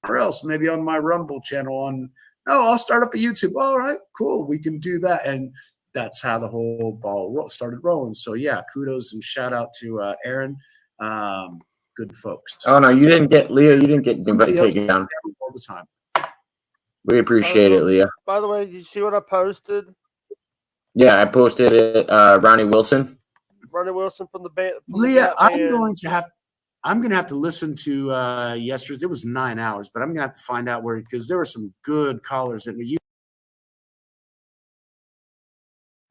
somewhere else, maybe on my Rumble channel. I'll start up a YouTube. All right, cool. We can do that. And that's how the whole ball started rolling. So, yeah, kudos and shout out to Aaron. Good folks. Oh, no, you didn't get, Leah, you didn't get anybody taken down. All the time. We appreciate it, Leah. By the way, did you see what I posted? Yeah, I posted it. Ronnie Wilson. Ronnie Wilson from the band. Leah, I'm going to have to listen to yesterday's. It was 9 hours, but I'm going to have to find out where, because there were some good callers in the.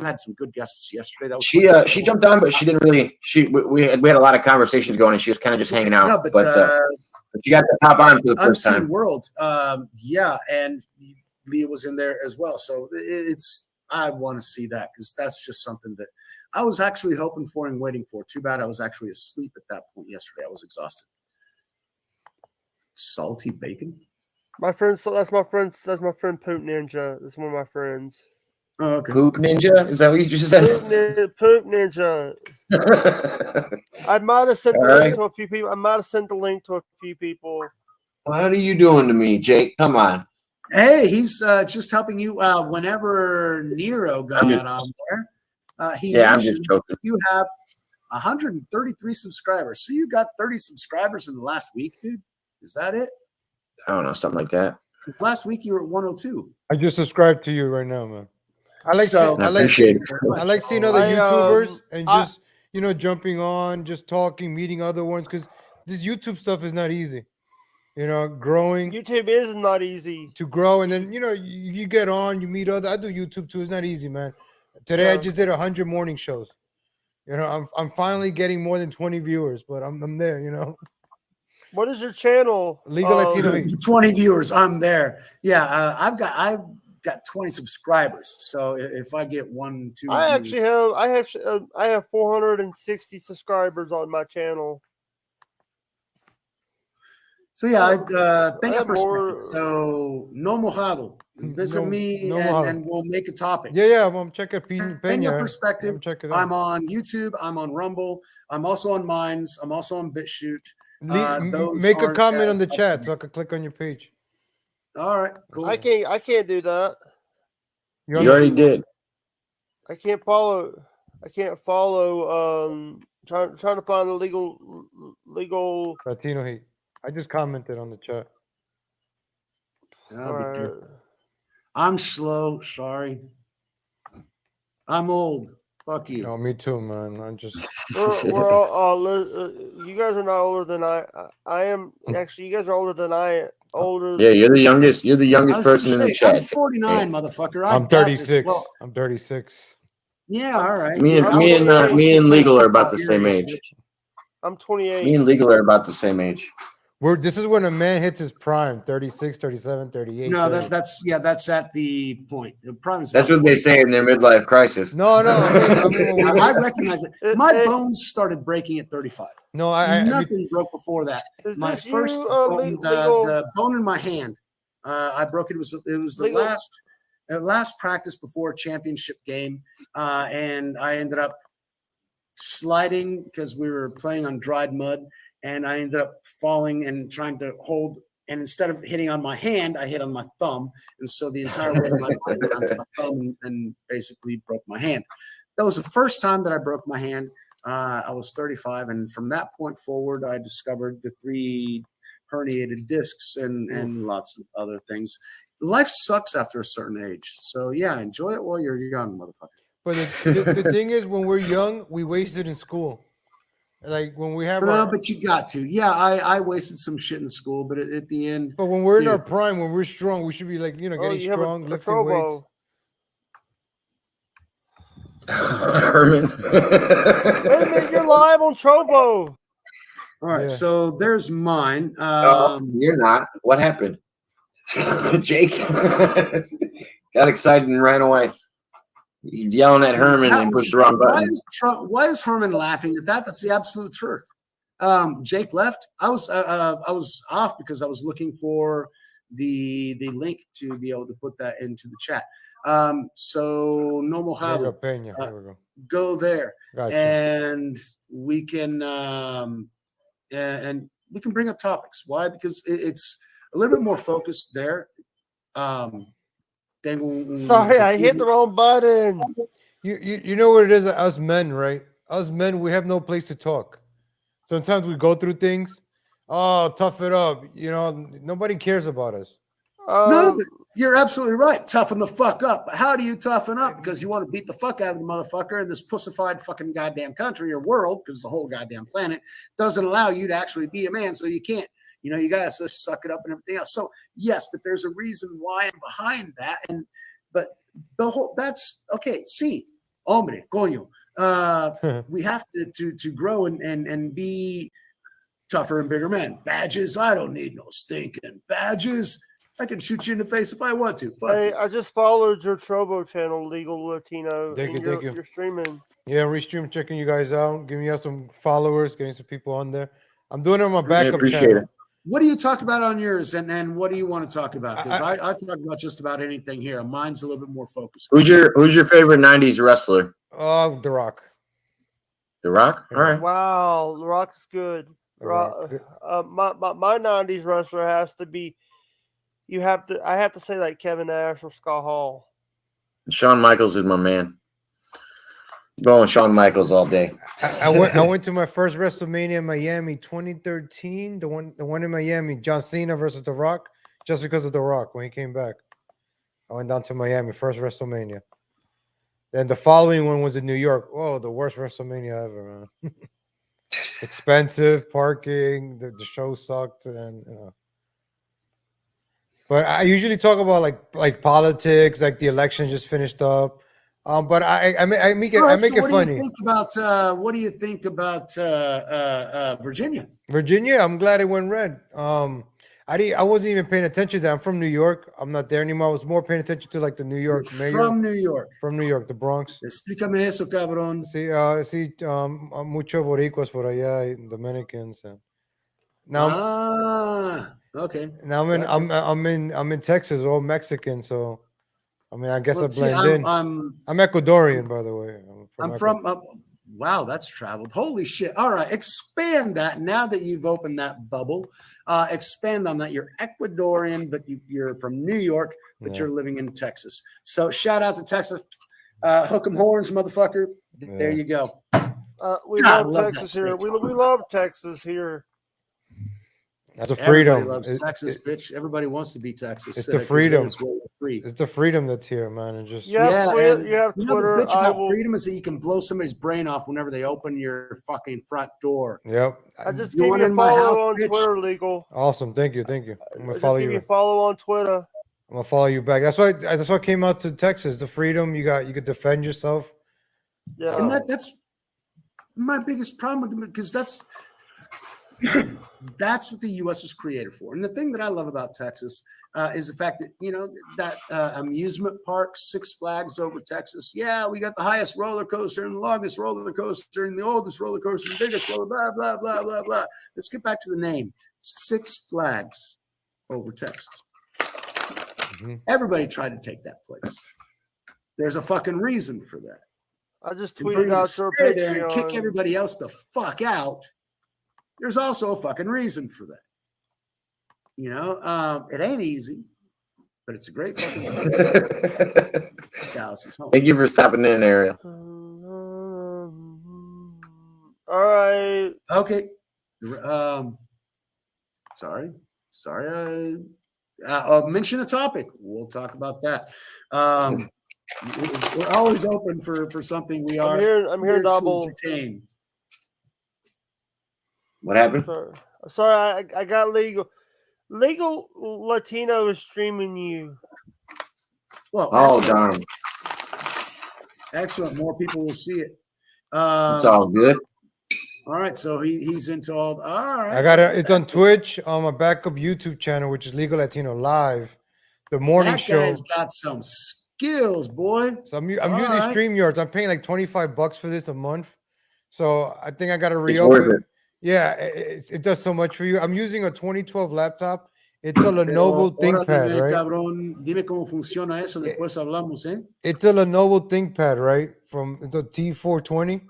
Had some good guests yesterday. That was she jumped on, but she didn't really. We had a lot of conversations going, and she was kind of just hanging out. No, but she got to pop on for the first time. World, yeah, and Leah was in there as well. So I want to see that because that's just something that I was actually hoping for and waiting for. Too bad I was actually asleep at that point yesterday. I was exhausted. Salty bacon. My friend, that's my friend Poop Ninja. That's one of my friends. Oh, okay. Poop Ninja? Is that what you just said? Poop Ninja. I might have sent the link to a few people. What are you doing to me, Jake? Come on. Hey, he's just helping you. Whenever Nero got on there, I'm just joking. You have 133 subscribers. So you got 30 subscribers in the last week, dude. Is that it? I don't know, something like that. Last week you were at 102. I just subscribed to you right now, man. I like seeing other YouTubers and just jumping on, just talking, meeting other ones, because this YouTube stuff is not easy. Growing. YouTube is not easy to grow, and then you get on, you meet other. I do YouTube too. It's not easy, man. Today I just did 100 morning shows. I'm finally getting more than 20 viewers, but I'm there. What is your channel? Legal Latino. 20 viewers. I'm there. Yeah, I've got 20 subscribers. So if I get 1, 2, I have 460 subscribers on my channel. So yeah, think of perspective. So no mojado. Visit me and we'll make a topic. Yeah. I'm checking Peña perspective. I'm on YouTube. I'm on Rumble. I'm also on Minds. I'm also on BitChute. Make a comment on the chat so I can click on your page. All right, cool. I can't do that. You already did. I can't follow. Trying to find the legal Latino Heat. I just commented on the chat. Right. I'm slow. Sorry. I'm old. Fuck you. No, me too, man. I'm just. We're all, you guys are not older than I am. Actually, you guys are older than I. Yeah, you're the youngest. You're the youngest person in the chat. I'm 49, motherfucker. I'm 36. I'm 36. Yeah, all right. Me and Legal are about the same age. I'm 28. Me and Legal are about the same age. This is when a man hits his prime, 36, 37, 38. No, that's at the point. The prime is that's what they say in their midlife crisis. No. I recognize it. My bones started breaking at 35. No, nothing broke before that. My first bone, the bone in my hand, I broke it. It was the last practice before a championship game, and I ended up sliding because we were playing on dried mud. And I ended up falling and trying to hold. And instead of hitting on my hand, I hit on my thumb. And so the entire weight of my body went onto my thumb and basically broke my hand. That was the first time that I broke my hand. I was 35. And from that point forward, I discovered the 3 herniated discs and lots of other things. Life sucks after a certain age. So, yeah, enjoy it while you're young, motherfucker. But the thing is, when we're young, we waste it in school. Like when we have but you got to. Yeah, I wasted some shit in school, but at the end. But when we're in our prime, when we're strong, we should be like, getting strong, lifting weights. Herman. Wait a minute, you're live on Trovo. All right, so there's mine. You're not. What happened? Jake got excited and ran away. He's yelling at Herman and pushed the wrong button. Why is Herman laughing at that? That's the absolute truth. Jake left. I was off because I was looking for the link to be able to put that into the chat. So no mojado. Go there, gotcha. And we can bring up topics. Why? Because it's a little bit more focused there. Sorry, I hit the wrong button. You know what it is? Us men, right? Us men, we have no place to talk. Sometimes we go through things. Oh, tough it up. You know, nobody cares about us. No, you're absolutely right. Toughen the fuck up. But how do you toughen up? Because you want to beat the fuck out of the motherfucker in this pussified fucking goddamn country or world, because the whole goddamn planet doesn't allow you to actually be a man, so you can't. You know, you gotta just suck it up and everything else. So yes, but there's a reason why I'm behind that. But the whole that's okay. See, hombre, coño. We have to grow and be tougher and bigger men. Badges, I don't need no stinking badges. I can shoot you in the face if I want to. Fuck hey, you. I just followed your Trovo channel, Legal Latino. Thank you. You're streaming. Yeah, restream, checking you guys out, giving you some followers, getting some people on there. I'm doing it on my backup channel. it. What do you talk about on yours, and what do you want to talk about? Because I talk about just about anything here. Mine's a little bit more focused. Who's your favorite '90s wrestler? Oh, The Rock. The Rock. All right. Wow, The Rock's good. My 90s wrestler has to be. I have to say like Kevin Nash or Scott Hall. Shawn Michaels is my man. Going Shawn Michaels all day. I went to my first WrestleMania in Miami, 2013. The one in Miami, John Cena versus The Rock, just because of The Rock when he came back. I went down to Miami, first WrestleMania. Then the following one was in New York. Oh, the worst WrestleMania ever, man. Expensive parking. The show sucked, and But I usually talk about like politics, like the election just finished up. But I make it funny. What do you think about Virginia? Virginia, I'm glad it went red. I wasn't even paying attention to that. I'm from New York. I'm not there anymore. I was more paying attention to like the New York mayor. From New York. From New York, the Bronx. Explícame eso, cabrón. Sí, mucho boricuas por allá, Dominicans. Now, okay. Now I'm in Texas, all Mexican, so I mean I guess I blend in. I'm Ecuadorian, by the way. I'm from wow, that's traveled. Holy shit. All right, expand that now that you've opened that bubble. Expand on that. You're Ecuadorian, but you're from New York, but you're living in Texas. So shout out to Texas. Hook 'em horns, motherfucker. Yeah. There you go. We love Texas here. We love Texas here. That's a freedom. Everybody loves Texas, bitch. Everybody wants to be Texas. It's the freedom. It's free. It's the freedom that's here, man. And just you have Twitter. The bitch about freedom is that you can blow somebody's brain off whenever they open your fucking front door. Yep. I just gave you a follow on Twitter, Legal. Awesome. Thank you. I'm gonna follow you. Give you a follow on Twitter. I'm gonna follow you back. That's why I came out to Texas. The freedom you could defend yourself. Yeah. And that's my biggest problem with them, because that's what the U.S. was created for. And the thing that I love about Texas is the fact that, that amusement park, Six Flags over Texas. Yeah, we got the highest roller coaster and the longest roller coaster and the oldest roller coaster and the biggest roller, blah, blah, blah, blah, blah. Let's get back to the name. Six Flags over Texas. Mm-hmm. Everybody tried to take that place. There's a fucking reason for that. I just tweeted out your picture and kick everybody else the fuck out. There's also a fucking reason for that. It ain't easy, but it's a great fucking place. Dallas is home. Thank you for stopping in, Ariel. All right. Okay. Sorry. Mention a topic. We'll talk about that. We're always open for something. I'm here double. What happened? Sorry, I got legal. Legal Latino is streaming you. Well, darn. Excellent. More people will see it. It's all good. All right, so he's into all right. I got it. It's on Twitch on my backup YouTube channel, which is Legal Latino Live. The morning show. That guy's got some skills, boy. So I'm using StreamYards. I'm paying like $25 for this a month. So I think I got to reopen. Yeah, it does so much for you. I'm using a 2012 laptop. It's a Lenovo ThinkPad, right? Cabrón, dime cómo funciona eso, después hablamos, ¿eh? It's a Lenovo ThinkPad, right? From the T420.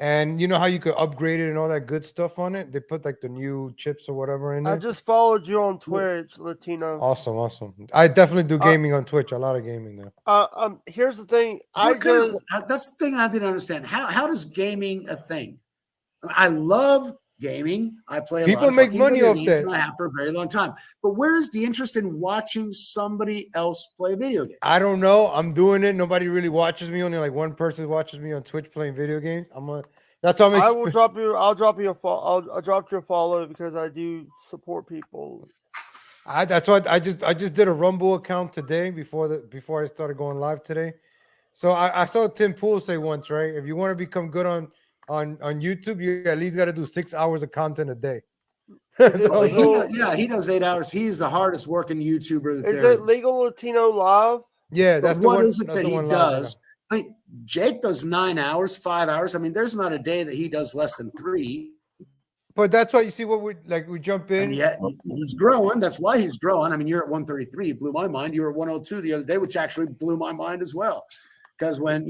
And you know how you could upgrade it and all that good stuff on it? They put like the new chips or whatever in it. I just followed you on Twitch, Latino. Awesome. I definitely do gaming on Twitch. A lot of gaming there. Here's the thing. That's the thing I didn't understand. How does gaming a thing? I love gaming. I play. People make money off that. And I have for a very long time. But where's the interest in watching somebody else play video games? I don't know. I'm doing it. Nobody really watches me. Only like one person watches me on Twitch playing video games. That's how I will drop you. I'll drop you a follow. I'll drop you a follow because I do support people. That's what I just did a Rumble account today before I started going live today. So I saw Tim Pool say once, right? If you want to become good on YouTube, you at least got to do 6 hours of content a day. He does 8 hours. He's the hardest working YouTuber. Is it Legal Latino Live? Yeah, that's what is it that he does? I mean, Jake does 9 hours, 5 hours. I mean, there's not a day that he does less than 3. But that's why you see what we jump in. And yet he's growing. That's why he's growing. I mean, you're at 133. It blew my mind. You were at 102 the other day, which actually blew my mind as well. Because when,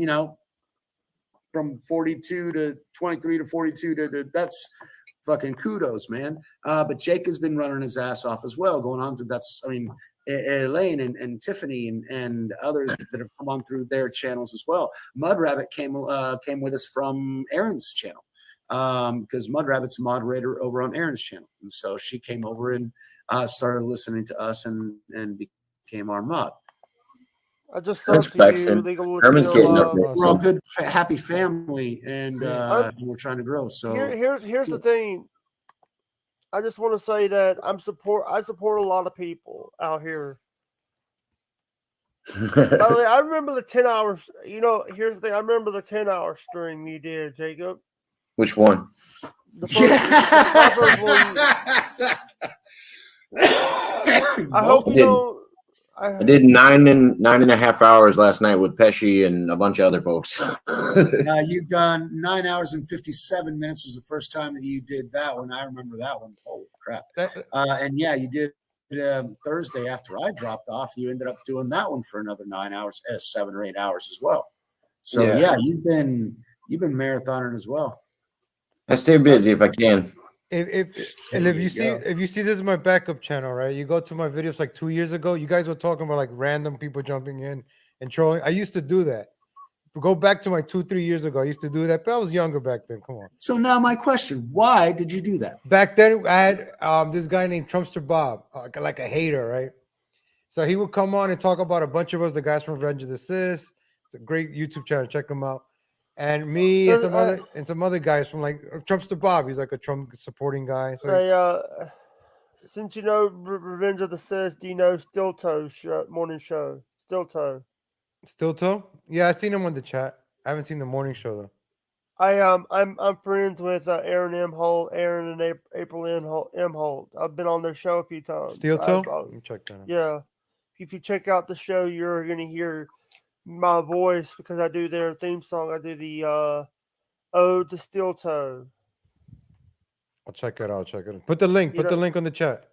from 42 to 23 to 42 to that's fucking kudos, man. But Jake has been running his ass off as well, going on to Elaine and Tiffany and others that have come on through their channels as well. Mud Rabbit came with us from Aaron's channel because Mud Rabbit's a moderator over on Aaron's channel, and so she came over and started listening to us and became our mod. I just said to you, Legal Latino, we're all good, happy family, and we're trying to grow. So here's the thing. I just want to say that I support a lot of people out here. By the way, I remember the 10 hours. Here's the thing. I remember the 10-hour stream you did, Jacob. Which one? The first one. I hope you don't. I did 9.5 hours last night with Pesci and a bunch of other folks. You've done 9 hours and 57 minutes was the first time that you did that one. I remember that one. Holy crap. And yeah, you did Thursday after I dropped off. You ended up doing that one for another 9 hours, 7 or 8 hours as well. So yeah you've been marathoning as well. I stay busy if I can. If you see this is my backup channel, right? You go to my videos like 2 years ago. You guys were talking about like random people jumping in and trolling. I used to do that. Go back to my 2-3 years ago. I used to do that, but I was younger back then. Come on. So now my question: why did you do that? Back then, I had this guy named Trumpster Bob, like a hater, right? So he would come on and talk about a bunch of us, the guys from Vengeance Assist. It's a great YouTube channel. Check them out. And me and some other guys from like Trumpster Bob. He's like a Trump supporting guy. So since you know Revenge of the Sis, do you know Still morning show? Still Toe? Yeah, I've seen him on the chat. I haven't seen the morning show though. I'm friends with Aaron M. Holt, Aaron and April M. Holt. I've been on their show a few times. Steel Toe? Let me check that out. Yeah. If you check out the show, you're gonna hear my voice because I do their theme song. I do the Ode to Steel Toe. I'll check it out. Put the link on the chat.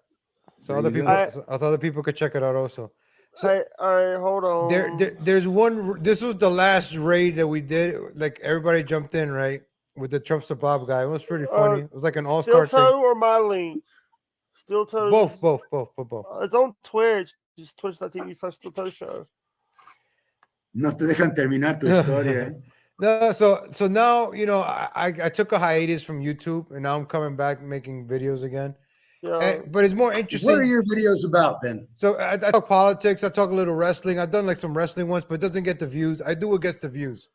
So other people could check it out also. So, all right, hold on. There's one. This was the last raid that we did. Like everybody jumped in, right? With the Trumpster Bob guy. It was pretty funny. It was like an all-star Steel Toe or my link? Steel Toe. Both. It's on Twitch. Just twitch.tv/Steel Toe Show. No te dejan terminar tu historia. No, so now I took a hiatus from YouTube and now I'm coming back making videos again. Yeah. But it's more interesting. What are your videos about then? So I talk politics. I talk a little wrestling. I've done like some wrestling ones, but it doesn't get the views. I do what gets the views.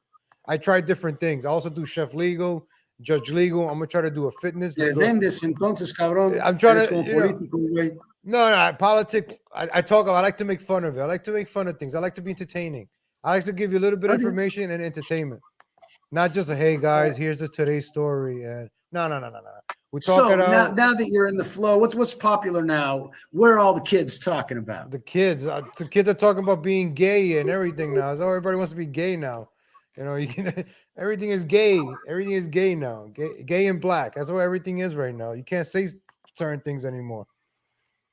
I try different things. I also do Chef Legal, Judge Legal. I'm gonna try to do a fitness. Vendes entonces, cabrón. I'm trying to. No, politics. I talk. I like to make fun of it. I like to make fun of things. I like to be entertaining. I like to give you a little bit of information and entertainment, not just a hey guys, here's the today's story. And no. We talk it out. Now that you're in the flow, what's popular now? What are all the kids talking about? The kids are talking about being gay and everything now. So everybody wants to be gay now. Everything is gay. Everything is gay now. Gay and black. That's what everything is right now. You can't say certain things anymore.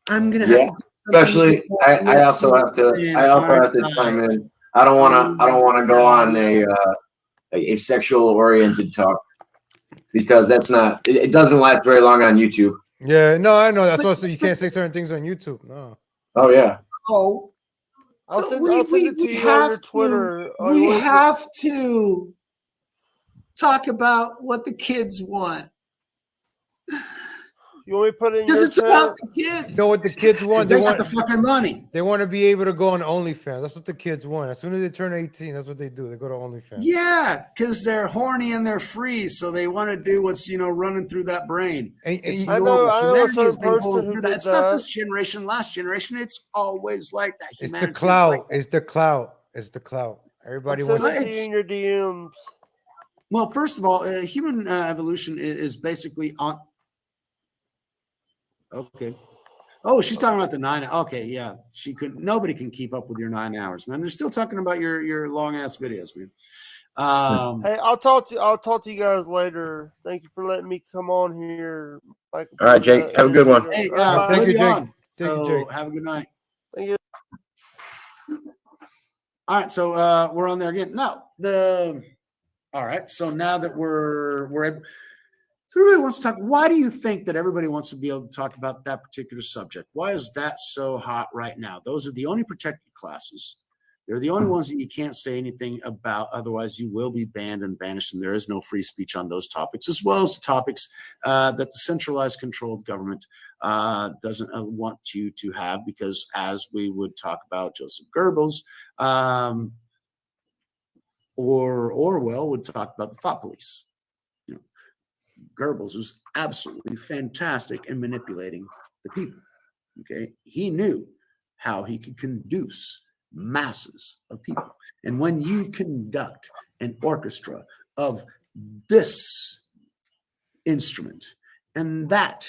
I'm gonna have to. Especially, I also have to chime in. I don't want to go on a sexual oriented talk. because that's not. It doesn't last very long on YouTube. Yeah, no, I know. That's also you can't say certain things on YouTube. No. Oh yeah. Oh, I'll send it to you on your Twitter. We have to talk about what the kids want. You want me to put it in because your it's about the kids. You know what the kids want? They want the fucking money. They want to be able to go on OnlyFans. That's what the kids want. As soon as they turn 18, that's what they do. They go to OnlyFans. Yeah, because they're horny and they're free, so they want to do what's running through that brain. And I know a certain person who did It's not this generation, last generation. It's always like that. It's the clout. Like it's the clout. It's the clout. Everybody wants to see in your DMs. Well, first of all, human evolution is basically on. Okay. Oh, she's talking about the 9. Okay, yeah. She could. Nobody can keep up with your 9 hours, man. They're still talking about your long ass videos, man. Hey, I'll talk to you guys later. Thank you for letting me come on here. All right, Jake. Have a good one. Hey, thank you, Jake. Thank you, Jake. Have a good night. Thank you. All right, so we're on there again. Now all right. So now that we're able. So everybody wants to talk. Why do you think that everybody wants to be able to talk about that particular subject? Why is that so hot right now? Those are the only protected classes. They're the only ones that you can't say anything about. Otherwise, you will be banned and banished, and there is no free speech on those topics, as well as the topics that the centralized controlled government doesn't want you to have, because as we would talk about Joseph Goebbels, or Orwell would talk about the thought police. Goebbels was absolutely fantastic in manipulating the people. Okay, he knew how he could conduce masses of people, and when you conduct an orchestra of this instrument and that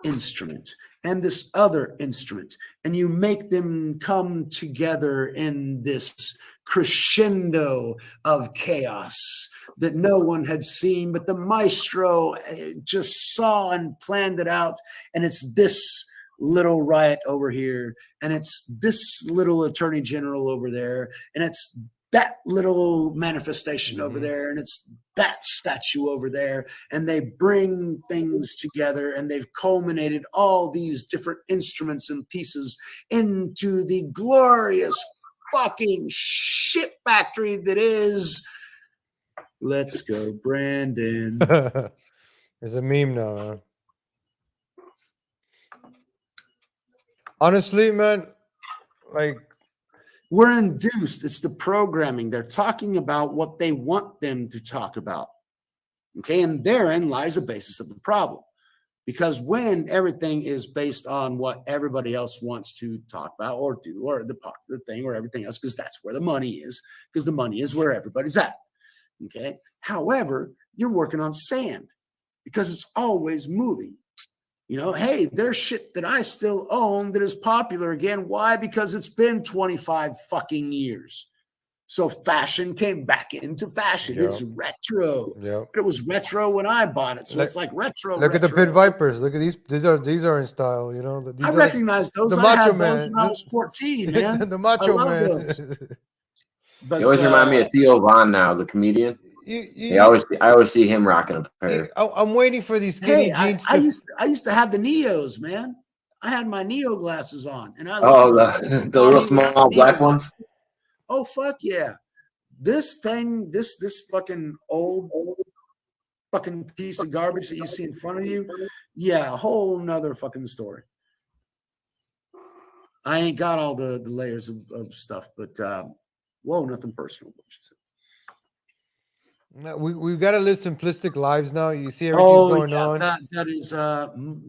instrument and this other instrument, and you make them come together in this crescendo of chaos that no one had seen, but the maestro just saw and planned it out. And it's this little riot over here, and it's this little attorney general over there, and it's that little manifestation over there, and it's that statue over there, and they bring things together, and they've culminated all these different instruments and pieces into the glorious fucking shit factory that is Let's Go Brandon. There's a meme now, man. Honestly, man, like, we're induced. It's the programming. They're talking about what they want them to talk about. Okay, and therein lies the basis of the problem. Because when everything is based on what everybody else wants to talk about or do, or the popular thing or everything else, because that's where the money is, because the money is where everybody's at. Okay. However, you're working on sand because it's always moving. Hey, there's shit that I still own that is popular again. Why? Because it's been 25 fucking years. So fashion came back into fashion. Yep. It's retro. Yeah. It was retro when I bought it. So it's like retro. Look at the Pit Vipers. Look at these. These are in style, These I recognize those. The I Macho had Man. Those when I was 14, man. The Macho Man. But, you always remind me of Theo Von now, the comedian. I always see him rocking a pair. I'm waiting for these skinny jeans. I used to have the Neos, man. I had my Neo glasses on, and the real small black ones. Oh fuck yeah! This fucking old fucking piece of garbage that you see in front of you, yeah, a whole nother fucking story. I ain't got all the layers of stuff, but whoa, nothing personal. We've got to live simplistic lives now. You see everything's going on. That is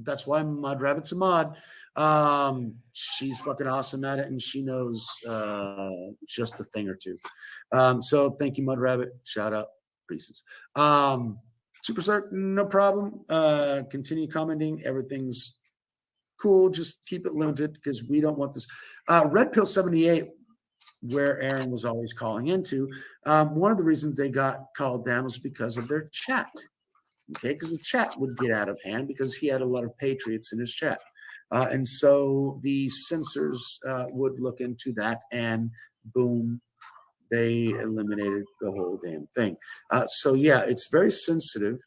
that's why Mud Rabbit's a mod. She's fucking awesome at it, and she knows just a thing or two. So thank you, Mud Rabbit. Shout out, pieces. Super certain, no problem. Continue commenting. Everything's cool. Just keep it limited because we don't want this. Red Pill 78. Where Aaron was always calling into. One of the reasons they got called down was because of their chat. Okay, because the chat would get out of hand because he had a lot of patriots in his chat. And so the censors would look into that, and boom, they eliminated the whole damn thing. So yeah, it's very sensitive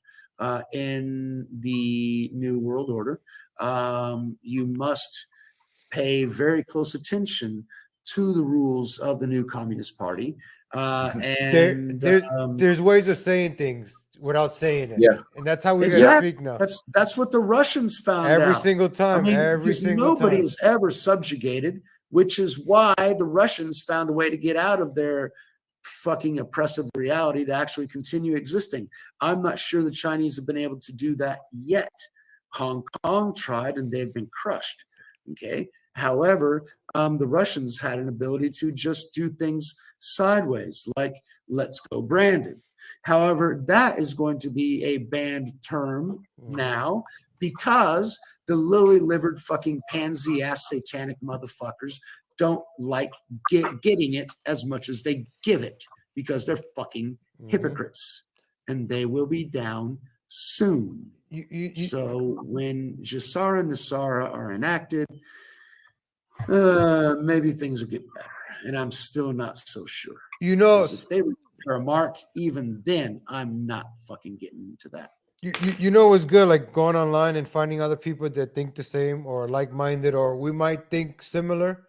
in the New World Order, you must pay very close attention to the rules of the new Communist Party. There's ways of saying things without saying it. Yeah. And that's how we exactly. gotta speak now. That's what the Russians found every out. single time. I mean, every single nobody time. is ever subjugated, which is why the Russians found a way to get out of their fucking oppressive reality to actually continue existing. I'm not sure the Chinese have been able to do that yet. Hong Kong tried and they've been crushed. Okay. However, the Russians had an ability to just do things sideways, like let's go Brandon. However, that is going to be a banned term now because the lily-livered fucking pansy-ass satanic motherfuckers don't like getting it as much as they give it because they're fucking hypocrites. And they will be down soon. So when Jassara and Nasara are enacted, maybe things will get better. And I'm still not so sure. If they were a mark, even then, I'm not fucking getting into that. You know what's good? Like going online and finding other people that think the same or like-minded, or we might think similar.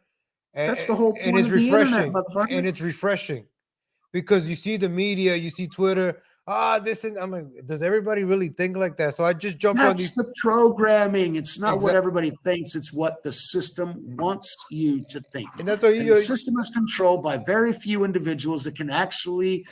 That's the whole point and it's of the refreshing. internet, motherfucker. And it's refreshing because you see the media, you see Twitter. This and I'm like, does everybody really think like that? So I just jump on these. That's the programming. It's not what everybody thinks. It's what the system wants you to think. And that's what the system is controlled by very few individuals that can actually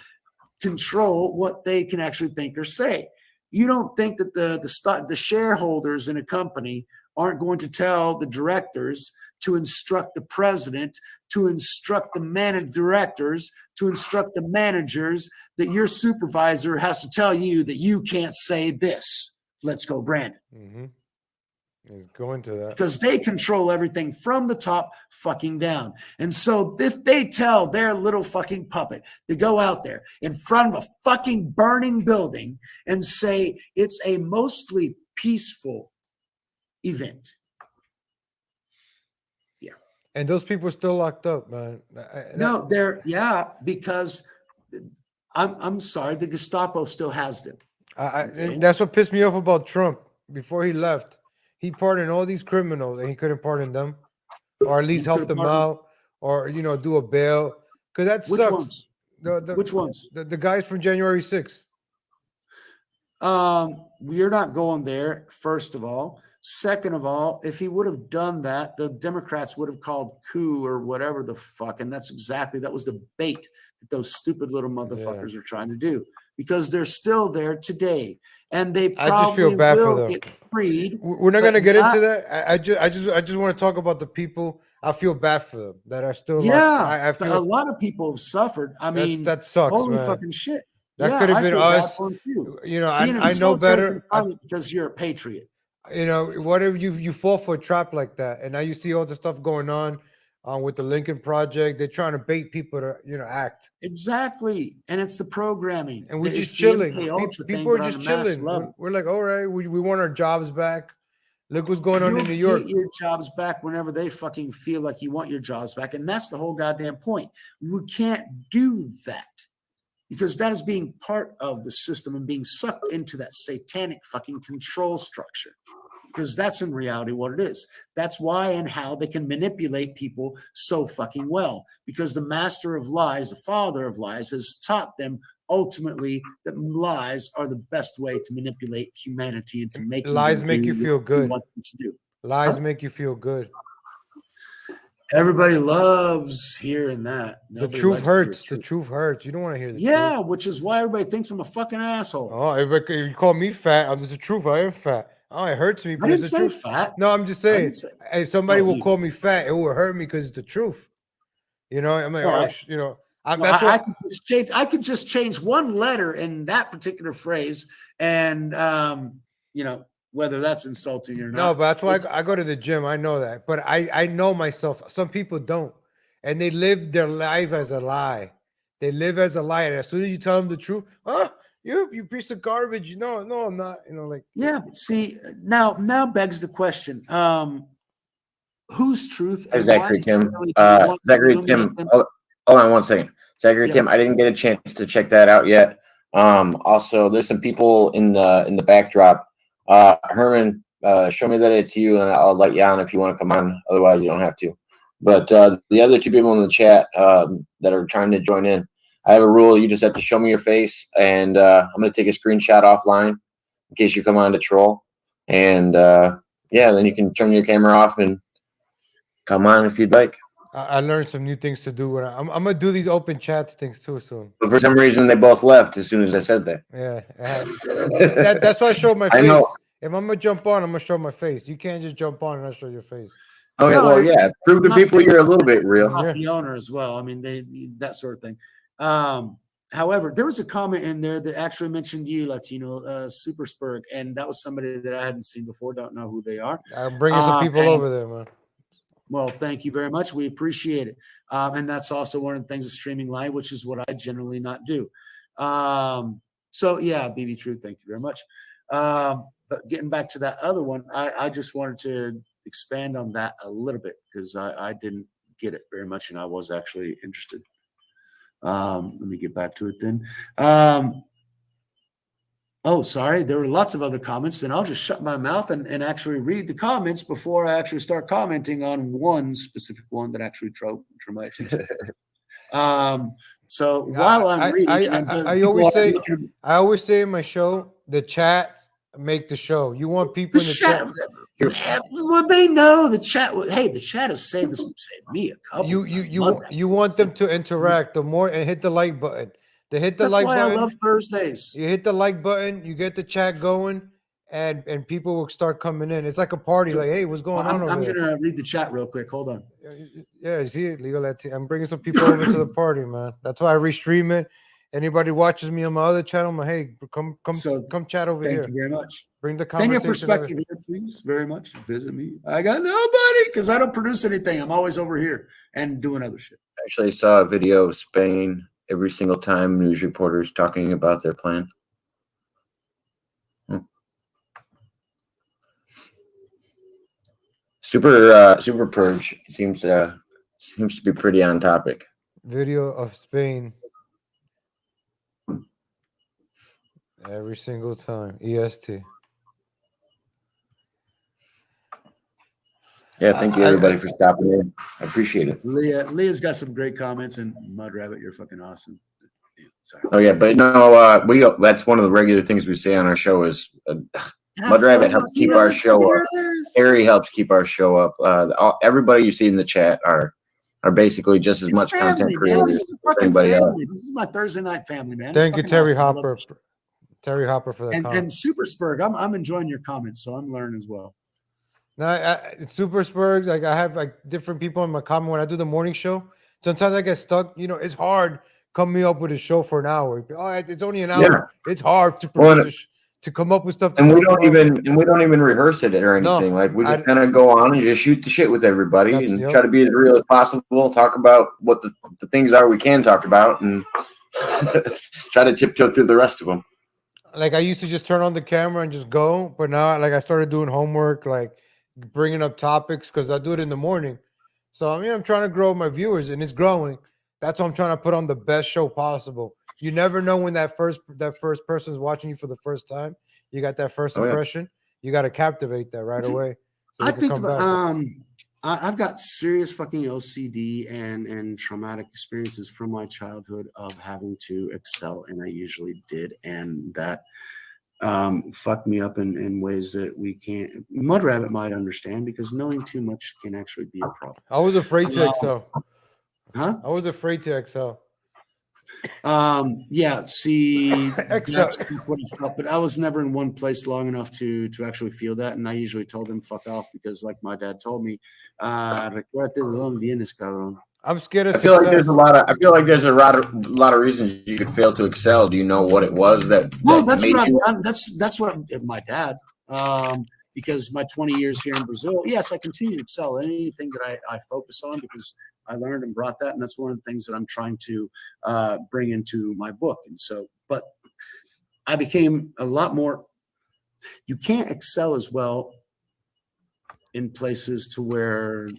control what they can actually think or say. You don't think that the shareholders in a company aren't going to tell the directors to instruct the president, to instruct the directors, to instruct the managers, that your supervisor has to tell you that you can't say this. Let's go, Brandon. He's going to that. Because they control everything from the top fucking down. And so if they tell their little fucking puppet to go out there in front of a fucking burning building and say it's a mostly peaceful event. Yeah. And those people are still locked up, man. No, because I'm sorry, the Gestapo still has them. And that's what pissed me off about Trump before he left. He pardoned all these criminals and he couldn't pardon them, or at least help them out, or do a bail. Because that sucks. Ones? Which ones? The guys from January 6th. You're not going there, first of all. Second of all, if he would have done that, the Democrats would have called coup or whatever the fuck. And that was the bait that those stupid little motherfuckers are trying to do, because they're still there today. And they probably I just feel bad for them. Get freed. We're not going to get into that. I just want to talk about the people. I feel bad for them that are still. Yeah, I feel a lot of people have suffered. I mean, that sucks. Holy man. fucking shit. That could have been us. I know better because you're a patriot. What if you fall for a trap like that, and now you see all the stuff going on with the Lincoln Project? They're trying to bait people to act. Exactly, and it's the programming, and we're just chilling. People are just chilling. We're like, all right, we want our jobs back. Look what's going on in New York. Get your jobs back whenever they fucking feel like you want your jobs back, and that's the whole goddamn point. We can't do that, because that is being part of the system and being sucked into that satanic fucking control structure, because that's in reality what it is. That's why and how they can manipulate people so fucking well, because the master of lies, the father of lies, has taught them ultimately that lies are the best way to manipulate humanity and to make lies make you feel good. Want them to do. Lies make you feel good. Everybody loves hearing that. The truth hurts. The truth hurts. You don't want to hear the truth. Yeah, which is why everybody thinks I'm a fucking asshole. Oh, everybody, you call me fat. It's the truth. I am fat. Oh, it hurts me. I didn't say fat. No, I'm just saying. If somebody will call me fat, it will hurt me because it's the truth. I'm like, I could just change one letter in that particular phrase, and whether that's insulting or not. No, but that's why I go to the gym. I know that, but I know myself. Some people don't, and they live their life as a lie. They live as a lie, and as soon as you tell them the truth, you piece of garbage. No, I'm not. Yeah. But see, now begs the question: whose truth? Zachary Kim. Zachary Kim. Hold on one second. Zachary Kim. I didn't get a chance to check that out yet. Also, there's some people in the backdrop. Herman, show me that it's you, and I'll let you on if you want to come on. Otherwise, you don't have to. But the other two people in the chat that are trying to join in, I have a rule. You just have to show me your face, and I'm going to take a screenshot offline in case you come on to troll. And yeah, then you can turn your camera off and come on if you'd like. I learned some new things to do. When I'm gonna do these open chats things too soon. But for some reason, they both left as soon as I said that. Yeah, that's why I showed my face. I know. If I'm gonna jump on, I'm gonna show my face. You can't just jump on and not show your face. Okay, No, well, yeah, prove to people you're a little bit real. Off the owner as well. I mean, that sort of thing. However, there was a comment in there that actually mentioned you, Latino, Super Spurg, and that was somebody that I hadn't seen before. Don't know who they are. I'm bringing some people over there, man. Well, thank you very much. We appreciate it. And that's also one of the things of streaming live, which is what I generally not do. So yeah, BB True, thank you very much. But getting back to that other one, I just wanted to expand on that a little bit because I didn't get it very much and I was actually interested. Let me get back to it then. Oh, sorry. There were lots of other comments, and I'll just shut my mouth and actually read the comments before I actually start commenting on one specific one that actually drew my attention. So while I'm reading, I always say in my show, the chat make the show. You want people in the chat. Well, they know the chat. Hey, the chat has saved me a couple. You want them to interact the more and hit the like button. They hit the That's like why button. I love Thursdays. You hit the like button, you get the chat going, and people will start coming in. It's like a party. Like, hey, what's going on over I'm there? gonna read the chat real quick. Hold on. Yeah, you see it, Legal Latino. I'm bringing some people over to the party, man. That's why I restream it. Anybody watches me on my other channel, I'm like, hey, come chat over here. Thank you very much. Bring the Then your conversation. perspective here, please. Very much. Visit me. I got nobody because I don't produce anything. I'm always over here and doing other shit. Actually, I saw a video of Spain every single time news reporters talking about their plan. Super Purge seems to be pretty on topic. Video of Spain every single time. EST. Yeah, thank you everybody for stopping in. I appreciate it. Leah's got some great comments, and Mud Rabbit, you're fucking awesome. Sorry. Oh yeah, but no, that's one of the regular things we say on our show is Mud Rabbit helps keep our show up. Harry helps keep our show up. Everybody you see in the chat are basically just as much family, content creators as anybody else. This is my Thursday night family, man. Thank you, Terry Hopper. Terry Hopper for that. And Super Spurg, I'm enjoying your comments, so I'm learning as well. No, it's Super Spurgs. Like I have like different people in my comment when I do the morning show. Sometimes I get stuck. You know, it's hard coming up with a show for an hour. Oh, it's only an hour. Yeah. It's hard to produce to come up with stuff. And we don't even rehearse it or anything. No, like we just kind of go on and just shoot the shit with everybody and try to be as real as possible. Talk about what the things are we can talk about and try to tiptoe through the rest of them. Like I used to just turn on the camera and just go, but now like I started doing homework, like bringing up topics because I do it in the morning. So I mean, I'm trying to grow my viewers, and it's growing. That's why I'm trying to put on the best show possible. You never know when that first person is watching you for the first time. You got that first impression. You got to captivate that right away. So I think I've got serious fucking OCD and traumatic experiences from my childhood of having to excel, and I usually did, and that fucked me up in ways that we can't. Mud Rabbit might understand because knowing too much can actually be a problem. I was afraid to excel. Huh? I was afraid to excel. Yeah, see, that's what I felt, but I was never in one place long enough to actually feel that, and I usually told them fuck off because, like my dad told me, recuérdate de dónde vienes, cabrón. I'm scared of I feel like there's a lot of reasons you could fail to excel. Do you know what it was that? Well, that's what I've done. That's what my dad. Because my 20 years here in Brazil, yes, I continue to excel in anything that I focus on because I learned and brought that, and that's one of the things that I'm trying to bring into my book. And so, but I became a lot more. You can't excel as well in places to where.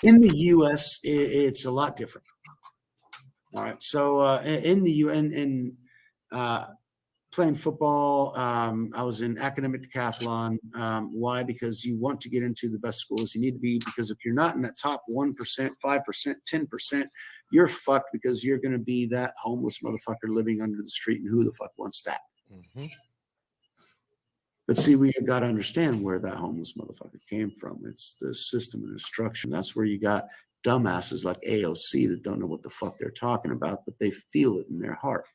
In the U.S., it's a lot different. All right. So in the UN, playing football, I was in academic decathlon. Why? Because you want to get into the best schools. You need to be, because if you're not in that top 1%, 5%, 10%, you're fucked, because you're going to be that homeless motherfucker living under the street. And who the fuck wants that? Mm-hmm. But see, we got to understand where that homeless motherfucker came from. It's the system and the structure. That's where you got dumbasses like AOC that don't know what the fuck they're talking about, but they feel it in their heart.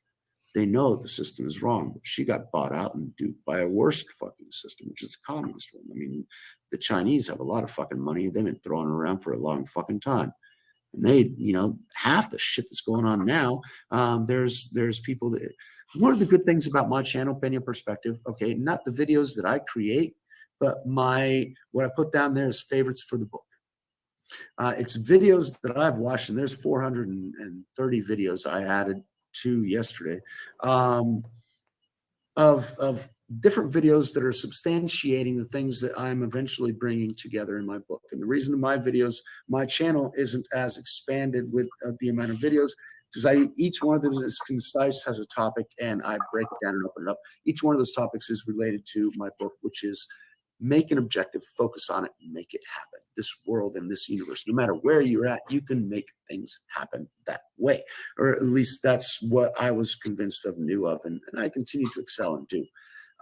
They know the system is wrong, but she got bought out and duped by a worse fucking system, which is the communist one. I mean, the Chinese have a lot of fucking money. They've been throwing it around for a long fucking time. And they, half the shit that's going on now, there's people that, one of the good things about my channel, Opinion Perspective, okay, not the videos that I create, but what I put down there is favorites for the book. It's videos that I've watched, and there's 430 videos I added to yesterday, of different videos that are substantiating the things that I'm eventually bringing together in my book. And the reason my channel isn't as expanded with the amount of videos, because each one of them is concise, has a topic, and I break it down and open it up. Each one of those topics is related to my book, which is make an objective, focus on it, and make it happen. This world and this universe, no matter where you're at, you can make things happen that way. Or at least that's what I was convinced of, knew of, and I continue to excel and do.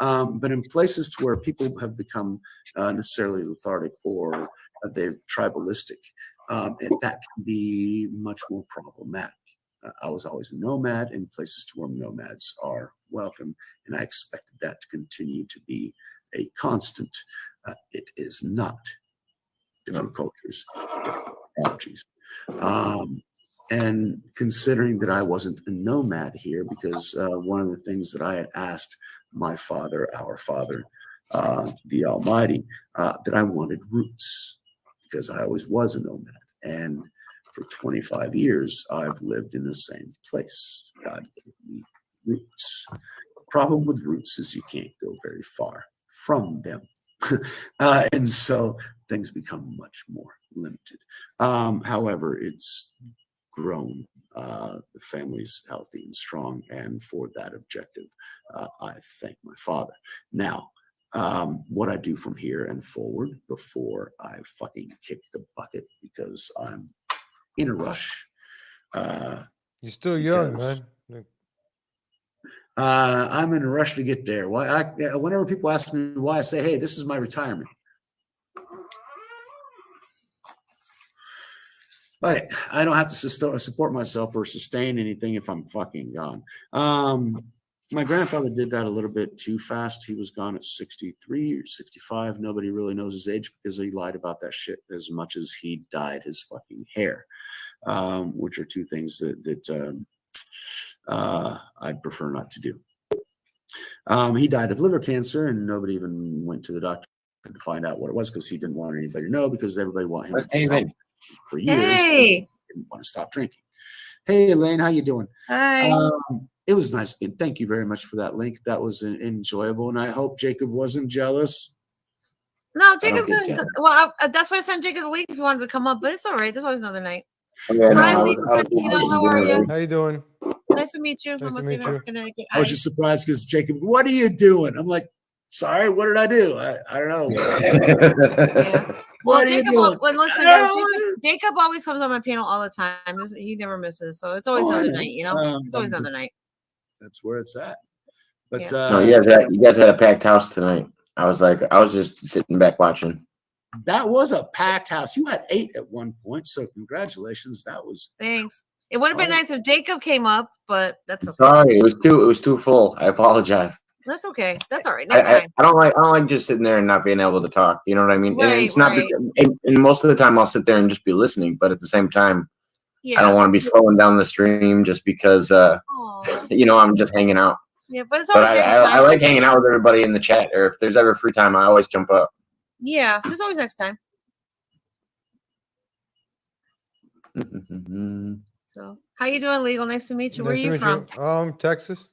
But in places to where people have become necessarily lethargic or they're tribalistic, and that can be much more problematic. I was always a nomad in places to where nomads are welcome, and I expected that to continue to be a constant. It is not. Different cultures, different technologies. And considering that I wasn't a nomad here, because one of the things that I had asked my father, our Father, the Almighty, that I wanted roots, because I always was a nomad. And for 25 years, I've lived in the same place. God gave me roots. The problem with roots is you can't go very far from them. And so things become much more limited. However, it's grown. The family's healthy and strong. And for that objective, I thank my father. Now, what I do from here and forward, before I fucking kick the bucket, because I'm in a rush. You're still young, man. I'm in a rush to get there. Whenever people ask me why, I say, hey, this is my retirement. But I don't have to support myself or sustain anything if I'm fucking gone. My grandfather did that a little bit too fast. He was gone at 63 or 65. Nobody really knows his age because he lied about that shit as much as he dyed his fucking hair, which are two things that I'd prefer not to do. He died of liver cancer, and nobody even went to the doctor to find out what it was, because he didn't want anybody to know, because everybody wanted him to stop for years. Hey. He didn't want to stop drinking. Hey, Elaine, how you doing? Hi. It was nice being. Thank you very much for that link. That was enjoyable, and I hope Jacob wasn't jealous. No, Jacob couldn't. Well, that's why I sent Jacob a link if you wanted to come up, but it's all right. There's always another night. Okay, How are you? How you doing? Nice to meet you. Nice to meet you. I was just surprised because Jacob, what are you doing? I'm like, sorry, what did I do? I don't know. Yeah. Well, Jacob always comes on my panel all the time. He never misses, so it's always another night. It's always another night. That's where it's at. But no, you guys had a packed house tonight. I was just sitting back watching. That was a packed house. You had 8 at one point, so congratulations. That was thanks. It would have been nice if Jacob came up, but that's okay. Sorry, it was too full. I apologize. That's okay. That's all right. Next time. I don't like just sitting there and not being able to talk. You know what I mean? Right, and it's not. And most of the time, I'll sit there and just be listening. But at the same time, I don't want to be slowing down the stream just because I'm just hanging out. Yeah, but it's always. But I like hanging out with everybody in the chat. Or if there's ever free time, I always jump up. Yeah, there's always next time. So, how you doing, Legal? Nice to meet you. Where are you from? Texas.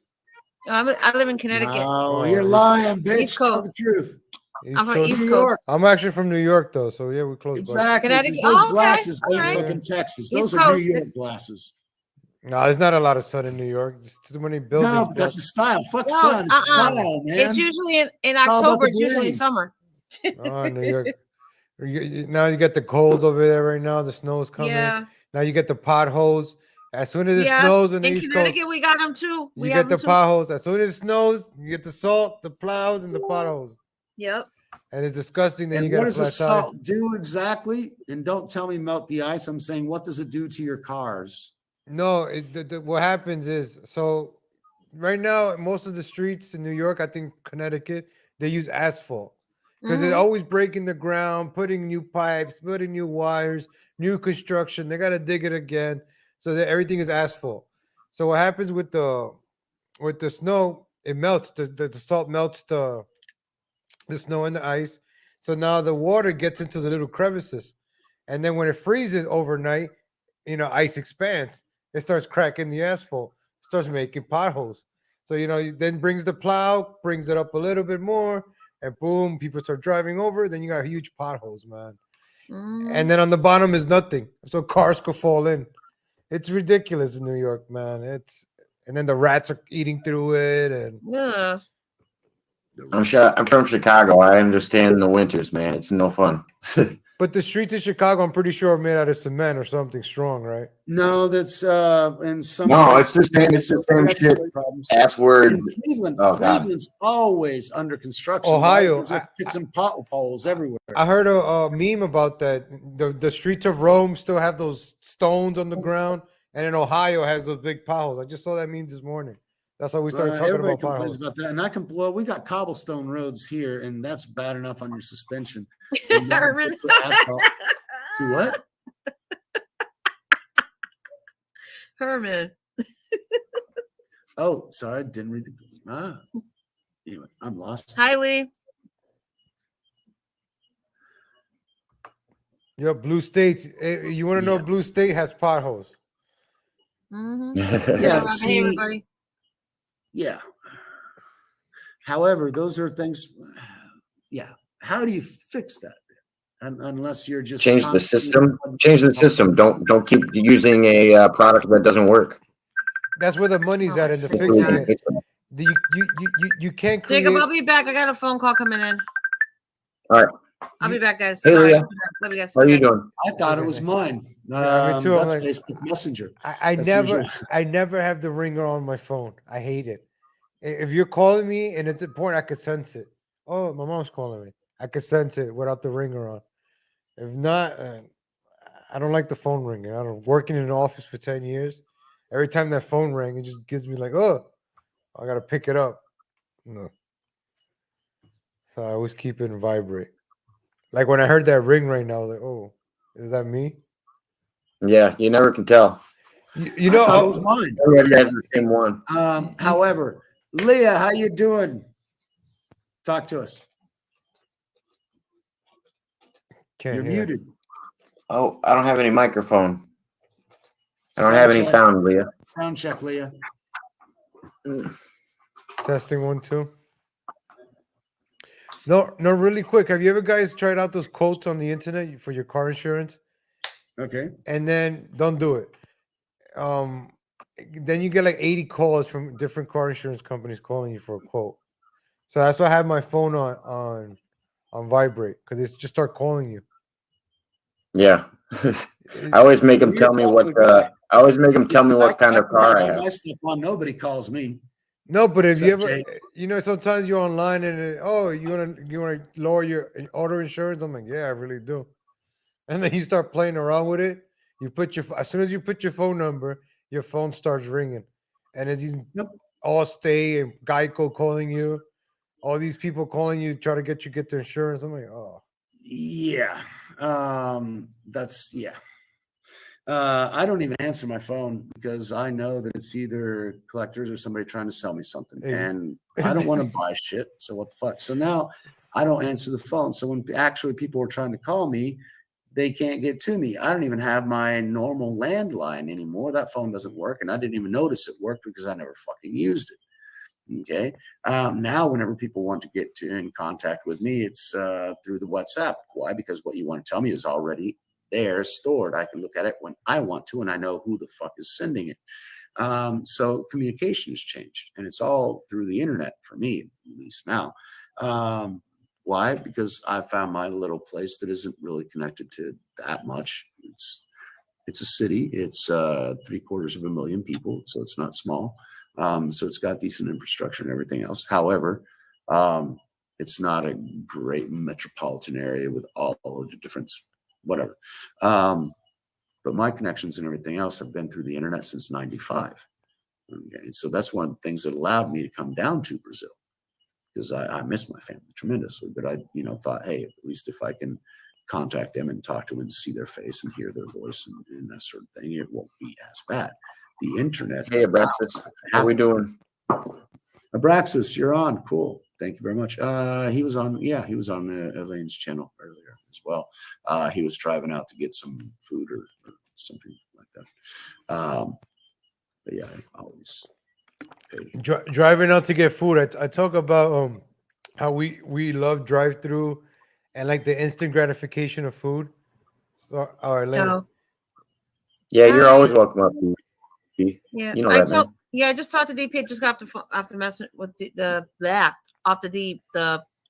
I live in Connecticut. Oh, you're lying, bitch. East Coast. Tell the truth. I'm from East Coast. I'm actually from New York, though, so yeah, we're close. Exactly. Connecticut. Those glasses ain't fucking Texas. Those are New York glasses. No, there's not a lot of sun in New York. There's too many buildings. No, but that's the style. Fuck No, sun. It's style, man. It's usually in all about October. the It's usually grain. summer. Oh, New York. Now you get the cold over there right now. The snow's coming. Yeah. Now you get the potholes. As soon as it Yes, snows on the in East Connecticut, Coast, we got them too. you get the potholes. As soon as it snows, you get the salt, the plows, and the potholes. Yep. And it's disgusting. Then And you got what a does the flat tire. salt do exactly? And don't tell me melt the ice. I'm saying, what does it do to your cars? No, what happens is, so right now, most of the streets in New York, I think Connecticut, they use asphalt because they're always breaking the ground, putting new pipes, putting new wires, new construction. They got to dig it again. So that everything is asphalt. So what happens with the snow, it melts. The salt melts the snow and the ice. So now the water gets into the little crevices. And then when it freezes overnight, ice expands. It starts cracking the asphalt, starts making potholes. So, then brings the plow, brings it up a little bit more, and boom, people start driving over. Then you got huge potholes, man. And then on the bottom is nothing. So cars could fall in. It's ridiculous in New York, man. And then the rats are eating through it. And yeah. I'm from Chicago. I understand the winters, man. It's no fun. But the streets of Chicago, I'm pretty sure, are made out of cement or something strong, right? No, that's in some. No, it's the same. It's the same shit. Ass word. Cleveland's always under construction. Ohio, right? Fixing potholes everywhere. I heard a meme about that. The streets of Rome still have those stones on the ground, and in Ohio has those big potholes. I just saw that meme this morning. That's how we started talking about potholes. About that, and we got cobblestone roads here, and that's bad enough on your suspension. Herman. To what? Herman. Oh, sorry, didn't read the. Anyway, I'm lost. Hi, Lee. Yeah, Blue States. You want to know Blue State has potholes? Yeah, hey, everybody. Yeah. However, those are things. Yeah. How do you fix that? Unless you're just change the system. Change the system. Don't keep using a product that doesn't work. That's where the money's at in the fixing it. You can't create. Jacob, I'll be back. I got a phone call coming in. All right. I'll be back, guys. Hey, Leah. Love you guys. How are you doing? I thought it was mine. Me too. That's Facebook Messenger. I never have the ringer on my phone. I hate it. If you're calling me and it's important, I could sense it. Oh, my mom's calling me. I could sense it without the ringer on. If not, I don't like the phone ringing. I don't working in an office for 10 years. Every time that phone rang, it just gives me like, oh, I gotta pick it up. No. So I always keep it in vibrate. Like when I heard that ring right now, I was like, oh, is that me? Yeah, you never can tell. You know, that was mine. Everybody has the same one. However, Leah, how you doing? Talk to us. You're muted. Oh, I don't have any microphone. I don't have any sound, Leah. Sound check, Leah. Testing 1, 2. No, really quick. Have you ever guys tried out those quotes on the internet for your car insurance? Okay. And then don't do it. Then you get like 80 calls from different car insurance companies calling you for a quote. So that's why I have my phone on vibrate, because it's just start calling you. Yeah. I always make them tell me what kind of car I have. My stuff on, nobody calls me. No, but if you ever, sometimes you're online and you want to lower your auto insurance. I'm like, yeah, I really do. And then you start playing around with it. As soon as you put your phone number, your phone starts ringing, and as you Allstate and Geico calling you, all these people calling you try to get their insurance. I'm like, oh, yeah, I don't even answer my phone because I know that it's either collectors or somebody trying to sell me something, and I don't want to buy shit. So what the fuck? So now I don't answer the phone. So when actually people are trying to call me, they can't get to me. I don't even have my normal landline anymore. That phone doesn't work, and I didn't even notice it worked because I never fucking used it. Okay. Now, whenever people want to get in contact with me, it's through the WhatsApp. Why? Because what you want to tell me is already there, stored. I can look at it when I want to, and I know who the fuck is sending it. So communication has changed, and it's all through the internet for me, at least now. Why? Because I found my little place that isn't really connected to that much. It's a city. It's 750,000 people, so it's not small. So it's got decent infrastructure and everything else. However, it's not a great metropolitan area with all of the different whatever. But my connections and everything else have been through the internet since '95. Okay, so that's one of the things that allowed me to come down to Brazil, because I miss my family tremendously. But I, thought, hey, at least if I can contact them and talk to them and see their face and hear their voice and that sort of thing, it won't be as bad. The internet. Hey, Abraxas, how we doing? Abraxas, you're on. Cool. Thank you very much. He was on Elaine's channel earlier as well. He was driving out to get some food or something like that. But yeah, I always driving out to get food. I talk about how we love drive-through and like the instant gratification of food. So, all right, Elaine. No. Yeah, you're always welcome up. Yeah, you know I just talked to DP. I just got off the message with the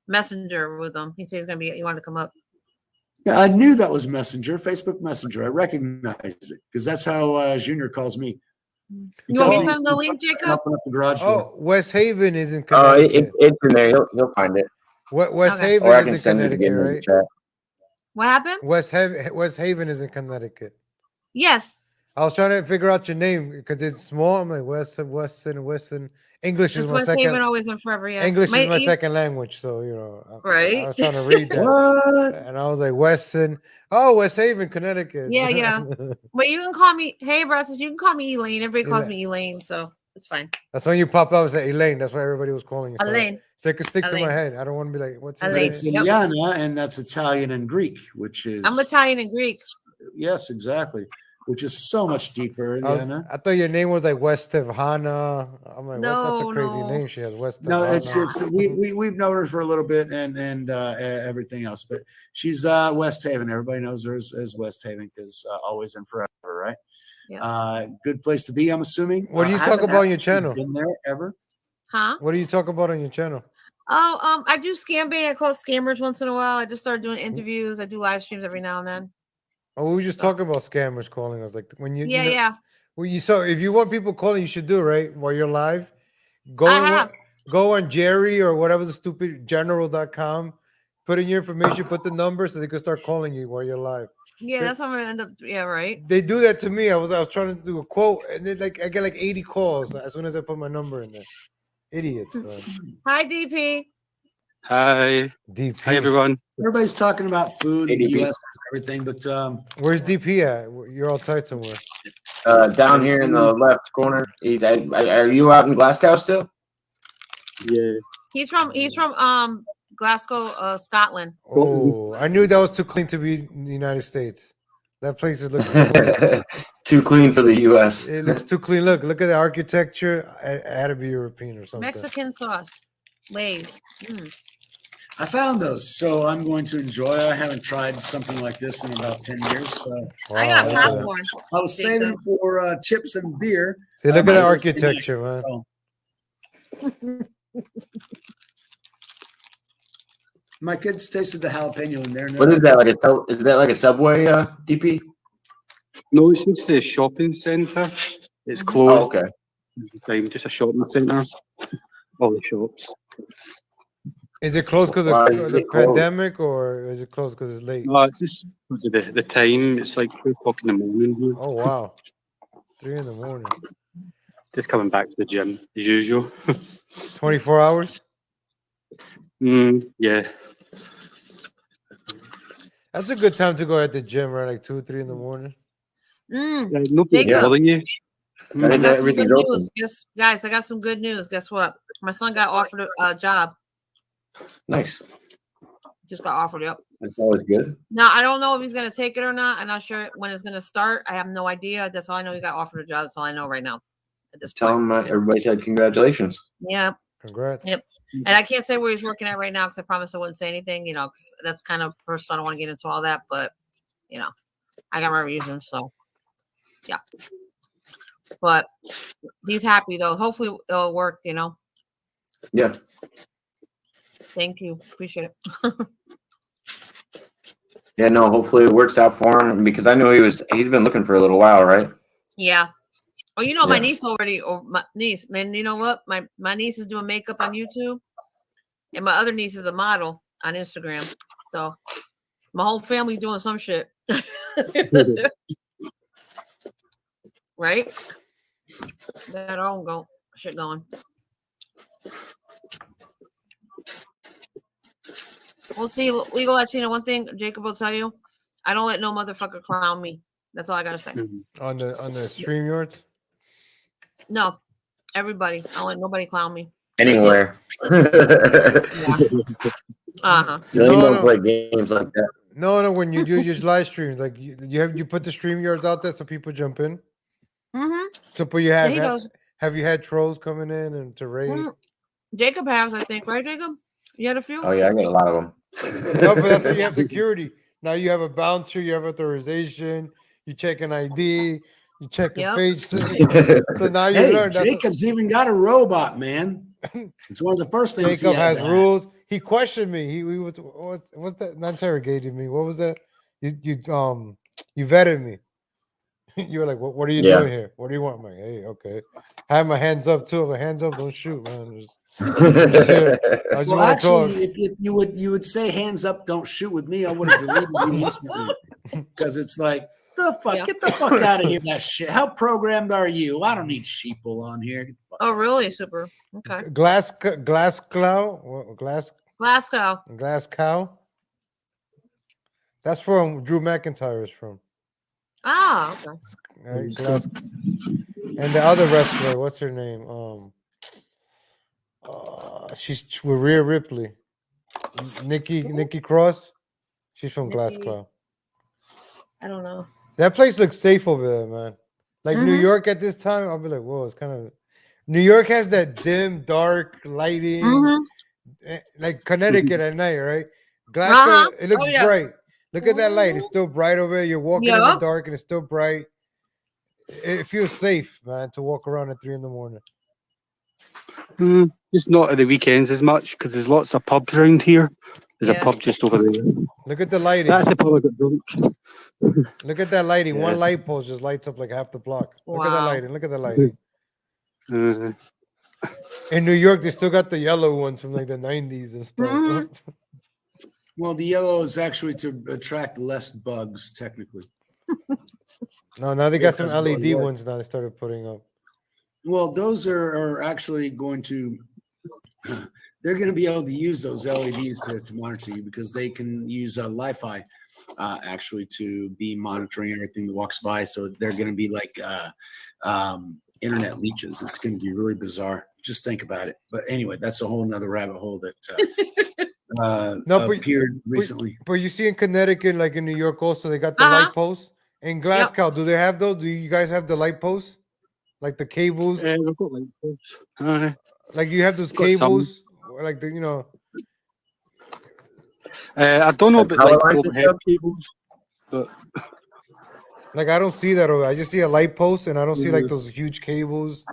messenger with him. He says he wanted to come up. Yeah, I knew that was Messenger, Facebook Messenger. I recognized it because that's how Junior calls me. You want me to send the link, Jacob? Open up the garage door. West Haven is in Connecticut. It's in there. You'll find it. West Haven or I is can in send Connecticut, it again right? in the chat. What happened? West Haven is in Connecticut. Yes. I was trying to figure out your name because it's small. I'm like Weston. English is my West second. Haven always and forever. Yeah. English is my second language, so Right. I was trying to read that, What? and I was like Weston. Oh, West Haven, Connecticut. Yeah. But you can call me. Hey, Brazos, you can call me Elaine. Everybody calls me Elaine, so it's fine. That's when you popped up and said Elaine. That's why everybody was calling you. Elaine. So it could stick to Elaine. my head. I don't want to be like, what's your But name? it's Iliana, and that's Italian and Greek, which is I'm Italian and Greek. Yes, exactly. Which is so much deeper. Iliana. I thought your name was like Westevhana. I'm like, what? That's a crazy name she has. Westevana. No, it's we've known her for a little bit and everything else, but she's West Haven. Everybody knows her as West Haven because always and forever, right? Yeah. Good place to be, I'm assuming. What do you talk about on your channel? Been there ever? Huh? What do you talk about on your channel? Oh, I do scam bait. I call scammers once in a while. I just started doing interviews. I do live streams every now and then. Oh, we were just talking about scammers calling us. Like when you Well, if you want people calling, you should do right while you're live. Go on Jerry or whatever the stupid general.com. Put in your information, put the number so they can start calling you while you're live. Yeah, that's what I'm gonna end up. Yeah, right. They do that to me. I was trying to do a quote, and then I get like 80 calls as soon as I put my number in there. Idiots. Man. Hi, DP. Hi. DP. Hi, everyone. Everybody's talking about food in the US and everything, but where's DP at? You're outside somewhere. Down here in the left corner. Are you out in Glasgow still? Yeah. He's from Glasgow, Scotland. Oh, I knew that was too clean to be in the United States. That place looks too clean for the U.S. It looks too clean. Look at the architecture. It had to be European or something. Mexican sauce, Lay's. I found those, so I'm going to enjoy. I haven't tried something like this in about 10 years. So I got popcorn. I was saving for chips and beer. See, look at the architecture, man. My kids tasted the jalapeno in there. What is that? Is that like a Subway, DP? No, it's just a shopping centre. It's closed. Oh, okay. Just a shopping centre. All the shops. Is it closed because of the pandemic, or is it closed because it's late? No, it's just because of the time. It's like 3 o'clock in the morning here. Oh wow, 3 in the morning. Just coming back to the gym as usual. 24 hours. Yeah. That's a good time to go at the gym, right? Like 2 or 3 in the morning. Nobody bothering you. Everything's open. Guys, I got some good news. Guess what? My son got offered a job. Nice. Just got offered. Yep. That's always good. Now I don't know if he's gonna take it or not. I'm not sure when it's gonna start. I have no idea. That's all I know. He got offered a job. That's all I know right now. At this Tell him everybody said congratulations. Yeah. Congrats. Yep. And I can't say where he's working at right now because I promised I wouldn't say anything. You know, cause that's kind of personal. I don't want to get into all that, but I got my reasons. So, yeah. But he's happy though. Hopefully it'll work. Yeah. Thank you. Appreciate it. Yeah, no, hopefully it works out for him because I know he's been looking for a little while, right? Yeah. Oh, my Yeah. niece already, or my niece, man, you know what? My niece is doing makeup on YouTube, and my other niece is a model on Instagram. So my whole family doing some shit. Right? That all shit going. We'll see. Legal Latino, one thing Jacob will tell you, I don't let no motherfucker clown me. That's all I gotta say. On the StreamYards? No, everybody. I don't let nobody clown me. Anywhere. Yeah. You don't play games like that. No, when you do your live streams, like you put the StreamYards out there so people jump in. Mm-hmm. So, but have you had trolls coming in and to raid? Mm-hmm. Jacob has, I think, right, Jacob? You had a few? Oh yeah, I got a lot of them. No, but that's why you have security. Now you have a bouncer, you have authorization, you check an ID, you check a page. So now you learn. Jacob's even got a robot, man. It's one of the first things. Jacob has rules. He questioned me. He was what's that? Not interrogated me. What was that? You vetted me. You were like, what are you doing here? What do you want? I'm like, hey, okay. I have my hands up too. My hands up, don't shoot, man. Well, actually, if you would say hands up, don't shoot with me, I would have deleted you instantly. Because it's like, the fuck, get the fuck out of here, that shit. How programmed are you? I don't need sheeple on here. Oh, really? Super. Okay. Glass cow. That's from Drew McIntyre is from. Ah, okay. And the other wrestler, what's her name? She's with Rhea Ripley. Nikki Cross. She's from Glass Cloud. I don't know. That place looks safe over there, man. Like New York at this time, I'll be like, whoa, it's kind of. New York has that dim, dark lighting, like Connecticut at night, right? Glasgow, it looks bright. Look at that light; it's still bright over there. You're walking in the dark, and it's still bright. It feels safe, man, to walk around at 3 a.m. Just not at the weekends as much because there's lots of pubs around here. There's a pub just over there. Look at the lighting. That's the pub I got drunk. Look at that lighting. One light post just lights up like half the block. Look at that lighting. Look at the lighting. In New York, they still got the yellow ones from like the 90s and stuff. Well, the yellow is actually to attract less bugs, technically. No, now they got some LED ones now they started putting up. Well, those are actually going to, they're going to be able to use those LEDs to monitor you because they can use Li-Fi actually to be monitoring everything that walks by. So they're going to be like internet leeches. It's going to be really bizarre. Just think about it. But anyway, that's a whole nother rabbit hole that appeared recently. But you see in Connecticut, like in New York also, they got the light posts. In Glasgow, do they have those? Do you guys have the light posts? Like the cables? Yeah, we've got light posts. Like you have those cables? Like the, I don't know about like overhead cables, but like I don't see that over. I just see a light post, and I don't see like those huge cables,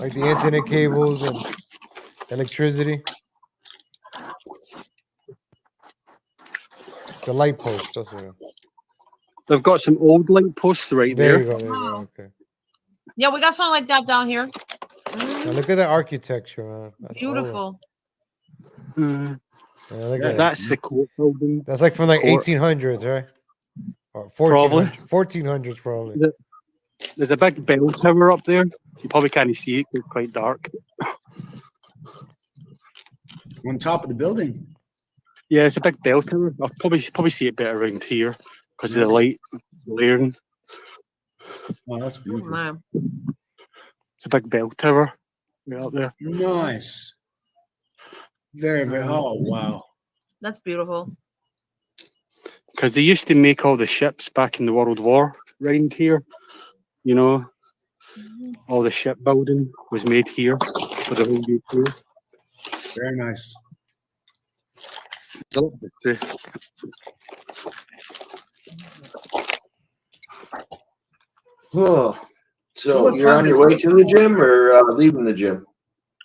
like the internet cables and electricity. The light post. That's what. They've got some old light posts right there. You go. There you go. Okay. Yeah, we got something like that down here. Now look at that architecture, man. That's beautiful. Yeah, that's the court building. That's like from like 1800s, right? Or 1400s, probably. There's a big bell tower up there. You probably can't see it. It's quite dark. On top of the building. Yeah, it's a big bell tower. I'll probably see it better around here because of the light layering. Oh, that's beautiful. It's a big bell tower right up there. Nice. Very, very. Oh, wow. That's beautiful. Because they used to make all the ships back in the World War around here. You know, all the shipbuilding was made here for the whole day tour. Very nice. Oh, So you're on your way to the gym or leaving the gym?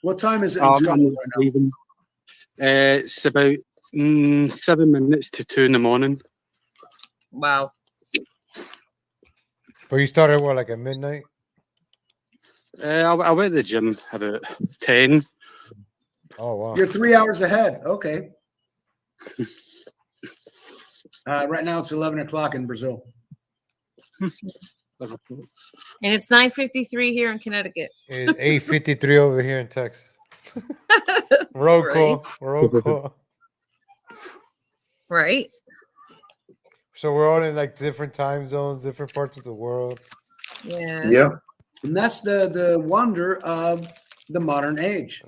What time is it in Scotland right now? Leaving. It's about 7 minutes to 2 in the morning. Wow. But you started what, like at midnight? I went to the gym about 10. Oh wow. You're 3 hours ahead. Okay. Right now it's 11 o'clock in Brazil. And it's 9:53 here in Connecticut. It's 8:53 over here in Texas. Roll call. Roll call. Right. So we're all in like different time zones, different parts of the world. Yeah. Yeah. And that's the wonder of the modern age.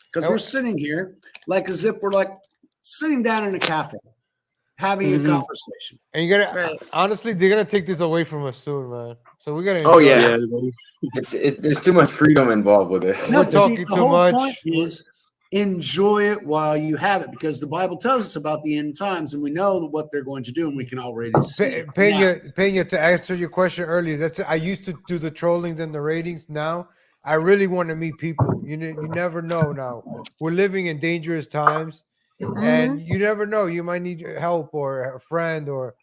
Because we're sitting here like as if we're like sitting down in a cafe, having a conversation. And you gotta honestly, they're gonna take this away from us soon, man. So we gotta. Oh yeah. There's too much freedom involved with it. No, We're talking the too whole much. point is enjoy it while you have it, because the Bible tells us about the end times, and we know what they're going to do, and we can already see it. Pena, to answer your question earlier, I used to do the trollings and the ratings. Now I really want to meet people. You never know. Now we're living in dangerous times, and you never know. You might need help or a friend, or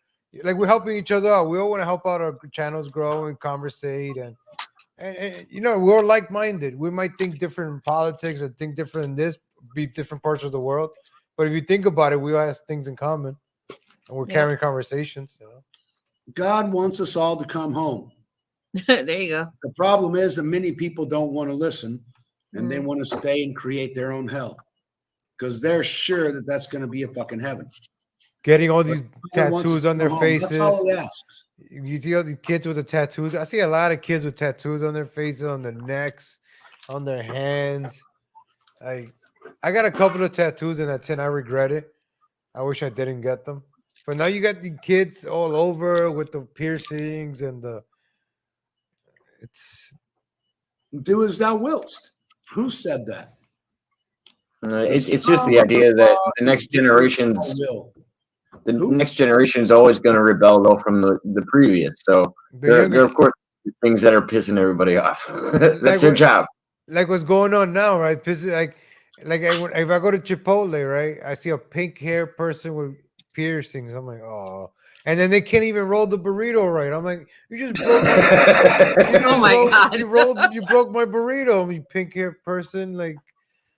like we're helping each other out. We all want to help out our channels grow and conversate, and we're like-minded. We might think different in politics or think different in this, be different parts of the world. But if you think about it, we all have things in common, and we're carrying conversations. God wants us all to come home. There you go. The problem is that many people don't want to listen, and they want to stay and create their own hell because they're sure that that's going to be a fucking heaven. Getting all these tattoos on their faces. That's all he asks. You see all these kids with the tattoos. I see a lot of kids with tattoos on their faces, on their necks, on their hands. I got a couple of tattoos, and that's it. I regret it. I wish I didn't get them. But now you got the kids all over with the piercings and do as thou willst. Who said that? It's just the idea that the next generation is always going to rebel though from the previous. So there of course things that are pissing everybody off. That's their job. Like what's going on now, right? Like if I go to Chipotle, right, I see a pink hair person with piercings. I'm like, oh. And then they can't even roll the burrito right. I'm like, you just broke. God! You broke my burrito, you pink hair person. Like,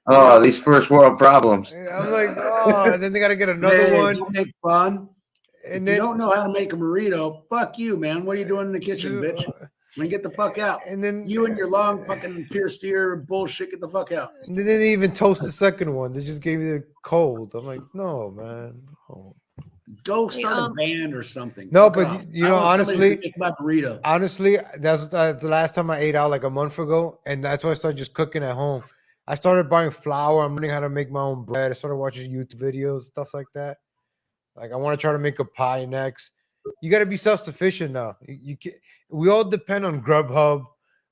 oh, these first world problems. I'm like, oh, and then they got to get another one. Don't make fun. And if then you don't know how to make a burrito, fuck you, man. What are you doing in the kitchen, bitch? I mean, get the fuck out. And then you and your long fucking pierced ear bullshit, get the fuck out. And then they didn't even toast the second one. They just gave me the cold. I'm like, no, man. No. Go start a band or something. No, but honestly, make my burrito. Honestly, that's the last time I ate out, like a month ago, and that's why I started just cooking at home. I started buying flour. I'm learning how to make my own bread. I started watching YouTube videos, stuff like that. Like I want to try to make a pie next. You got to be self-sufficient now. We all depend on Grubhub,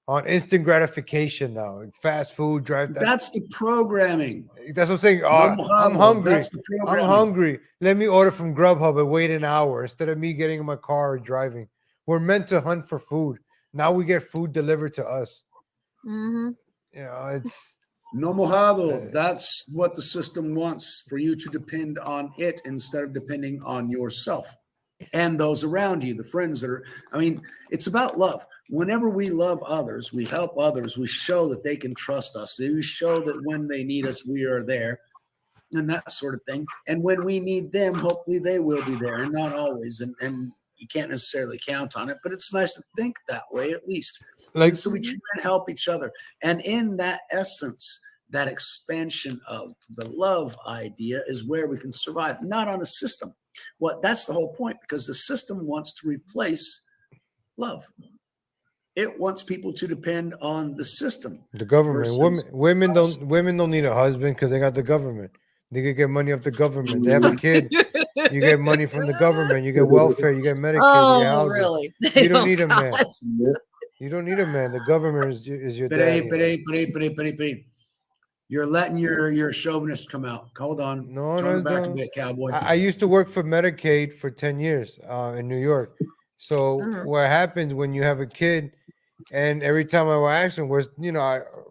on instant gratification now, fast food, drive. That's the programming. That's what I'm saying. I'm hungry. I'm hungry. Let me order from Grubhub and wait an hour instead of me getting in my car or driving. We're meant to hunt for food. Now we get food delivered to us. It's no mojado. That's what the system wants, for you to depend on it instead of depending on yourself and those around you, the friends that are. I mean, it's about love. Whenever we love others, we help others, we show that they can trust us. We show that when they need us, we are there, and that sort of thing. And when we need them, hopefully they will be there, and not always. And you can't necessarily count on it, but it's nice to think that way at least. Like, so we try and help each other. And in that essence, that expansion of the love idea is where we can survive, not on a system. That's the whole point, because the system wants to replace love. It wants people to depend on the system. The government. Women don't need a husband because they got the government. They can get money off the government. They have a kid. You get money from the government. You get welfare. You get Medicaid. You get housing. Really? You don't need a man. You don't need a man. The government is your daddy. You're letting your chauvinist come out. Hold on. No, back a bit, cowboy. I used to work for Medicaid for 10 years in New York. So what happens when you have a kid, And every time I would ask them, was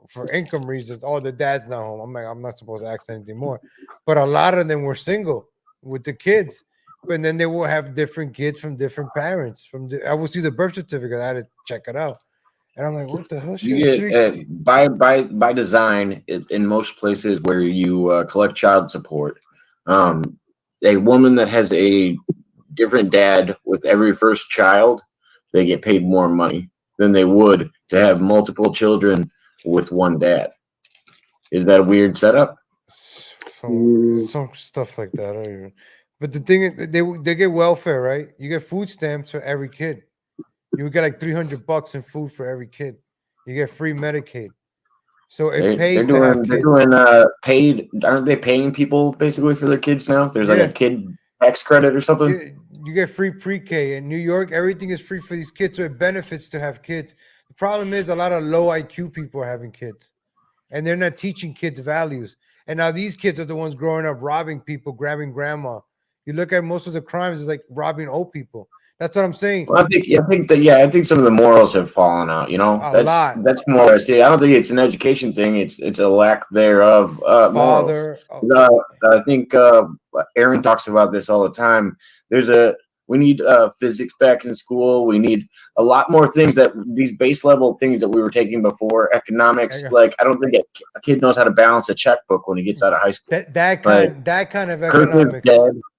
for income reasons, the dad's not home. I'm like, I'm not supposed to ask anything more. But a lot of them were single with the kids. But then they will have different kids from different parents. I will see the birth certificate. I had to check it out. And I'm like, what the hell? You get by design in most places where you collect child support. A woman that has a different dad with every first child, they get paid more money than they would to have multiple children with one dad. Is that a weird setup? Some stuff like that. But the thing is, they get welfare, right? You get food stamps for every kid. You get like $300 in food for every kid. You get free Medicaid. So it pays to have kids. They're doing paid. Aren't they paying people basically for their kids now? There's like a kid tax credit or something. You get free pre-K in New York. Everything is free for these kids, so it benefits to have kids. The problem is a lot of low IQ people are having kids, and they're not teaching kids values. And now these kids are the ones growing up robbing people, grabbing grandma. You look at most of the crimes is like robbing old people. That's what I'm saying. Well, I think some of the morals have fallen out. That's more I see. I don't think it's an education thing. It's a lack thereof. I think Aaron talks about this all the time. We need physics back in school. We need a lot more things these base level things that we were taking before. Economics. Like I don't think a kid knows how to balance a checkbook when he gets out of high school. That kind of economics.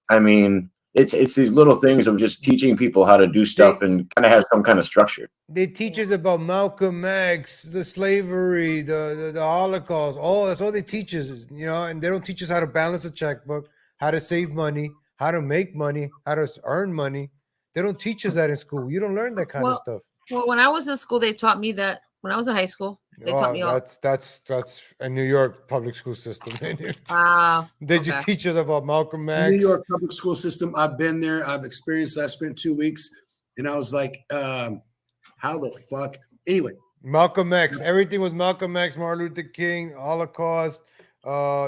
I mean. It's these little things of just teaching people how to do stuff and kind of have some kind of structure. They teach us about Malcolm X, the slavery, the Holocaust. That's all they teach us, and they don't teach us how to balance a checkbook, how to save money, how to make money, how to earn money. They don't teach us that in school. You don't learn that kind of stuff. Well, when I was in school, they taught me that. When I was in high school, they taught me all. That's a New York public school system. They just teach us about Malcolm X. New York public school system. I've been there. I've experienced. I spent 2 weeks, and I was like, "How the fuck?" Anyway, Malcolm X. Everything was Malcolm X, Martin Luther King, Holocaust,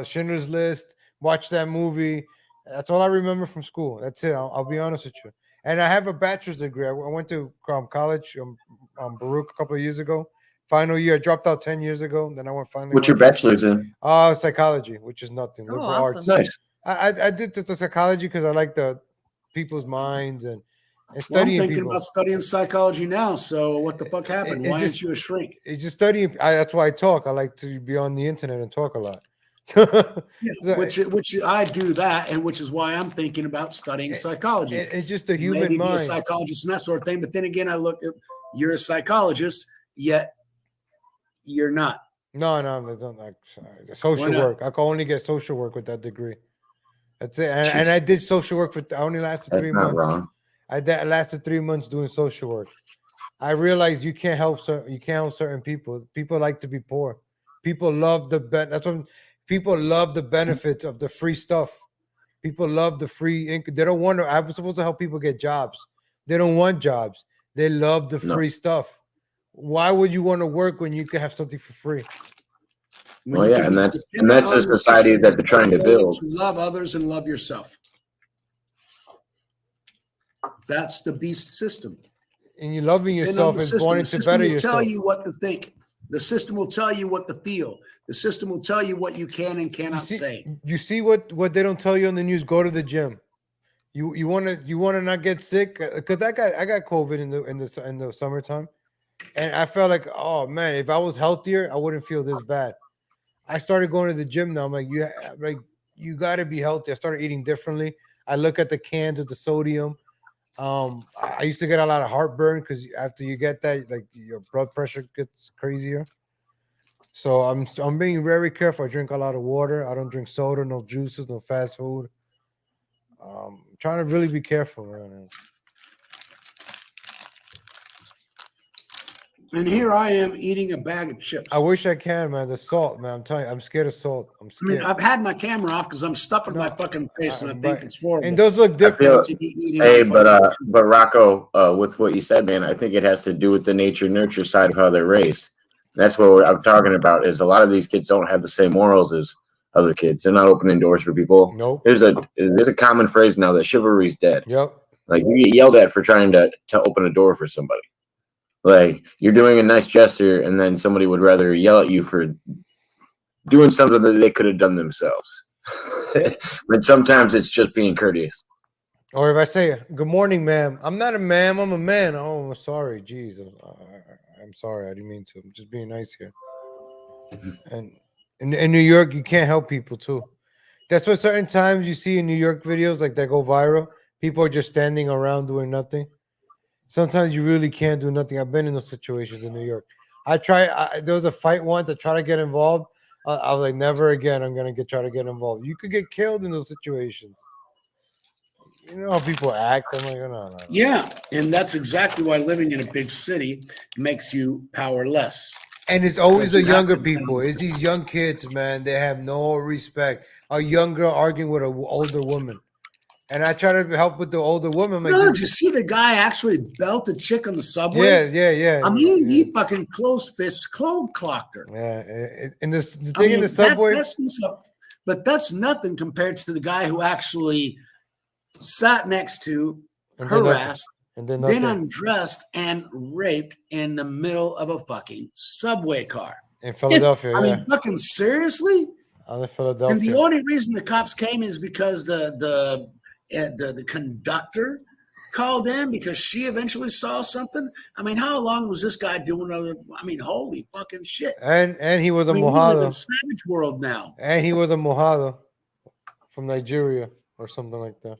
Schindler's List. Watch that movie. That's all I remember from school. That's it. I'll be honest with you. And I have a bachelor's degree. I went to college, Baruch, a couple of years ago. Final year, I dropped out 10 years ago. Then I went finally. What's your bachelor's in? Psychology, which is nothing. Liberal arts. Nice. I did the psychology because I like the people's minds and studying. I'm thinking about studying psychology now. So what the fuck happened? Why aren't you a shrink? It's just studying. That's why I talk. I like to be on the internet and talk a lot. Which I do that, and which is why I'm thinking about studying psychology. It's just the human mind. Be a psychologist and that sort of thing. But then again, I look at you're a psychologist, yet you're not. No, that's not like social work. I can only get social work with that degree. That's it. And I did social work I only lasted 3 months. Wrong. I lasted 3 months doing social work. I realized you can't help certain people. People like to be poor. People love that's what people love, the benefits of the free stuff. People love the free income. They don't want to. I was supposed to help people get jobs. They don't want jobs. They love the free stuff. Why would you want to work when you could have something for free? Well, yeah, and that's the society that they're trying to build. Love others and love yourself. That's the beast system. And you're loving yourself and wanting to better yourself. The system will tell you what to think. The system will tell you what to feel. The system will tell you what you can and cannot say. You see what they don't tell you on the news? Go to the gym. You want to not get sick, because I got COVID in the summertime, and I felt like, oh man, if I was healthier, I wouldn't feel this bad. I started going to the gym now. I'm like, you got to be healthy. I started eating differently. I look at the cans of the sodium. I used to get a lot of heartburn because after you get that, like your blood pressure gets crazier. So I'm being very careful. I drink a lot of water. I don't drink soda, no juices, no fast food. I'm trying to really be careful, man. And here I am eating a bag of chips. I wish I can, man. The salt, man. I'm telling you, I'm scared of salt. I'm scared. I mean, I've had my camera off because I'm stuffing my fucking face, and I think it's horrible. And those look different. But Rocco, with what you said, man, I think it has to do with the nature-nurture side of how they're raised. That's what I'm talking about. Is a lot of these kids don't have the same morals as other kids. They're not opening doors for people. Nope. There's a common phrase now that chivalry's dead. Yep. Like you get yelled at for trying to open a door for somebody. Like you're doing a nice gesture, and then somebody would rather yell at you for doing something that they could have done themselves. But sometimes it's just being courteous. Or if I say, good morning, ma'am. I'm not a ma'am, I'm a man. Oh, sorry. Jeez. I'm sorry. I didn't mean to. I'm just being nice here. And in New York, you can't help people too. That's what certain times you see in New York videos like that go viral. People are just standing around doing nothing. Sometimes you really can't do nothing. I've been in those situations in New York. There was a fight once. I tried to get involved. I was like, never again. I'm gonna try to get involved. You could get killed in those situations. You know how people act. I'm like, no. Yeah, and that's exactly why living in a big city makes you powerless. And it's always the younger people. It's these young kids, man. They have no respect. A young girl arguing with an older woman. And I try to help with the older woman. No, did you see the guy actually belt a chick on the subway? Yeah. I mean, he fucking closed fist, clocked her. Yeah, and the thing in the subway. But that's nothing compared to the guy who actually sat next to, harassed, and then undressed and raped in the middle of a fucking subway car. In Philadelphia, I mean, fucking seriously? In Philadelphia. And the only reason the cops came is because the conductor called in because she eventually saw something. I mean, how long was this guy doing holy fucking shit. And he was a mojado. We live in savage world now. And he was a mojado from Nigeria or something like that.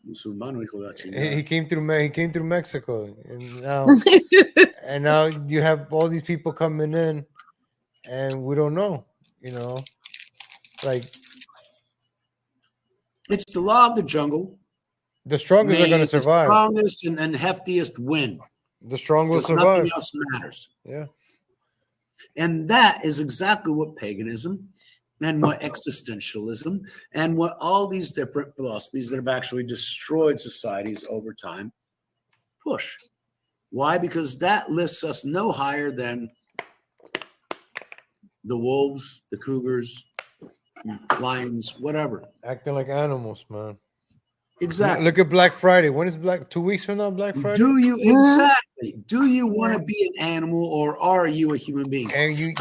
He came through Mexico, and now you have all these people coming in, and we don't know, like it's the law of the jungle. The strongest are going to survive. The strongest and heftiest win. The strong will survive. Nothing else matters. Yeah, and that is exactly what paganism and what existentialism and what all these different philosophies that have actually destroyed societies over time push. Why? Because that lifts us no higher than the wolves, the cougars, lions, whatever. Acting like animals, man. Exactly. Look at Black Friday. When is 2 weeks from now, Black Friday? Do you want to be an animal or are you a human being? And you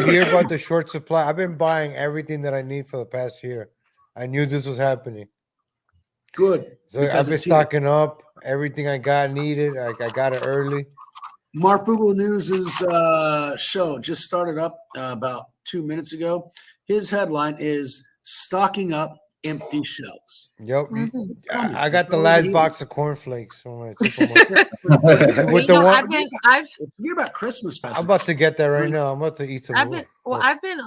hear about the short supply. I've been buying everything that I need for the past year. I knew this was happening. Good. So I've been stocking up everything I needed. I got it early. Marfugo News's show just started up about 2 minutes ago. His headline is "Stocking Up Empty Shelves." Yep. I got the last box of cornflakes from my supermarket. Forget about Christmas presents. I'm about to get that right now. I'm about to eat some. I've been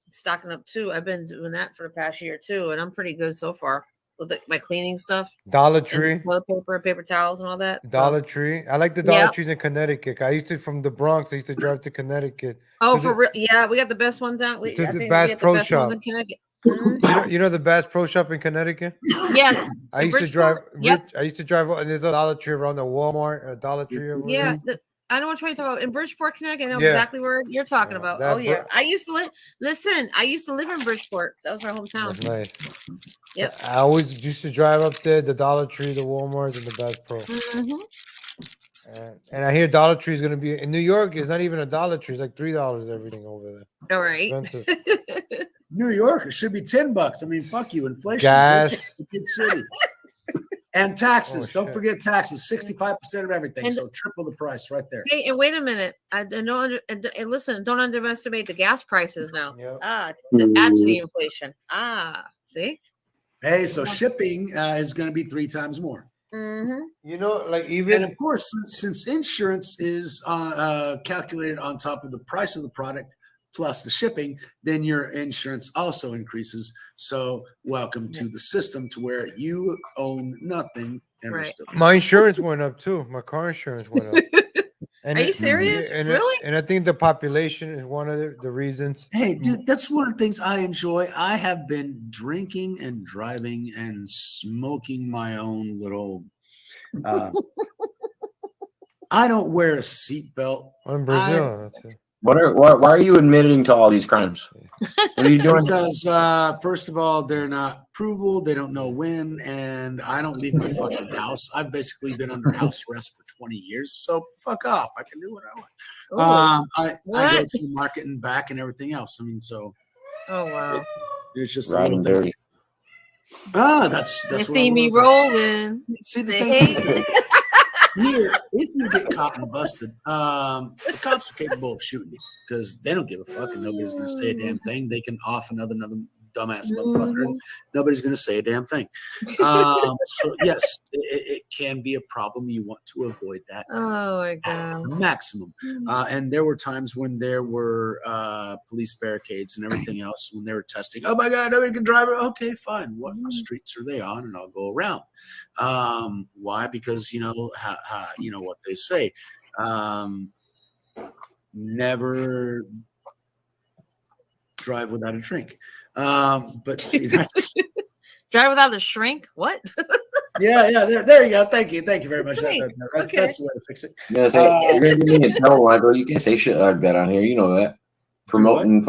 stocking up too. I've been doing that for the past year too, and I'm pretty good so far with my cleaning stuff. Dollar Tree, toilet paper, paper towels, and all that. Dollar Tree. I like the Dollar Trees in Connecticut. I used to from the Bronx. I used to drive to Connecticut. Oh, for real? Yeah, we got the best ones out. To the Bass Pro Shop. You know the Bass Pro Shop in Connecticut? Yes. I used to drive. Yep. I used to drive. There's a Dollar Tree around the Walmart, a Dollar Tree. Yeah. I know what you're talking about. In Bridgeport, Connecticut, I know exactly where you're talking about. Oh, yeah. I used to live in Bridgeport. That was our hometown. That's nice. Yep. I always used to drive up there, the Dollar Tree, the Walmart, and the Bass Pro. And I hear Dollar Tree is going to be in New York. It's not even a Dollar Tree. It's like $3 everything over there. All right. Expensive. New York, it should be $10. I mean, fuck you, inflation. Gas. It's a big city. And taxes. Don't forget taxes. 65% of everything. So triple the price right there. Hey, and wait a minute. Listen, don't underestimate the gas prices now. Yep. Add to the inflation. See? Hey, so shipping is going to be 3 times more. Mm-hmm. And of course, since insurance is calculated on top of the price of the product plus the shipping, then your insurance also increases. So welcome to the system to where you own nothing. Right. My insurance went up too. My car insurance went up. Are you serious? Really? And I think the population is one of the reasons. Hey, dude, that's one of the things I enjoy. I have been drinking and driving and smoking my own little. I don't wear a seatbelt. I'm in Brazil. Why are you admitting to all these crimes? What are you doing? Because first of all, they're not approval. They don't know when, and I don't leave my fucking house. I've basically been under house arrest for 20 years, so fuck off. I can do what I want. I go to the market and back and everything else. I mean, so. Oh wow. It's just Riding dirty. That's you see me rolling. See the thing is here, if you get caught and busted, the cops are capable of shooting you because they don't give a fuck and nobody's gonna say a damn thing. They can off another dumbass motherfucker and nobody's gonna say a damn thing. So yes, it can be a problem. You want to avoid that. Oh my god. Maximum. And there were times when there were police barricades and everything else when they were testing. Oh my god, nobody can drive it. Okay, fine. What streets are they on? And I'll go around. Why? Because you know you know what they say. Never drive without a drink. But see, that's drive without a shrink. What? yeah. There you go. Thank you very much. That's the way to fix it. Yeah, you're gonna give me a tell, Michael. You can't say shit like that on here. You know that. Promoting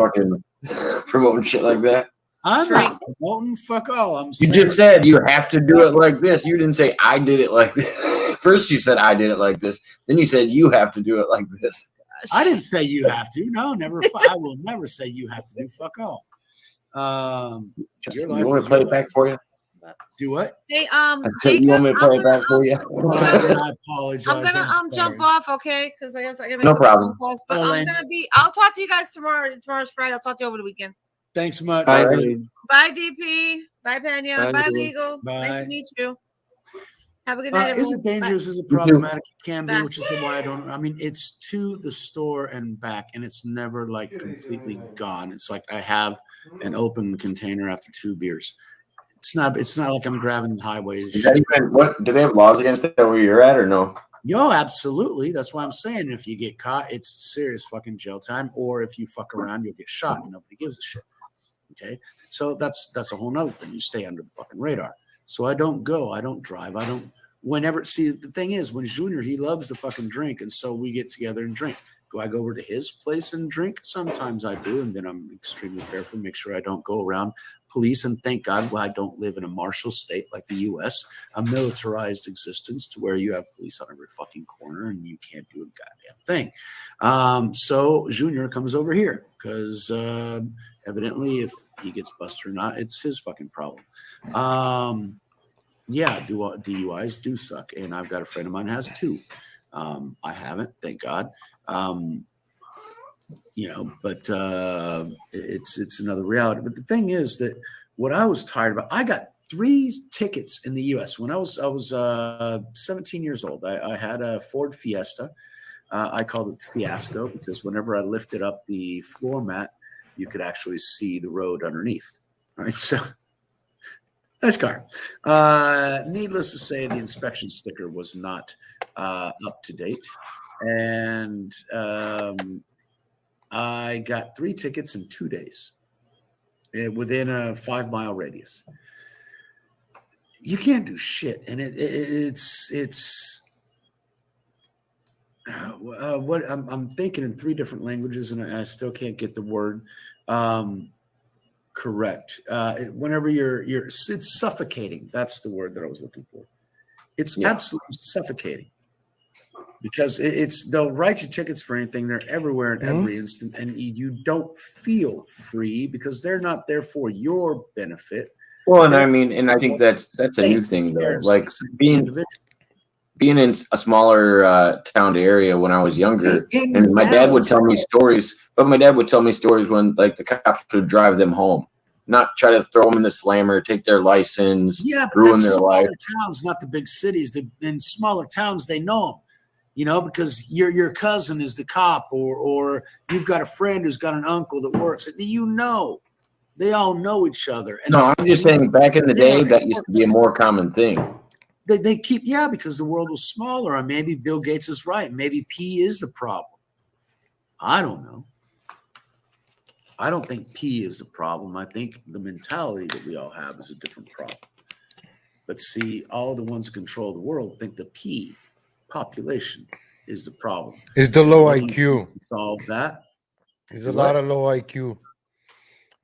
shit like that. I'm not promoting fuck all. You just said you have to do it like this. You didn't say I did it like this. First you said I did it like this. Then you said you have to do it like this. I didn't say you have to. No, never. I will never say you have to do fuck all. You want me to play it back for you? Do what? Hey, you want me to play it back for you? I apologize. I'm gonna jump off, okay? Because I guess I gotta no problem. Calls, but I'll talk to you guys tomorrow. Tomorrow's Friday. I'll talk to you over the weekend. Thanks much. Bye, Bye DP. Bye Pena. Bye Legal. Bye. Nice to meet you. Have a good night. Is it dangerous? Is it problematic? It can be, which is why I don't. I mean, it's to the store and back, and it's never like completely gone. It's like I have an open container after 2 beers. It's not like I'm grabbing highways. What do they have laws against that where you're at or no? Yo, absolutely. That's why I'm saying if you get caught, it's serious fucking jail time. Or if you fuck around, you'll get shot and nobody gives a shit. Okay. So that's a whole nother thing. You stay under the fucking radar. So I don't go, I don't drive. See, the thing is when Junior, he loves to fucking drink. And so we get together and drink. Do I go over to his place and drink? Sometimes I do. And then I'm extremely careful, make sure I don't go around police. And thank God I don't live in a martial state like the U.S., a militarized existence to where you have police on every fucking corner and you can't do a goddamn thing. So Junior comes over here because evidently if he gets busted or not, it's his fucking problem. DUIs do suck. And I've got a friend of mine has 2. I haven't, thank God. But it's another reality. But the thing is that what I was tired about, I got 3 tickets in the U.S. when I was 17 years old. I had a Ford Fiesta. I called it Fiasco because whenever I lifted up the floor mat, you could actually see the road underneath. Right, so nice car. Needless to say, the inspection sticker was not up to date, and I got 3 tickets in 2 days within a 5-mile radius. You can't do shit, and it's what I'm thinking in 3 different languages, and I still can't get the word correct. Whenever it's suffocating. That's the word that I was looking for. It's absolutely suffocating. Because they'll write you tickets for anything. They're everywhere in every instant, and you don't feel free because they're not there for your benefit. Well, and I think that's a new thing though. Like being in a smaller town area when I was younger, and my dad would tell me stories. But my dad would tell me stories when like the cops would drive them home, not try to throw them in the slammer, take their license, ruin their life. Towns, not the big cities. In smaller towns, they know them. Because your cousin is the cop, or you've got a friend who's got an uncle that works. They all know each other. And no, I'm just saying back in the day, that used to be a more common thing. They keep, because the world was smaller. And maybe Bill Gates is right. Maybe P is the problem. I don't know. I don't think P is the problem. I think the mentality that we all have is a different problem. But see, all the ones who control the world think the P population is the problem. It's the low IQ. Solve that. There's a lot of low IQ.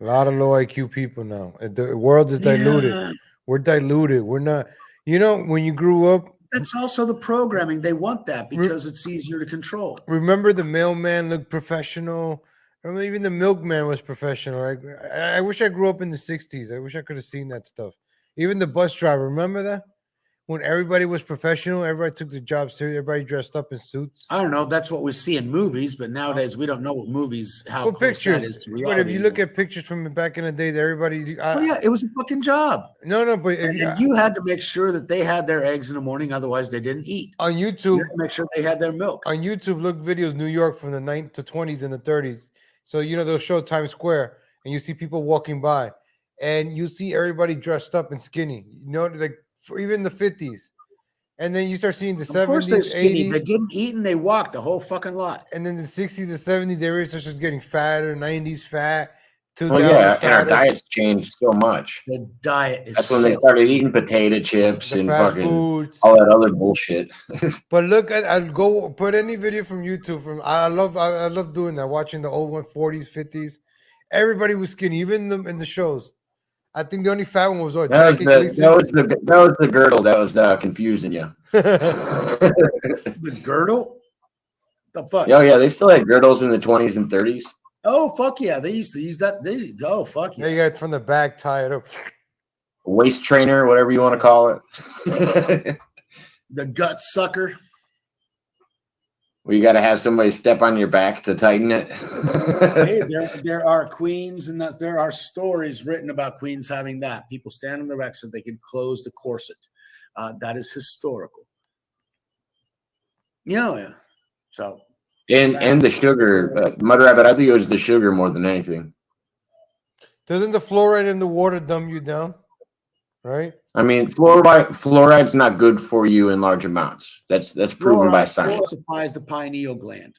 A lot of low IQ people now. The world is diluted. Yeah. We're diluted. We're not. When you grew up, That's also the programming. They want that because it's easier to control. Remember the mailman looked professional. Remember even the milkman was professional. Right? I wish I grew up in the 60s. I wish I could have seen that stuff. Even the bus driver. Remember that? When everybody was professional, everybody took the job serious, everybody dressed up in suits. I don't know. That's what we see in movies, but nowadays we don't know what movies, how close pictures. That is to reality. But if you look at pictures from back in the day, everybody. Yeah, it was a fucking job. No, but you had to make sure that they had their eggs in the morning, otherwise they didn't eat. On YouTube, you had to make sure they had their milk. On YouTube, look videos New York from the 9th to 20s and the 30s. So they'll show Times Square, and you see people walking by, and you see everybody dressed up and skinny. Like for even the 50s. And then you start seeing the 70s, 80s. They didn't eat and they walked the whole fucking lot. And then the 60s and 70s, everybody starts just getting fatter. 90s fat. And our diets changed so much. The diet is. That's when they started eating potato chips and fucking foods, all that other bullshit. But look, I'll go put any video from YouTube. I love doing that. Watching the old 40s, 50s. Everybody was skinny, even in the shows. I think the only fat one was that was the girdle that was confusing you. The girdle? The fuck? Oh yeah, they still had girdles in the 20s and 30s. Oh fuck yeah, they used to use that. Fuck yeah. You got from the back, tie it up. Waist trainer, whatever you want to call it. The gut sucker. Well, you got to have somebody step on your back to tighten it. Hey, there are queens, and there are stories written about queens having that. People stand on the back so they can close the corset. That is historical. Yeah. So. And the sugar, Mud Rabbit. I think it was the sugar more than anything. Doesn't the fluoride in the water dumb you down? Right. I mean, fluoride's not good for you in large amounts. That's proven by science. Calcifies the pineal gland.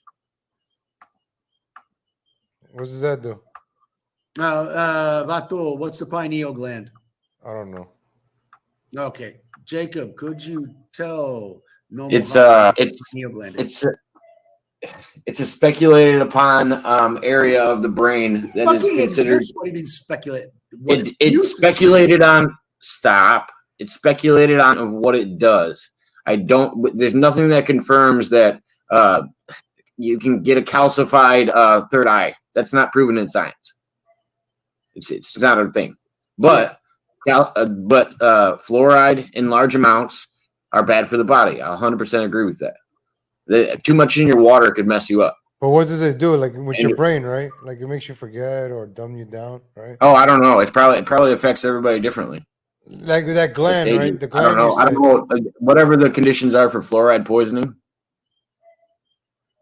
What does that do? Vato, what's the pineal gland? I don't know. Okay, Jacob, could you tell? It's a speculated upon area of the brain that is considered. What do you mean speculate? It's speculated on. Stop. It's speculated on of what it does. There's nothing that confirms that you can get a calcified third eye. That's not proven in science. It's not a thing. But fluoride in large amounts are bad for the body. I 100% agree with that. Too much in your water could mess you up. But what does it do? Like with your brain, right? Like it makes you forget or dumb you down, right? Oh, I don't know. It probably affects everybody differently. Like that gland, right? The gland. I don't know. Whatever the conditions are for fluoride poisoning,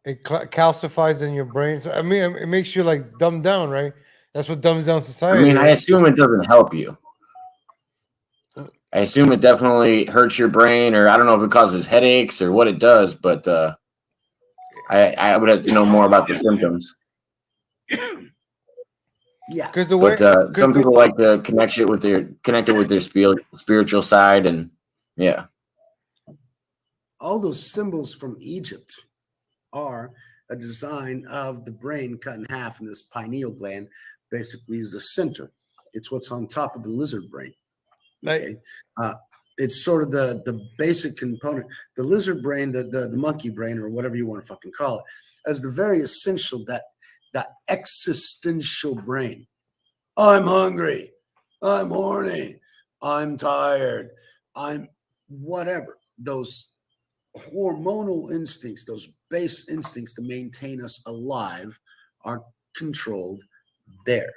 it calcifies in your brain. So I mean, it makes you like dumbed down, right? That's what dumbs down society. I mean, right? I assume it doesn't help you. I assume it definitely hurts your brain, or I don't know if it causes headaches or what it does, but I would have to know more about the symptoms. Yeah, because some people like to connect it with their spiritual side, and yeah, all those symbols from Egypt are a design of the brain cut in half, and this pineal gland basically is the center. It's what's on top of the lizard brain. Okay? It's sort of the basic component. The lizard brain, the monkey brain, or whatever you want to fucking call it, as the very essential, that existential brain. I'm hungry. I'm horny. I'm tired. I'm whatever. Those hormonal instincts, those base instincts to maintain us alive are controlled there.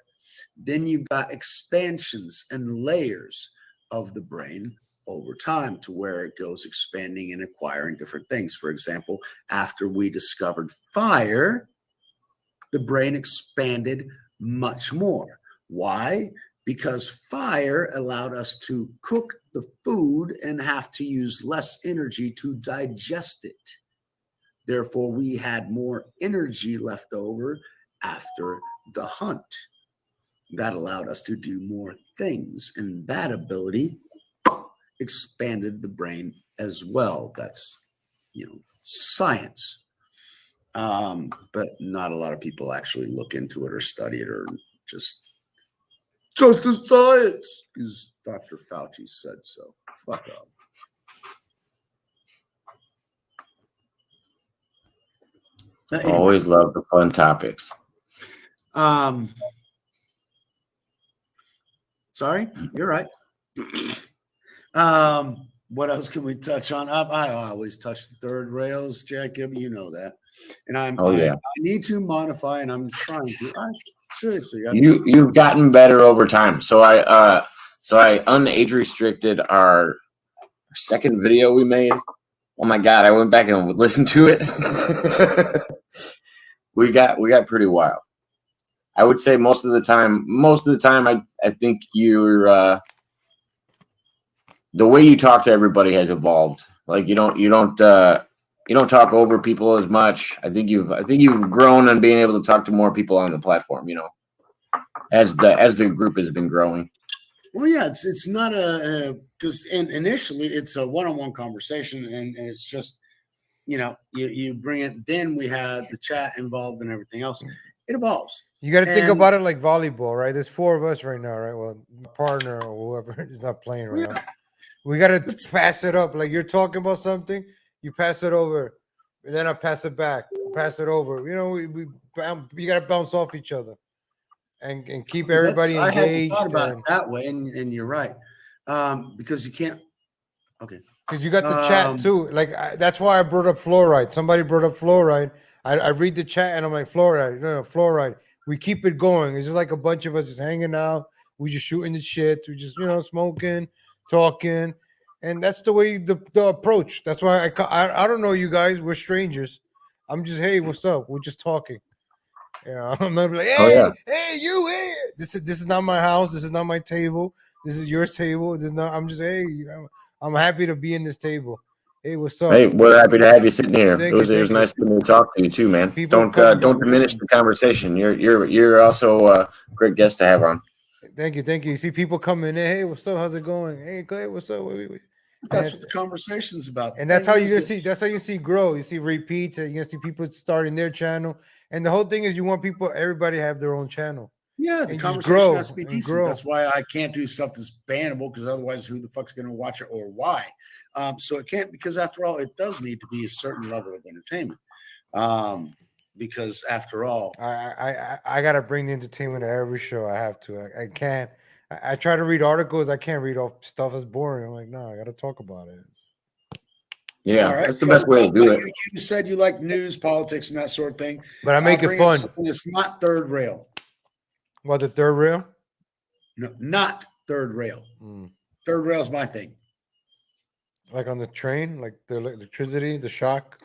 Then you've got expansions and layers of the brain over time to where it goes expanding and acquiring different things. For example, after we discovered fire, the brain expanded much more. Why? Because fire allowed us to cook the food and have to use less energy to digest it. Therefore, we had more energy left over after the hunt. That allowed us to do more things, and that ability expanded the brain as well. That's, science. But not a lot of people actually look into it or study it or just Trust the science, because Dr. Fauci said so. Fuck up. Anyway. Always love the fun topics. Sorry, you're right. What else can we touch on? I always touch the third rails, Jacob. You know that. And I need to modify, and I'm trying to. Seriously, you've gotten better over time. So I unage restricted our second video we made. Oh my God, I went back and listened to it. we got pretty wild. I would say most of the time, I think you're the way you talk to everybody has evolved. Like you don't talk over people as much. I think you've grown on being able to talk to more people on the platform, you know, as the group has been growing. Well, yeah, it's not because initially it's a one-on-one conversation, and it's just, you know, you bring it. Then we had the chat involved and everything else. It evolves. You got to think about it like volleyball, right? There's 4 of us right now, right? Well, my partner or whoever is not playing right now. We got to pass it up. Like you're talking about something, you pass it over, and then I pass it back, pass it over. You know, you got to bounce off each other and keep everybody engaged. I hadn't thought about it that way, and you're right, because you can't. Okay. Because you got the chat too. Like that's why I brought up fluoride. Somebody brought up fluoride. I read the chat and I'm like, fluoride, no, fluoride. We keep it going. It's just like a bunch of us just hanging out. We just shooting the shit. We just, you know, smoking, talking. And that's the way the approach. That's why I don't know you guys. We're strangers. I'm just, hey, what's up? We're just talking. You know, I'm not like, hey, hey, you, hey. This is not my house. This is not my table. This is your table. This is not. I'm just, hey, I'm happy to be in this table. Hey, what's up? Hey, we're happy to have you sitting here. It was nice to talk to you too, man. Don't diminish the conversation. You're also a great guest to have on. Thank you. You see people coming in. Hey, what's up? How's it going? Hey, go ahead. What's up? That's what the conversation's about. And that's how you see. That's how you see grow. You see repeats. And you see people starting their channel. And the whole thing is, you want everybody to have their own channel. Yeah, the conversation has to be decent. That's why I can't do stuff that's bannable, because otherwise, who the fuck's going to watch it or why? So it can't, because after all, it does need to be a certain level of entertainment. Because after all, I got to bring the entertainment to every show. I have to. I can't. I try to read articles. I can't read off stuff that's boring. I'm like, no, I got to talk about it. Yeah, right. That's the best way to do it. You said you like news, politics, and that sort of thing. But I make it fun. It's not third rail. What, the third rail? No, not third rail. Third rail is my thing. Like on the train, like the electricity, the shock.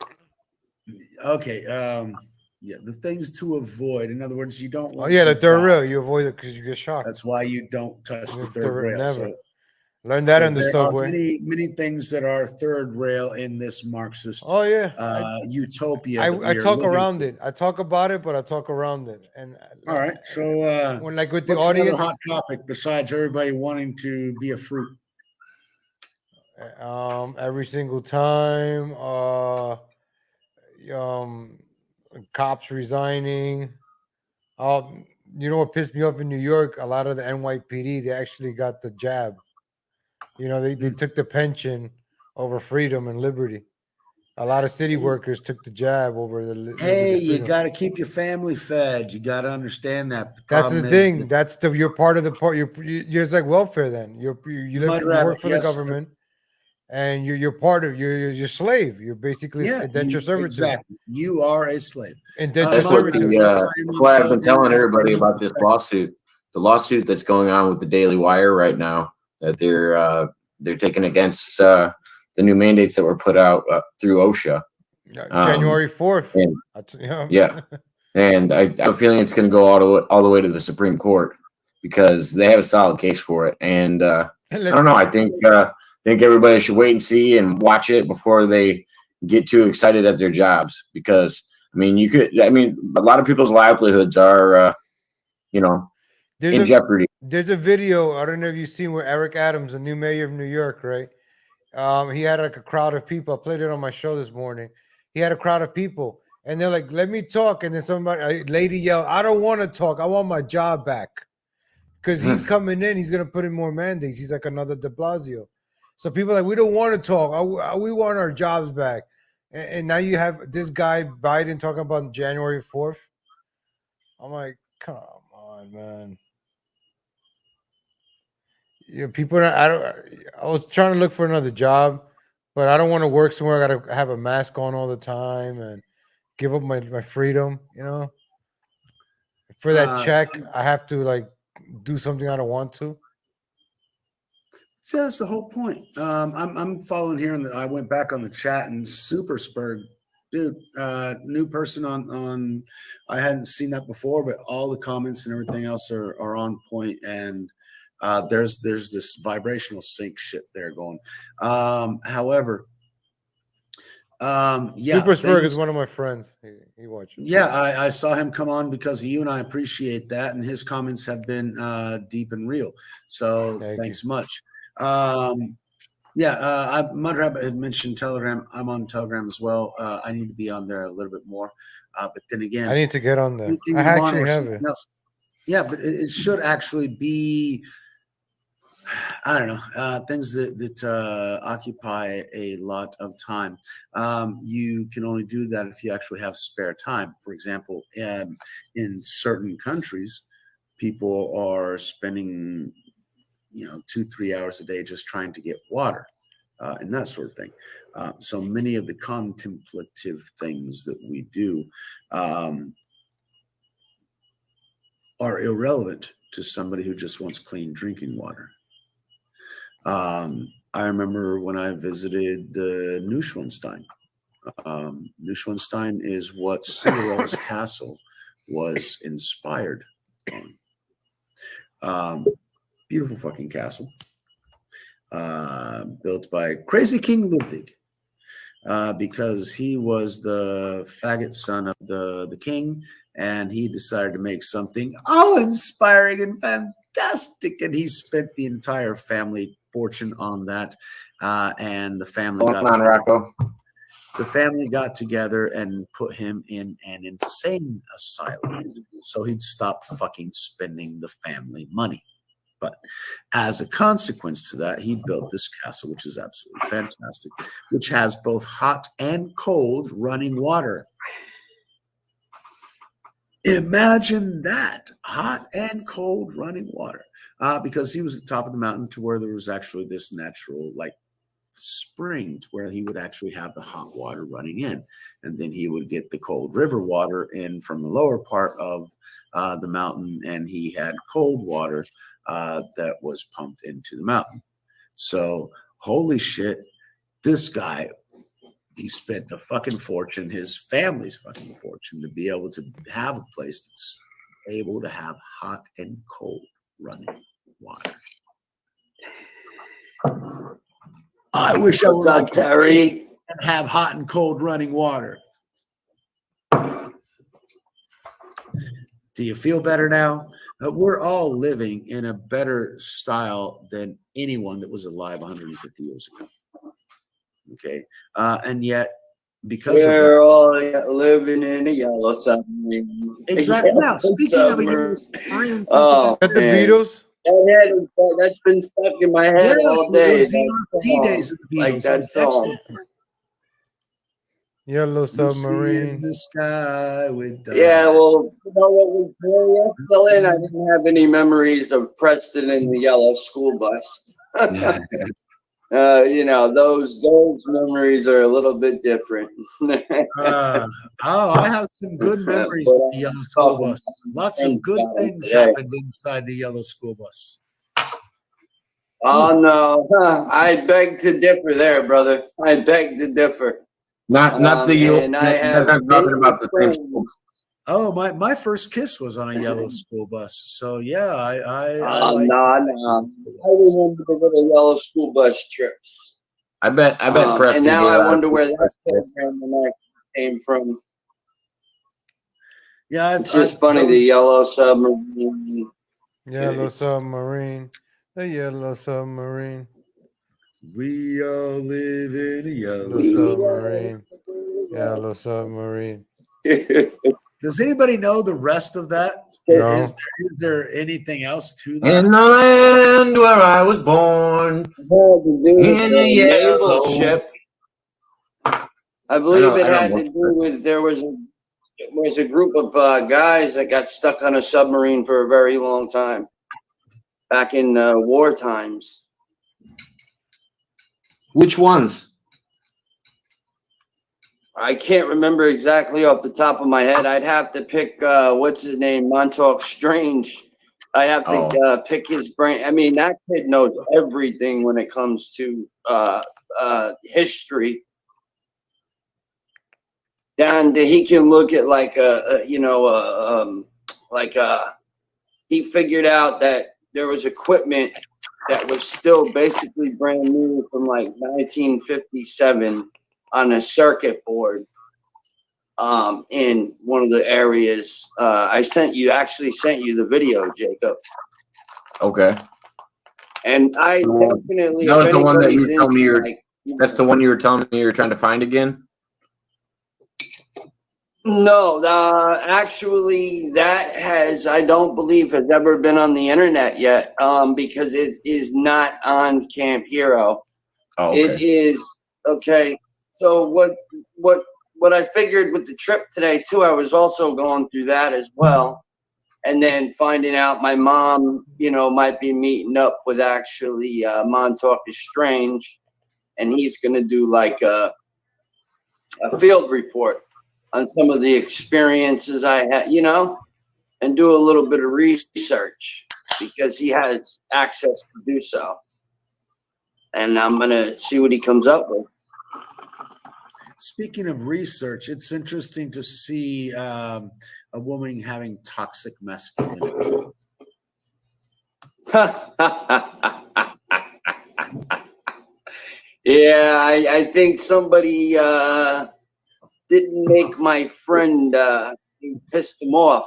Okay. Yeah, the things to avoid. In other words, you don't want. Oh yeah, the third rail. You avoid it because you get shocked. That's why you don't touch the third rail. Never. So, learn that in the subway. Many things that are third rail in this Marxist. Oh yeah, utopia. I talk around it. I talk about it, but I talk around it. And all right, so when like with the audience, hot topic besides everybody wanting to be a fruit. Every single time, cops resigning. You know what pissed me off in New York? A lot of the NYPD, they actually got the jab. You know, they took the pension over freedom and liberty. A lot of city workers took the jab over the. Hey, you got to keep your family fed. You got to understand that. That's the thing. That's you're part of the part. You're it's like welfare. Then you work for the government. And you're part of you're slave. You're basically indentured servitude. Exactly, you are a slave. Indentured servitude. That's why I've been telling everybody about this lawsuit. The lawsuit that's going on with the Daily Wire right now, that they're taking against the new mandates that were put out through OSHA. January 4th. Yeah, and I have a feeling it's going to go all the way to the Supreme Court, because they have a solid case for it. And I don't know. I think everybody should wait and see and watch it before they get too excited at their jobs, because a lot of people's livelihoods are, in jeopardy. There's a video. I don't know if you've seen where Eric Adams, the new mayor of New York, right? He had like a crowd of people. I played it on my show this morning. He had a crowd of people and they're like, let me talk. And then a lady yelled, I don't want to talk. I want my job back. because he's coming in. He's gonna put in more mandates. He's like another De Blasio. So people are like, we don't want to talk. We want our jobs back. And now you have this guy Biden talking about January 4th. I'm like, come on, man. Yeah, people. I was trying to look for another job, but I don't want to work somewhere. I got to have a mask on all the time and give up my freedom. You know, for that check, I have to like do something I don't want to. So that's the whole point. I'm following here, and I went back on the chat and Super Spurg, dude, new person on. I hadn't seen that before, but all the comments and everything else are on point, and there's this vibrational sync shit there going. However, yeah, Super Spurg is one of my friends. He watches. Yeah, I saw him come on because of you, and I appreciate that. And his comments have been deep and real. So thanks much. Mudrab had mentioned Telegram. I'm on Telegram as well. I need to be on there a little bit more. But then again, I need to get on there. I actually have it. Else. Yeah, but it should actually be, I don't know, things that occupy a lot of time. You can only do that if you actually have spare time. For example, in certain countries, people are spending 2-3 hours a day just trying to get water and that sort of thing. So many of the contemplative things that we do are irrelevant to somebody who just wants clean drinking water. I remember when I visited the Neuschwanstein. Neuschwanstein is what Cinderella's castle was inspired on. Beautiful fucking castle, built by Crazy King Ludwig, because he was the faggot son of the king, and he decided to make something inspiring and fantastic, and he spent the entire family fortune on that, and the family got together and put him in an insane asylum so he'd stop fucking spending the family money. But as a consequence to that, he built this castle, which is absolutely fantastic, which has both hot and cold running water. Imagine that, hot and cold running water, because he was at the top of the mountain to where there was actually this natural spring to where he would actually have the hot water running in, and then he would get the cold river water in from the lower part of the mountain, and he had cold water that was pumped into the mountain. So holy shit, this guy, he spent a fucking fortune, his family's fucking fortune, to be able to have a place that's able to have hot and cold running water. I wish I were like Terry and have hot and cold running water. Do you feel better now? We're all living in a better style than anyone that was alive 150 years ago. Okay, and yet because we're all living in a yellow submarine. Exactly. Now, speaking of a yellow submarine, the Beatles. That's been stuck in my head all day. It was the days of the Beatles. Like that song. Yellow Submarine. In the sky with well, you know what was very excellent? I didn't have any memories of Preston in the yellow school bus. Those memories are a little bit different. I have some good memories of the yellow school bus. Lots of good things happened inside the yellow school bus. Oh no, I beg to differ there, brother. I beg to differ. Not the you. And I have talking about the same school. Oh, my first kiss was on a yellow school bus. So yeah, I remember the little yellow school bus trips. I bet Preston. And now I wonder where that program came from. Yeah, it's just funny. The yellow submarine. Yellow submarine. The yellow submarine. We all live in a yellow submarine. Yellow submarine. Does anybody know the rest of that? No. Is there anything else to that? In the land where I was born, in the naval yellow. ship. I believe it had to do with there was a group of guys that got stuck on a submarine for a very long time back in war times. Which ones? I can't remember exactly off the top of my head. I'd have to pick what's his name, Montauk Strange. I have to pick his brain. I mean, that kid knows everything when it comes to history. And he can look at he figured out that there was equipment that was still basically brand new from like 1957 on a circuit board in one of the areas. I actually sent you the video, Jacob. Okay. And I definitely, that was the one that you were telling me that's the one you were telling me you're trying to find again? No, actually, I don't believe has ever been on the internet yet, because it is not on Camp Hero. Oh, okay. It is, okay. So what I figured with the trip today too, I was also going through that as well. And then finding out my mom, might be meeting up with actually Montauk is Strange, and he's going to do like a field report on some of the experiences I had, and do a little bit of research because he has access to do so. And I'm going to see what he comes up with. Speaking of research, it's interesting to see a woman having toxic masculinity. Yeah, I think somebody didn't make my friend pissed him off,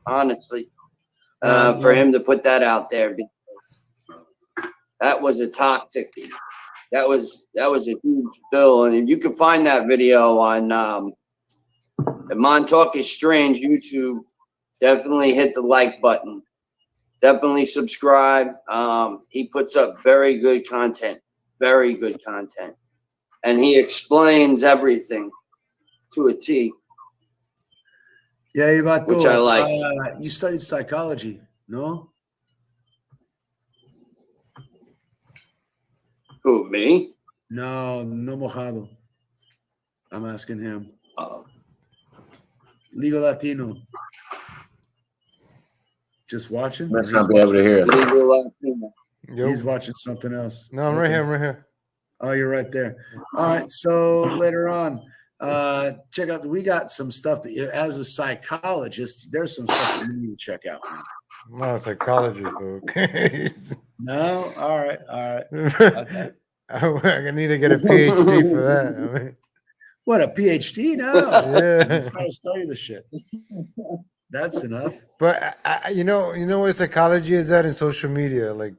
honestly, for him to put that out there, because that was a toxic. That was a huge spill, and you can find that video on the Montauk is Strange YouTube. Definitely hit the like button. Definitely subscribe. He puts up very good content, and he explains everything to a T. Yeah, Ivato, which I like. You studied psychology, no? Who, me? No mojado. I'm asking him. Legal Latino. Just watching? Let's not be able to hear us. Legal Latino. He's watching something else. No, I'm right here. I'm right here. Oh, you're right there. All right. So later on, check out. We got some stuff that, as a psychologist, there's some stuff that you need to check out. No, psychology book. No. All right. Okay. I need to get a PhD for that. I mean, what, a PhD? No. Yeah. Just gotta study the shit. That's enough. But you know what psychology is at in social media? Like,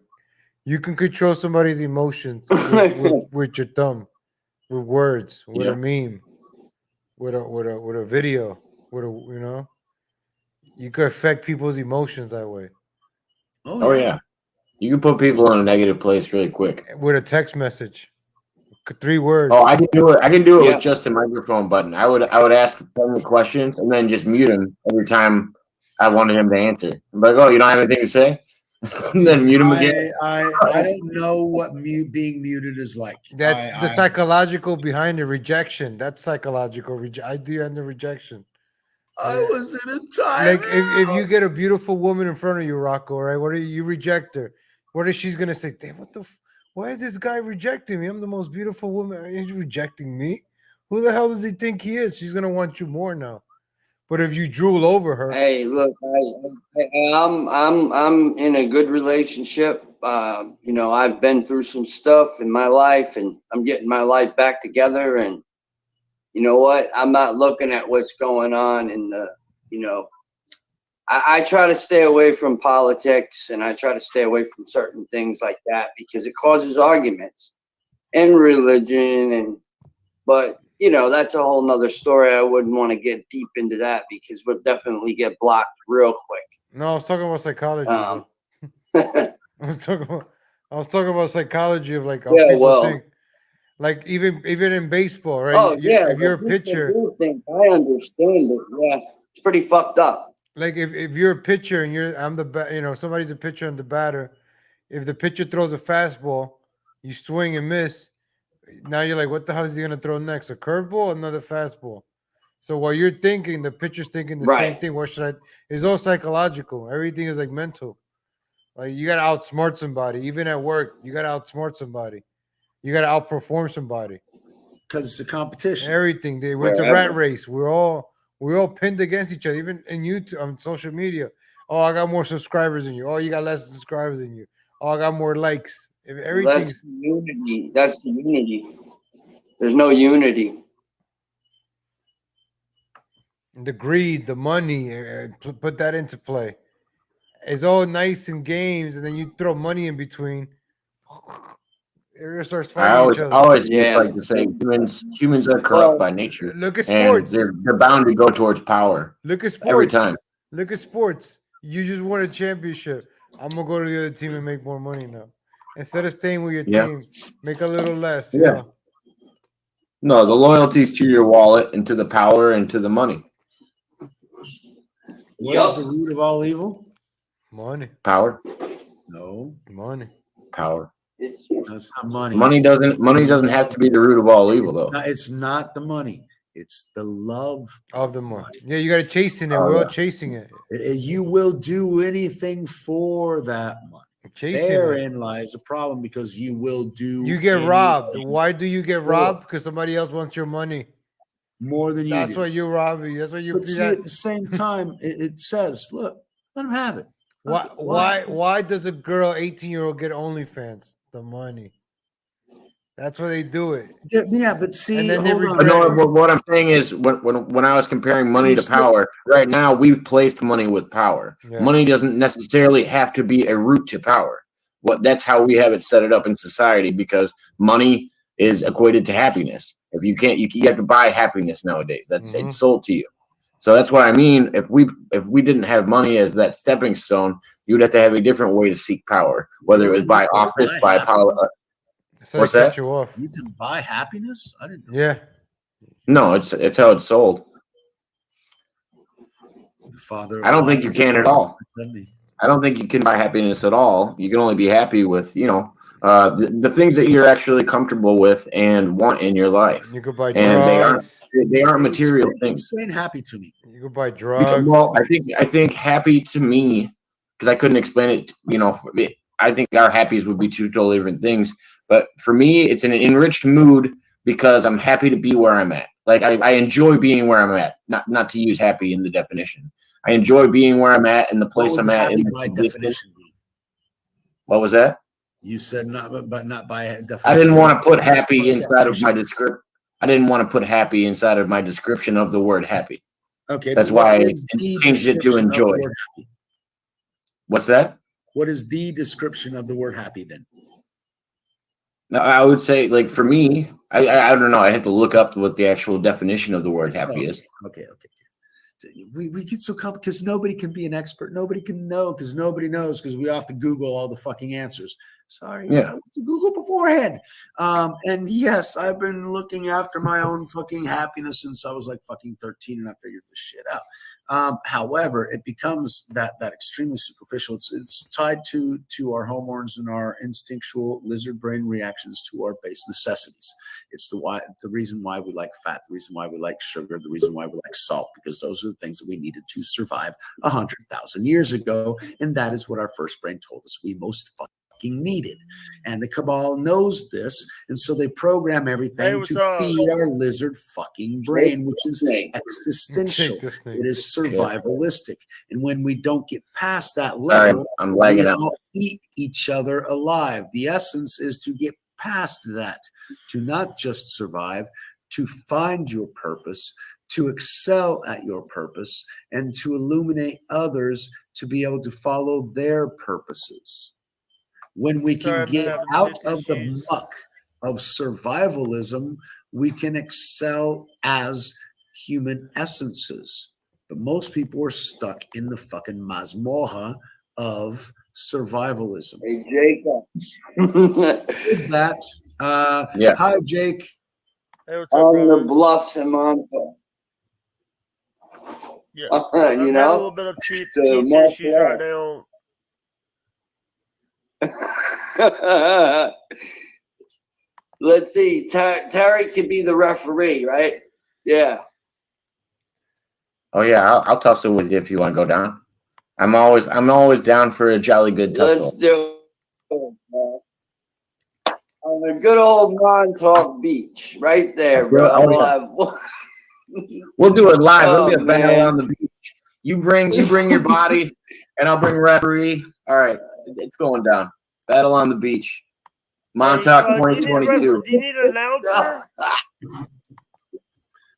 you can control somebody's emotions with your thumb, with words, with a meme, with a video, you could affect people's emotions that way. Oh yeah. You can put people in a negative place really quick with a text message. 3 words. Oh, I can do it. I can do it with just a microphone button. I would ask him questions and then just mute him every time I wanted him to answer. I'm like, oh, you don't have anything to say? And then mute him again. I don't know what being muted is like. That's the psychological behind the rejection. That's psychological. I do end the rejection. I was in a time. Like if you get a beautiful woman in front of you, Rocco, right? What do you reject her? What is she's gonna say? Damn, why is this guy rejecting me? I'm the most beautiful woman. He's rejecting me. Who the hell does he think he is? She's gonna want you more now. But if you drool over her, hey, look, I'm in a good relationship. I've been through some stuff in my life, and I'm getting my life back together. And you know what? I'm not looking at what's going on in the. I try to stay away from politics, and I try to stay away from certain things like that because it causes arguments and religion. But that's a whole nother story. I wouldn't want to get deep into that because we'll definitely get blocked real quick. No, I was talking about psychology. I was talking about psychology of like how people think. Like even in baseball, right? Oh yeah, if you're a pitcher, I understand it. Yeah, it's pretty fucked up. Like if you're a pitcher and I'm the somebody's a pitcher and the batter. If the pitcher throws a fastball, you swing and miss. Now you're like, what the hell is he gonna throw next? A curveball, or another fastball? So while you're thinking, the pitcher's thinking the same thing. What should I? It's all psychological. Everything is like mental. Like you gotta outsmart somebody. Even at work, you gotta outsmart somebody. You gotta outperform somebody. Because it's a competition. Everything. It's a rat race. We're all pinned against each other. Even in YouTube, on social media. Oh, I got more subscribers than you. Oh, you got less subscribers than you. Oh, I got more likes. If everything. That's unity. That's the unity. There's no unity. The greed, the money, put that into play. It's all nice in games, and then you throw money in between. It starts fighting each other. I always like to say humans are corrupt by nature. Look at sports. They're bound to go towards power. Look at sports. Every time. Look at sports. You just won a championship. I'm going to go to the other team and make more money now. Instead of staying with your team, make a little less. Yeah. No, the loyalty is to your wallet and to the power and to the money. What is the root of all evil? Money. Power. No. Money. Power. It's not money. Money doesn't have to be the root of all evil, though. It's not the money. It's the love of the money. Yeah, you got to chase it. We're all chasing it. You will do anything for that money. Therein lies the problem because you will do. You get robbed. Why do you get robbed? Because somebody else wants your money more than you. That's why you're robbing. That's why you. But see, at the same time, it says, "Look, let them have it." Why does a girl, 18-year-old, get OnlyFans? The money. That's why they do it. Yeah, but see, and then what I'm saying is, when I was comparing money to power, right now we've placed money with power. Yeah. Money doesn't necessarily have to be a route to power. That's how we have it set it up in society because money is equated to happiness. If you can't, you have to buy happiness nowadays. That's it's sold to you. So that's what I mean. If we didn't have money as that stepping stone, you would have to have a different way to seek power, whether it was by office, by power. What's that? You can buy happiness? I didn't know. Yeah. No, it's how it's sold. I don't think you can at all. I don't think you can buy happiness at all. You can only be happy with, the things that you're actually comfortable with and want in your life. You could buy drugs. They aren't material things. Explain happy to me. You could buy drugs. I think happy to me, because I couldn't explain it, I think our happies would be two totally different things. But for me, it's an enriched mood because I'm happy to be where I'm at. Like I enjoy being where I'm at, not to use happy in the definition. I enjoy being where I'm at and the place I'm at in the definition. What was that? You said not, but not by definition. I didn't want to put happy inside of my description. I didn't want to put happy inside of my description of the word happy. Okay, that's why I changed it to enjoy. What's that? What is the description of the word happy then? I would say, like, for me, I don't know. I have to look up what the actual definition of the word happy is. Okay. We get so complicated because nobody can be an expert. Nobody can know because nobody knows because we have to Google all the fucking answers. Sorry, I was to Google beforehand. And yes, I've been looking after my own fucking happiness since I was like fucking 13 and I figured this shit out. However, it becomes that extremely superficial. It's tied to our hormones and our instinctual lizard brain reactions to our base necessities. It's the reason why we like fat, the reason why we like sugar, the reason why we like salt, because those are the things that we needed to survive 100,000 years ago. And that is what our first brain told us we most fucking needed. And the cabal knows this, and so they program everything to feed our lizard fucking brain, which is existential. It is survivalistic. And when we don't get past that level, I'm lagging out. Eat each other alive. The essence is to get past that, to not just survive, to find your purpose, to excel at your purpose, and to illuminate others to be able to follow their purposes. When we can get out of the muck of survivalism, we can excel as human essences. But most people are stuck in the fucking mazmorra of survivalism. Hey, Jacob. That, Yeah. hi, Jake. Hey, what's up, On the brother? bluffs in Montauk. Yeah, You I'm having a know? little bit of teeth The issues right Montauk. now. Let's see. Terry could be the referee, right? Yeah. Oh yeah, I'll tussle with you if you want to go down. I'm always down for a jolly good tussle. Let's do it, man. On a good old Montauk beach, right there, bro. Oh, we'll do it live. It'll be a battle man. on the beach. You bring your body, and I'll bring referee. All right, it's going down. Battle on the beach. Montauk 2022. Do you need an announcer?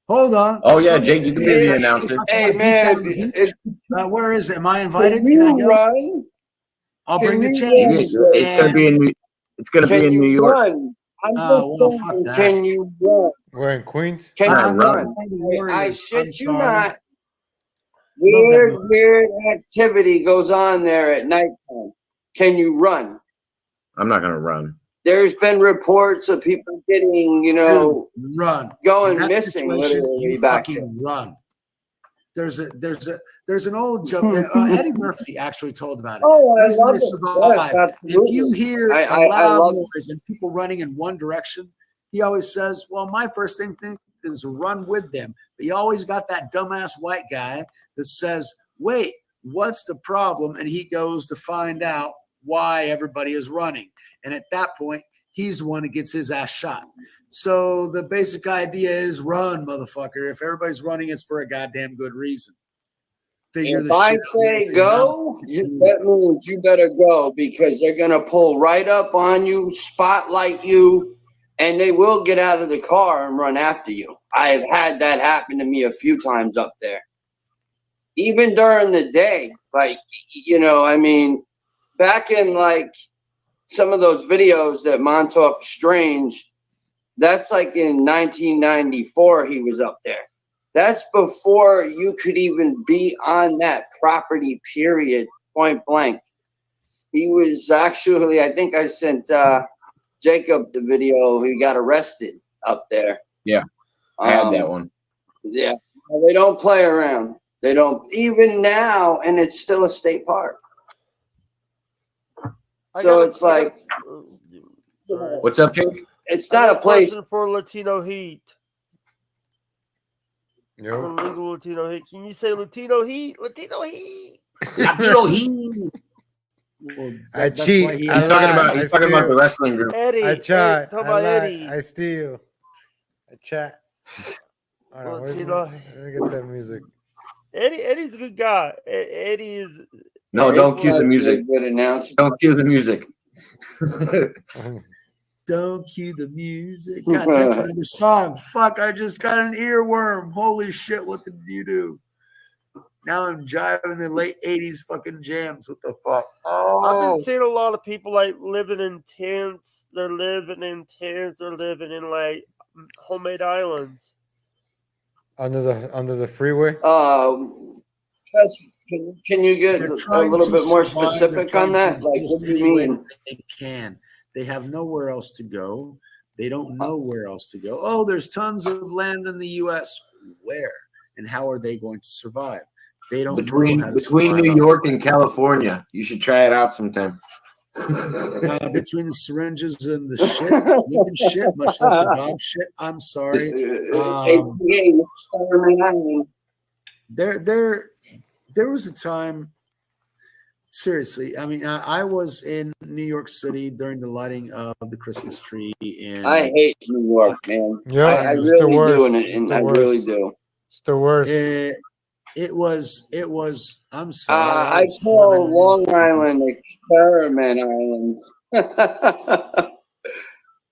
Hold on. Oh yeah, Jake, you can be the announcer. Hey man, where is it? Am I invited? can Can I you go? run? I'll Can bring the you chains. run? It's gonna be in New York. Run? I'm Oh, just well, saying, fuck that. can you run? We're in Queens. Can I'm you not run? running. I I'm shit you sorry. not. Love that movie. Weird activity goes on there at nighttime. Can you run? I'm not gonna run. There's been reports of people getting, Dude, run. going In that missing situation, literally you back fucking run. There's an old joke. Eddie Murphy actually told about it. Oh, I Reason love they it. survive. Yes, If you hear I a loud love noise and people running in one direction, he always says, well, my first thing is run with them. But you always got that dumbass white guy that says, wait, what's the problem? And he goes to find out why everybody is running. And at that point, he's the one that gets his ass shot. So the basic idea is run, motherfucker. If everybody's running, it's for a goddamn good reason. If I say go, that means you better go, because they're going to pull right up on you, spotlight you, and they will get out of the car and run after you. I've had that happen to me a few times up there. Even during the day, back in some of those videos that Montauk Strange, that's like in 1994 he was up there. That's before you could even be on that property, period, point blank. He was actually, I think I sent Jacob the video. He got arrested up there. Yeah, I had that one. Yeah, they don't play around. They don't, even now, and it's still a state park. So it's like, what's up, Jake? It's not a place for Latino Heat. Yep. For legal Latino Heat. Can you say Latino Heat? Latino Heat. Latino Heat. Well, I cheat. He's talking about the wrestling group. Eddie. I try. Talk about Eddie. I steal. I chat. Let me get that music. Eddie's a good guy. Eddie is. No, don't cue the music. Good announcement. Don't cue the music. Don't cue the music. God, that's another song. Fuck, I just got an earworm. Holy shit, what did you do? Now I'm jiving the late 80s fucking jams. What the fuck? Oh. I've been seeing a lot of people living in tents. They're living in tents. They're living in homemade islands. Under the freeway? Can you get a little bit more specific on that? Like, what do you mean? They can. They have nowhere else to go. They don't know where else to go. Oh, there's tons of land in the U.S. Where? And how are they going to survive? They don't between know New York and California. You should try it out sometime. Between the syringes and the shit, even shit, much less the dog shit. I'm sorry. There was a time. Seriously, I mean, I was in New York City during the lighting of the Christmas tree, and I hate New York, man. Yeah, I really do, and I really do. It's the worst. It was. I'm sorry. I call Long Island Experiment Island.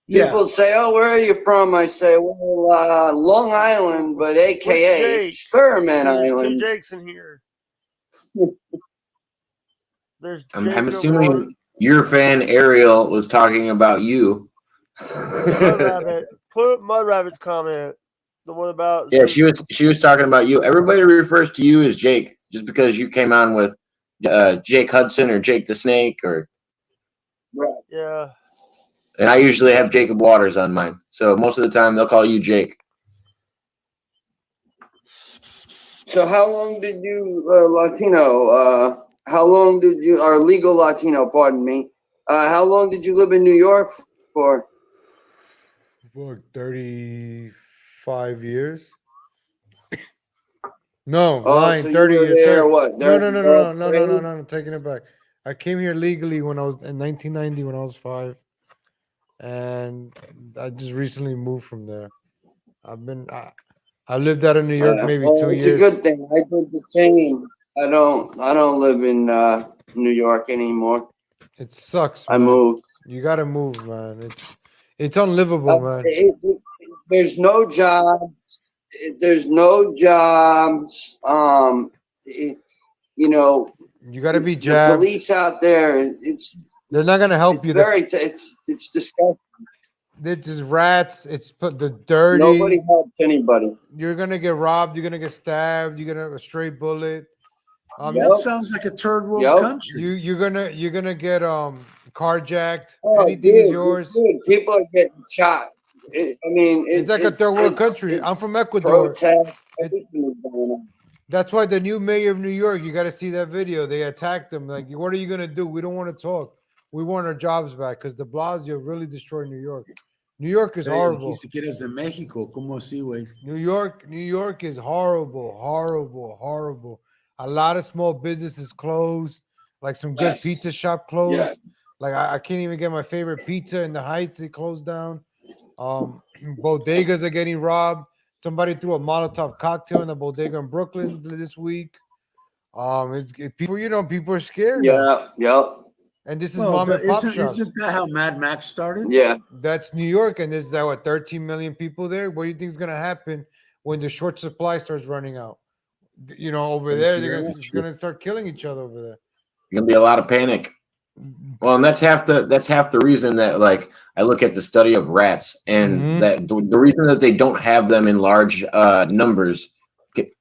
People say, "Oh, where are you from?" I say, "Well, Long Island, but AKA Experiment Island." Two Jakes in here. I'm assuming your fan Ariel was talking about you. Put Mud Rabbit's comment. The one about yeah, she was talking about you. Everybody refers to you as Jake just because you came on with Jake Hudson or Jake the Snake or yeah. And I usually have Jacob Waters on mine, so most of the time they'll call you Jake. So how long did you Latino? How long did you or legal Latino? Pardon me. How long did you live in New York for? For 35 years. No, Oh, so 30 you were years. there 30. what? No. Taking it back. I came here legally when I was in 1990 when I was 5, and I just recently moved from there. I lived out in New York maybe 2 it's years. a good thing. I did the same. I don't live in New York anymore. It sucks, man. I moved. You gotta move, man. It's unlivable, man. There's no jobs. There's no jobs. You know, you got to be the jabbed. police out there. They're not gonna help you. It's disgusting. It's just rats. It's put the dirty. Nobody helps anybody. You're gonna get robbed. You're gonna get stabbed. You're gonna have a stray bullet. That sounds like a third world country. You're gonna get carjacked. Oh, Anything is yours. Dude, people are getting shot. It's like a third world country. I'm from Ecuador. Protest, everything is going on. That's why the new mayor of New York, you got to see that video. They attacked him. Like, what are you gonna do? We don't want to talk. We want our jobs back because De Blasio really destroyed New York. New York is horrible. New York is horrible, horrible, horrible. A lot of small businesses closed, like some good pizza shop closed. Yes. Like I can't even get my favorite pizza in the Heights. They closed down. Bodegas are getting robbed. Somebody threw a Molotov cocktail in a bodega in Brooklyn this week. People are scared now. Yeah. And this is mom and pop shops. Isn't that how Mad Max started? Yeah. That's New York, and there's 13 million people there. What do you think is going to happen when the short supply starts running out? Over there, they're going to start killing each other over there. Going to be a lot of panic. Well, and that's half the reason that, like, I look at the study of rats, and that the reason that they don't have them in large numbers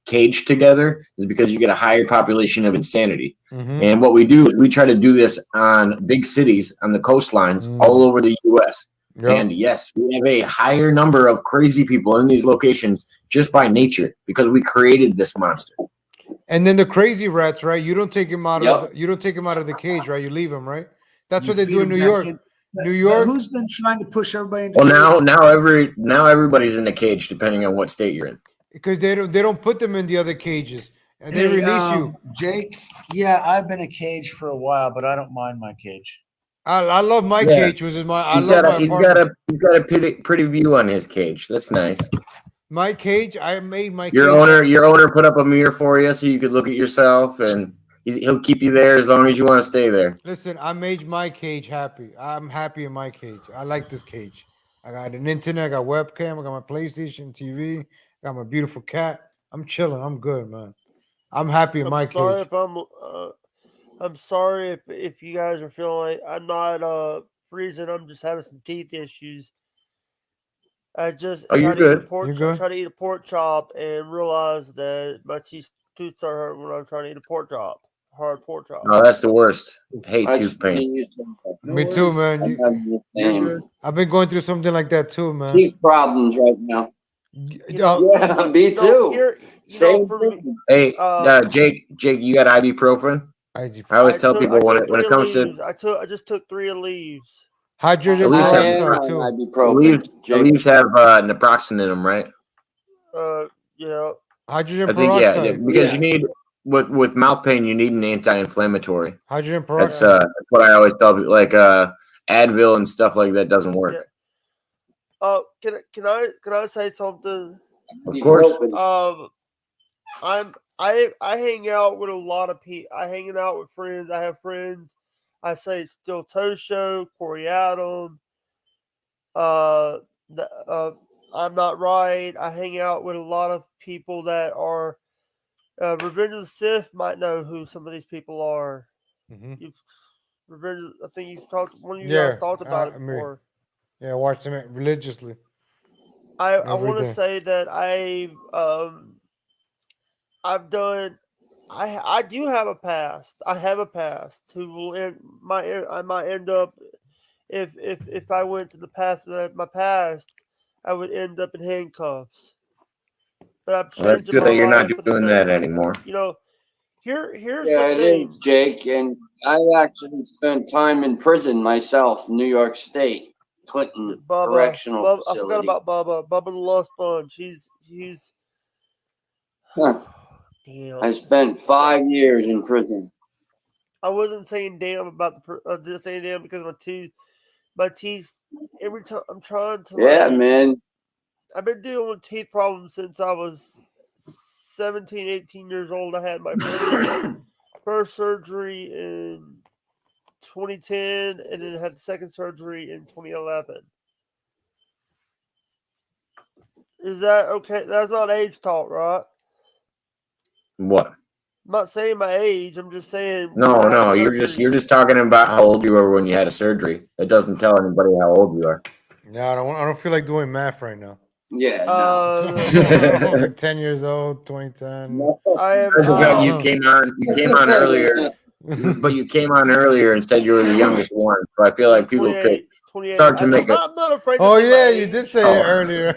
caged together is because you get a higher population of insanity. And what we do is we try to do this on big cities on the coastlines all over the U.S. And yes, we have a higher number of crazy people in these locations just by nature because we created this monster. And then the crazy rats, right? You don't take them out of the cage, right? You leave them, right? That's what they do in New York. New York. Who's been trying to push everybody into? Well, now everybody's in the cage, depending on what state you're in. Because they don't put them in the other cages, and they release you. Jake, yeah, I've been in a cage for a while, but I don't mind my cage. I love my cage. He's got a pretty view on his cage. That's nice. My cage, I made my your owner put up a mirror for you so you could look at yourself, and he'll keep you there as long as you want to stay there. Listen, I made my cage happy. I'm happy in my cage. I like this cage. I got an internet, I got webcam, I got my PlayStation TV, I got my beautiful cat. I'm chilling. I'm good, man. I'm happy in my cage. I'm sorry if you guys are feeling like I'm not freezing. I'm just having some teeth issues. I just you're good. Try to eat a pork chop and realize that my teeth start hurting when I'm trying to eat a pork chop. Hard pork chop. No, that's the worst. I hate tooth pain. Me too, man. I've been going through something like that too, man. Teeth problems right now. Yeah, me too. Same thing. Hey, Jake, you got ibuprofen? I always tell people when it comes to. I just took 3 leaves. Hydrogen peroxide too. Leaves have naproxen in them, right? Yeah. Hydrogen peroxide. Yeah, because you need with mouth pain, you need an anti-inflammatory. Hydrogen peroxide. That's what I always tell people. Like Advil and stuff like that doesn't work. Yeah. Can I say something? Of course. I hang out with a lot of people. I hang out with friends. I have friends. I say Still Toe Show, Corey Adam. I'm Not Right. I hang out with a lot of people that are. Revenge of the Sith might know who some of these people are. Mm-hmm. I think you talked. One of you guys talked about it before. Yeah, I watch them religiously. I want to say that I've done. I do have a past. I have a past who will I might end up if I went to the path of my past, I would end up in handcuffs. But I'm Well, that's changing good my that you're not life for the doing that better. anymore. You know, here's Yeah, the it thing. is, Jake. And I actually spent time in prison myself, New York State, Clinton Correctional I Facility. forgot about Bubba. Bubba the Lost Sponge. He's. Huh. Damn. I spent 5 years in prison. I wasn't saying damn about just saying damn because my teeth. Every time I'm trying to Yeah, man. I've been dealing with teeth problems since I was 17, 18 years old. I had my first surgery in 2010 and then had the second surgery in 2011. Is that okay? That's not age talk, right? What? I'm not saying my age. I'm just saying. No. You're just talking about how old you were when you had a surgery. It doesn't tell anybody how old you are. Yeah, I don't feel like doing math right now. Yeah, no. Like 10 years old, 2010. I am. You came on earlier, but you came on earlier and said you were the youngest one. So I feel like people could 28. start to make I'm not afraid to Oh say yeah, my you age. did say it earlier.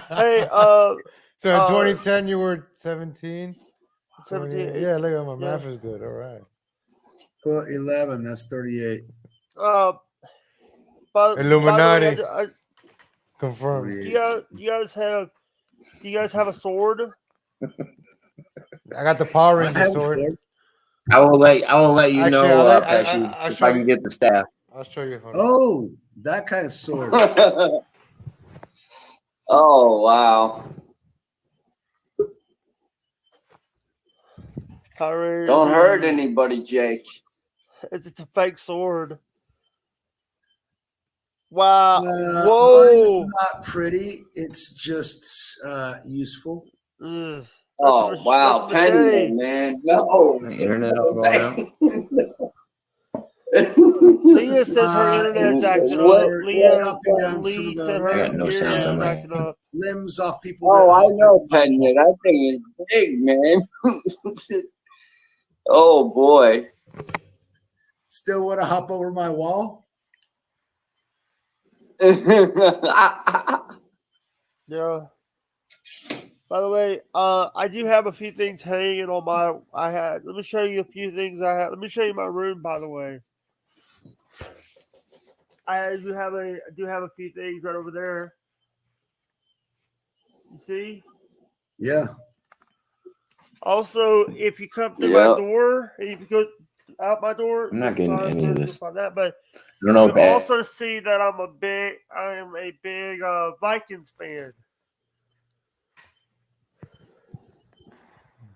Hey, so in 2010 you were 17. 17, 18, yeah, look at my yeah. math is good. All right. Put 11. That's 38. Illuminati. By the way, Confirmed. do you guys have a sword? I got the Power Ranger sword. I will let you Actually, know, I'll if show I can you. get the staff. I'll show you. Oh, that kind of sword. Oh, wow. Don't hurt anybody, Jake. It's a fake sword. Wow. Mine's not pretty. It's just useful. Ugh. Oh, wow. Penguin, man. No. My internet will go out. Leah says her internet's acting up. Leah said her internet's acting up. Limbs off people. Oh, I know, Penguin. That thing is big, man. Oh, boy. Still want to hop over my wall? Yeah. By the way, I do have a few things hanging on my. Let me show you a few things I have. Let me show you my room. By the way, I do have a few things right over there. You see? Yeah. Also, if you come through my door, and if you go out my door, I'm not getting any of this. That, but I don't know. you also see that I am a big Vikings fan.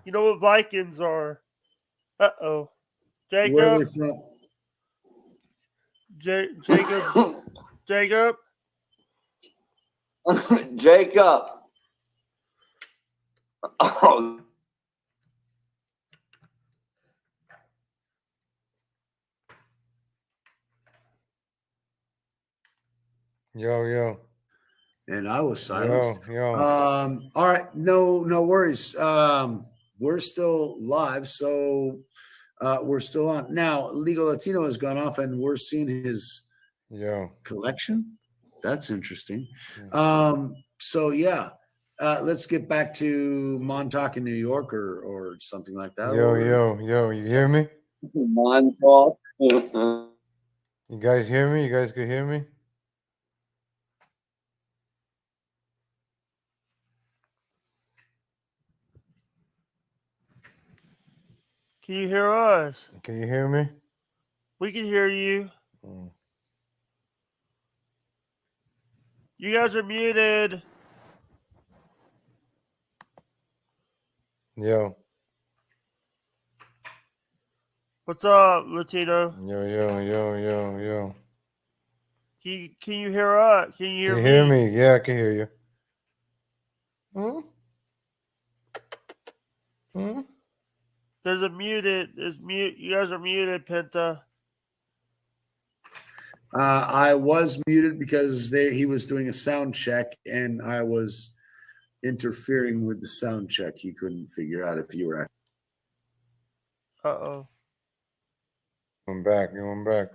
You know what Vikings are? Uh-oh. Jacob? Where are they from? Jacob? Jacob. Oh. Yo. And I was silenced. Yo. All right. No worries. We're still live, so we're still on. Now, Legal Latino has gone off and we're seeing his collection. That's interesting. So yeah. Let's get back to Montauk in New York or something like that. Yo, you hear me? Montauk. You guys hear me? You guys could hear me? Can you hear us? Can you hear me? We can hear you. You guys are muted. Yo. What's up, Latino? Yo. Can you hear us? Can you hear me? Hear me? Yeah, I can hear you. There's mute. You guys are muted, Penta. I was muted because he was doing a sound check and I was interfering with the sound check. He couldn't figure out if you were. Uh-oh. I'm back. I'm back.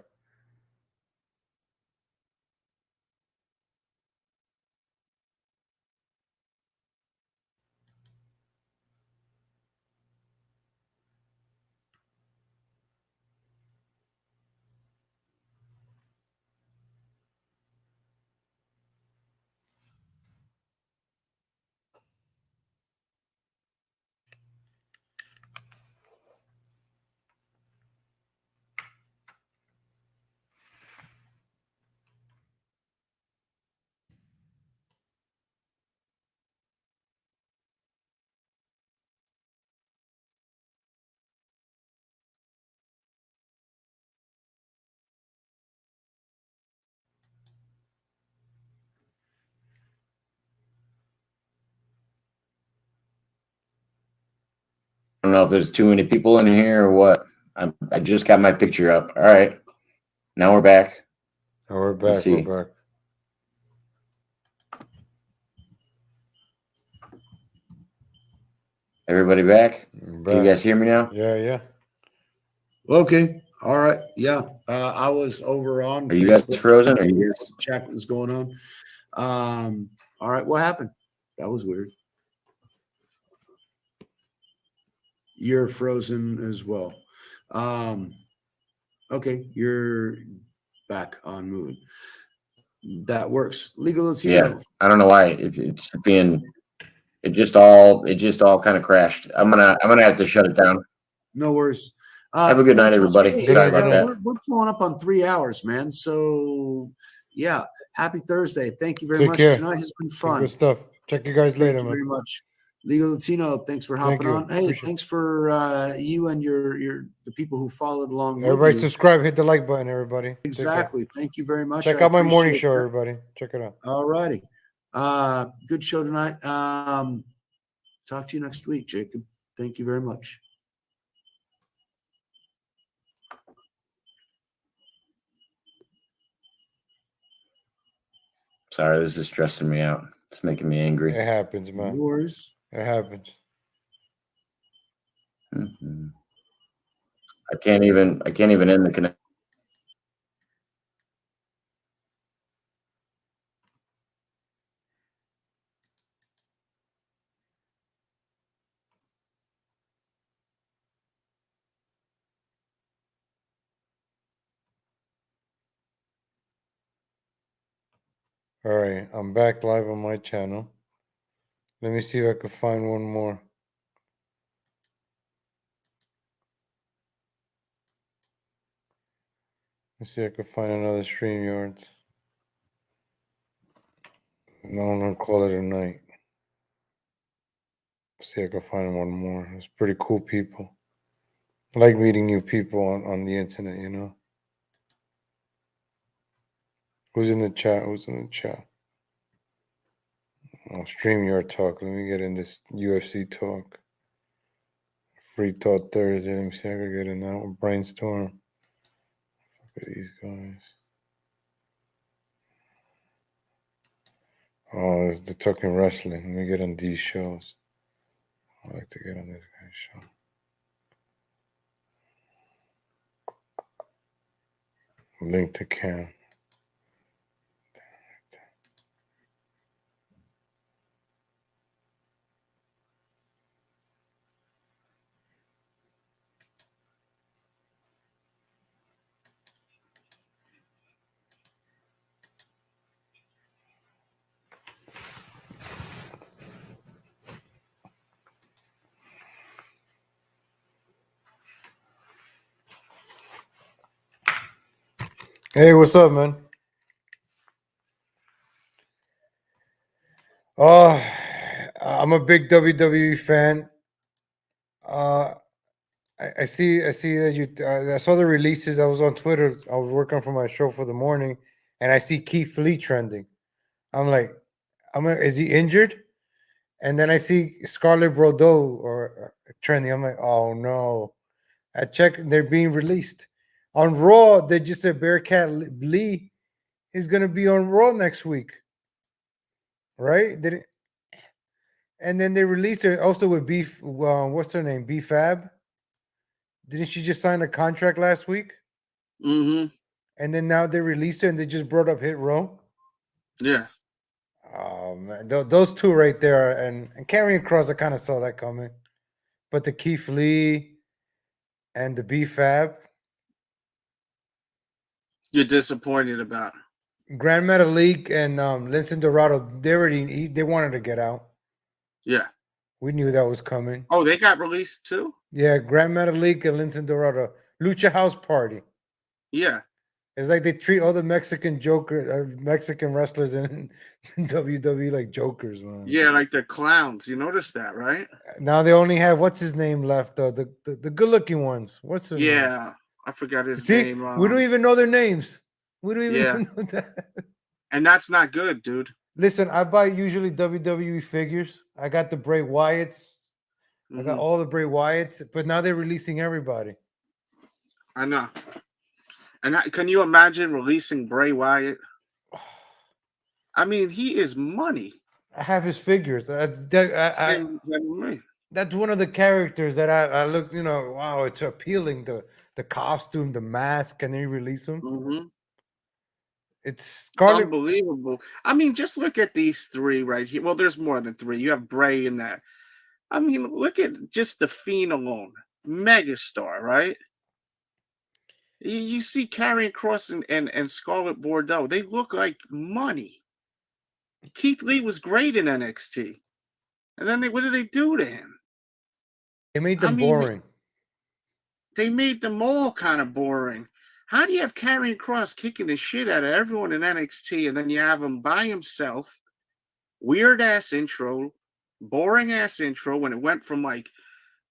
I don't know if there's too many people in here or what. I just got my picture up. All right. Now we're back. Oh, we're back. Let's see. We're back. Everybody back? Back. Can you guys hear me now? Yeah. Okay. All right. Yeah. I was over on Are you guys Facebook. frozen? Or you guys? Chat was going on. All right. What happened? That was weird. You're frozen as well. Okay. You're back on moving. That works. Legal Latino. Yeah. I don't know why it's being. It just all kind of crashed. I'm gonna have to shut it down. No worries. Have a good night, everybody. Hey, Sorry about that. We're pulling up on 3 hours, man. So yeah, happy Thursday. Thank you very much. Care. Tonight has been fun. Good stuff. Check you guys later, Thank you man. very much. Legal Latino, thanks for hopping on. Hey, Appreciate thanks for you and the people who followed along. Everybody with you. subscribe, hit the like button, everybody. Exactly. Thank you very much. Check out my morning show, everybody. Check it out. All righty. Good show tonight. Talk to you next week, Jacob. Thank you very much. Sorry, this is stressing me out. It's making me angry. It happens, man. No worries. It happens. Mm-hmm. I can't even end the connection. All right, I'm back live on my channel. Let me see if I can find one more. Let's see if I can find another StreamYard. No, I'll call it a night. See if I can find one more. It's pretty cool people. I like meeting new people on the internet, you know. Who's in the chat? Who's in the chat? Oh, StreamYard talk. Let me get in this UFC talk. Free Thought Thursday. Let me see if I can get in that one. Brainstorm. Look at these guys. Oh, it's the Talking Wrestling. Let me get on these shows. I like to get on this guy's show. Link to Cam. Hey, what's up, man? I'm a big WWE fan. I see that you. I saw the releases. I was on Twitter. I was working for my show for the morning, and I see Keith Lee trending. I'm like, is he injured? And then I see Scarlett Bordeaux or trending. I'm like, oh no. I check, they're being released. On Raw, they just said Bearcat Lee is gonna be on Raw next week, right? And then they released her also with Beef. What's her name? B-Fab. Didn't she just sign a contract last week? Mm-hmm. And then now they released her and they just brought up Hit Row. Yeah. Oh man, those two right there, and Karrion Kross, I kind of saw that coming, but the Keith Lee and the B-Fab, You're disappointed about. Grand Metalik and Lince Dorado, they wanted to get out. Yeah. We knew that was coming. Oh, they got released too? Yeah, Grand Metalik and Lince Dorado, Lucha House Party. Yeah. It's like they treat all the Mexican wrestlers in WWE like jokers, man. Yeah, like they're clowns. You noticed that, right? Now they only have what's his name left, though. The good-looking ones. What's his name? Yeah, I forgot his See, name. we don't even know their names. We don't even know that. And that's not good, dude. Listen, I buy usually WWE figures. I got the Bray Wyatts. I got all the Bray Wyatts, but now they're releasing everybody. I know. And can you imagine releasing Bray Wyatt? I mean, he is money. I have his figures. That's one of the characters that I look, wow, it's appealing. The costume, the mask, and then you release them. Mm-hmm. It's unbelievable. I mean, just look at these three right here. Well, there's more than three. You have Bray in that. I mean, look at just the Fiend alone. Megastar, right? You see Karrion Kross and Scarlett Bordeaux. They look like money. Keith Lee was great in NXT. And then what did they do to him? They made them boring. They made them all kind of boring. How do you have Karrion Kross kicking the shit out of everyone in NXT, and then you have him by himself? Weird ass intro, boring ass intro when it went from like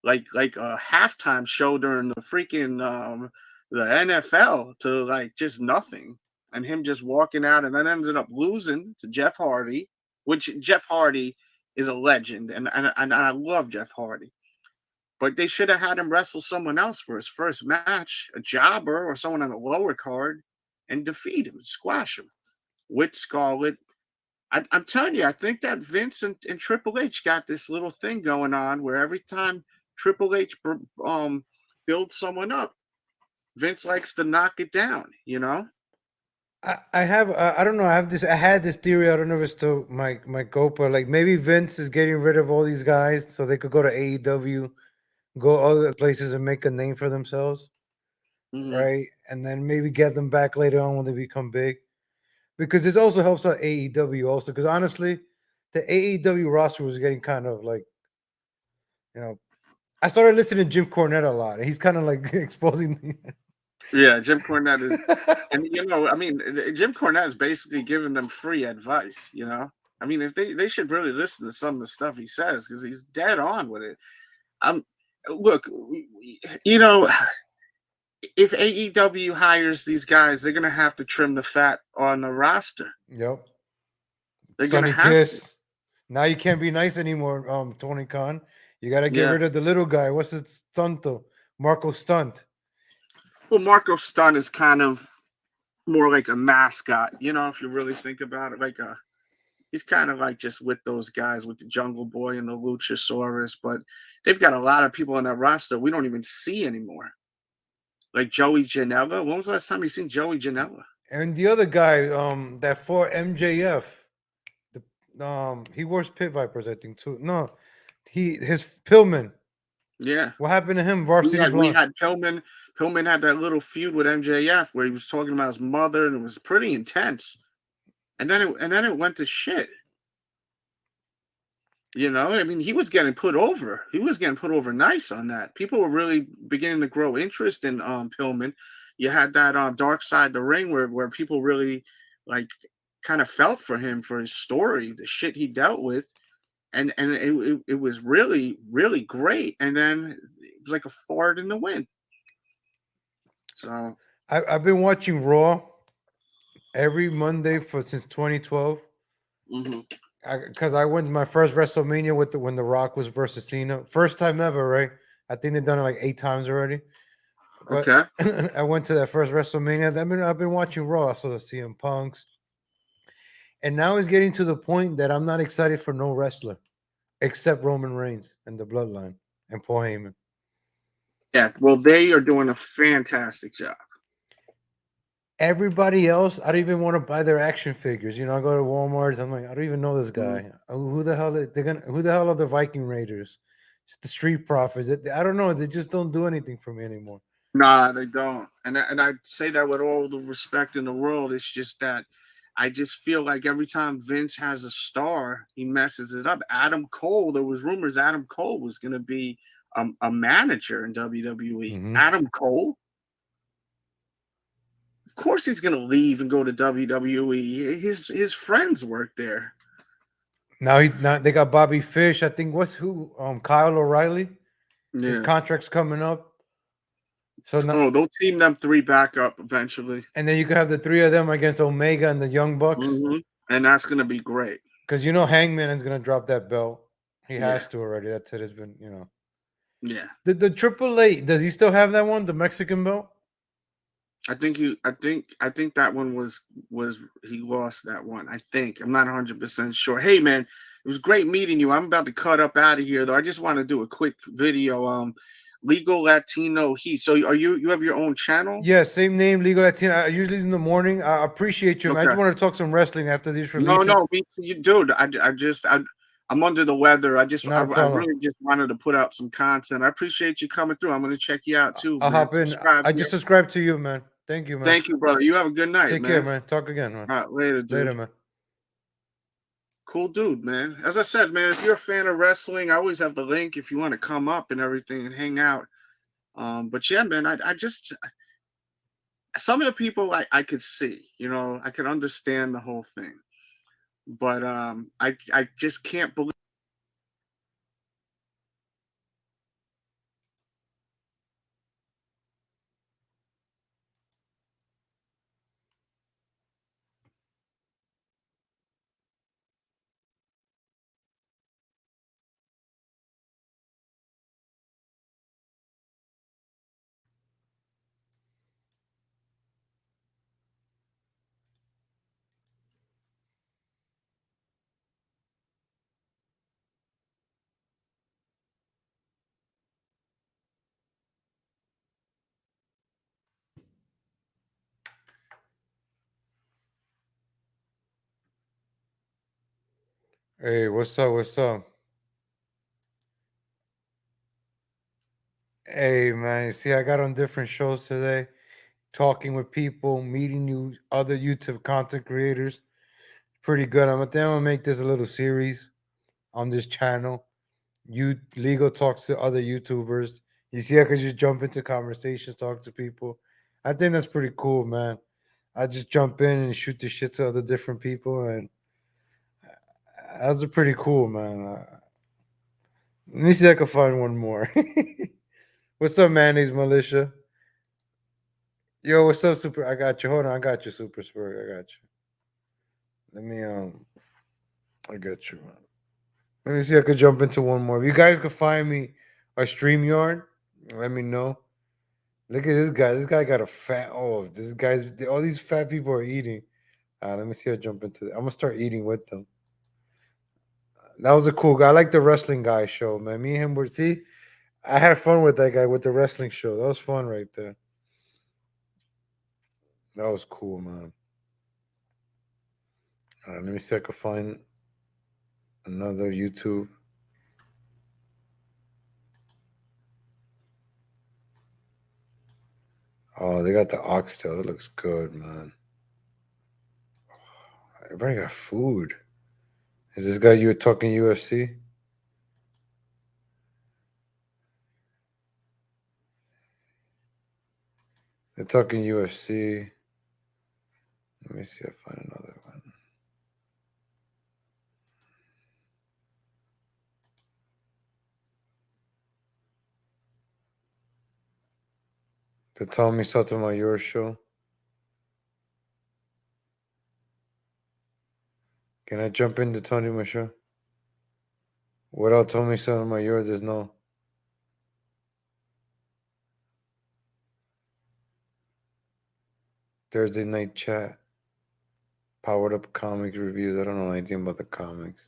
a halftime show during the freaking the NFL to like just nothing, and him just walking out, and then ended up losing to Jeff Hardy, which Jeff Hardy is a legend, and I love Jeff Hardy. But they should have had him wrestle someone else for his first match, a jobber or someone on the lower card, and defeat him, squash him with Scarlett. I'm telling you, I think that Vince and Triple H got this little thing going on where every time Triple H builds someone up, Vince likes to knock it down, I don't know. I had this theory. I don't know if it's still my go, but like maybe Vince is getting rid of all these guys so they could go to AEW, go other places and make a name for themselves, right? And then maybe get them back later on when they become big, because this also helps out AEW also. Because honestly, the AEW roster was getting kind of like, I started listening to Jim Cornette a lot, and he's kind of like exposing me. Yeah, Jim Cornette is, and I mean, Jim Cornette is basically giving them free advice. I mean, if they should really listen to some of the stuff he says, because he's dead on with it. Look, if AEW hires these guys, they're gonna have to trim the fat on the roster. Yep. They're Sonny gonna have Kiss. to. Now you can't be nice anymore, Tony Khan. You got to get rid of the little guy. What's it? Stunto. Marco Stunt. Well, Marco Stunt is kind of more like a mascot, if you really think about it. He's kind of like just with those guys, with the Jungle Boy and the Luchasaurus, but they've got a lot of people on that roster we don't even see anymore. Like Joey Janela. When was the last time you seen Joey Janela? And the other guy, that for MJF, he wears Pit Vipers, I think, too. No, his Pillman. Yeah. What happened to him? Varsity we had Pillman. Pillman had that little feud with MJF where he was talking about his mother, and it was pretty intense. And then it went to shit. I mean, he was getting put over. He was getting put over nice on that. People were really beginning to grow interest in Pillman. You had that Dark Side of the Ring where people really like kind of felt for him for his story, the shit he dealt with, and it was really, really great. And then it was like a fart in the wind. So I've been watching Raw every Monday since 2012. Because I went to my first WrestleMania when The Rock was versus Cena. First time ever, right? I think they've done it like 8 times already. But Okay. I went to that first WrestleMania. I've been watching Raw. I saw the CM Punks. And now it's getting to the point that I'm not excited for no wrestler except Roman Reigns and the Bloodline and Paul Heyman. Yeah, well, they are doing a fantastic job. Everybody else, I don't even want to buy their action figures. You know, I go to Walmart. I'm like, I don't even know this guy. Who the hell Who the hell are the Viking Raiders? It's the Street Profits. I don't know. They just don't do anything for me anymore. Nah, they don't. And I say that with all the respect in the world. It's just that I just feel like every time Vince has a star, he messes it up. Adam Cole, there was rumors Adam Cole was going to be a manager in WWE. Mm-hmm. Adam Cole? Of course he's going to leave and go to WWE. His friends work there. Now they got Bobby Fish. I think Kyle O'Reilly. Yeah. His contract's coming up. So now, they'll team them three back up eventually. And then you can have the three of them against Omega and the Young Bucks. Mm-hmm. And that's going to be great. Because Hangman is going to drop that belt. He has to already. That's it. It's been, Yeah. The AAA, does he still have that one? The Mexican belt? I think that one was he lost that one. I think. I'm not 100% sure. Hey man, it was great meeting you. I'm about to cut up out of here though. I just want to do a quick video. Legal Latino Heat. So you have your own channel? Yeah, same name, Legal Latino. I usually in the morning. I appreciate you. Okay. I just want to talk some wrestling after these releases. No, dude. I'm under the weather. I really just wanted to put out some content. I appreciate you coming through. I'm going to check you out too. I'll hop in. I just subscribed to you, man. Thank you, man. Thank you, brother. You have a good night. Take care, man. Talk again, man. All right, later, dude. Later, man. Cool dude, man. As I said, man, if you're a fan of wrestling, I always have the link if you want to come up and everything and hang out. But yeah, man, I just some of the people I could see, I could understand the whole thing. But I just can't believe. Hey, what's up? What's up? Hey, man. See, I got on different shows today, talking with people, meeting new other YouTube content creators. Pretty good. I'm gonna make this a little series on this channel. Legal talks to other YouTubers. You see, I could just jump into conversations, talk to people. I think that's pretty cool, man. I just jump in and shoot the shit to other different people, and that's pretty cool, man. Let me see if I can find one more. What's up, Mayonnaise Militia? Yo, what's up, Super? I got you. Hold on, I got you, Super Spur. I got you. Let me I got you, man. Let me see if I could jump into one more. If you guys could find me a StreamYard, let me know. Look at this guy. This guy got a fat. Oh, all these fat people are eating. Let me see. I jump into that. I'm gonna start eating with them. That was a cool guy. I like the wrestling guy show, man. Me and him were I had fun with that guy with the wrestling show. That was fun right there. That was cool, man. All right, let me see if I can find another YouTube. Oh, they got the oxtail. It looks good, man. Everybody got food. Is this guy you were talking UFC? They're talking UFC. Let me see if I find another one. The Tommy Sotomayor show. Can I jump into Tony Masha? Without Tommy Sotomayor, there's no. Thursday night chat. Powered up comics reviews. I don't know anything about the comics.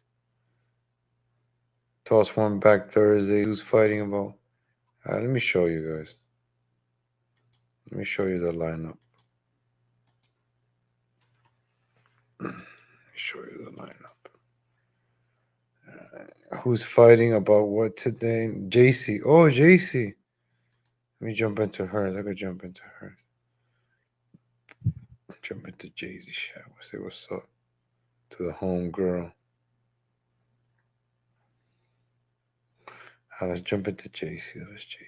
Toss one back Thursday. Who's fighting about? Let me show you guys. Let me show you the lineup. Let me show you the lineup. Who's fighting about what today? JC. Oh, JC. Let me jump into hers. I could jump into hers. Jump into Jay-Z chat. We'll say what's up to the home girl. Let's jump into JC. Let's JC.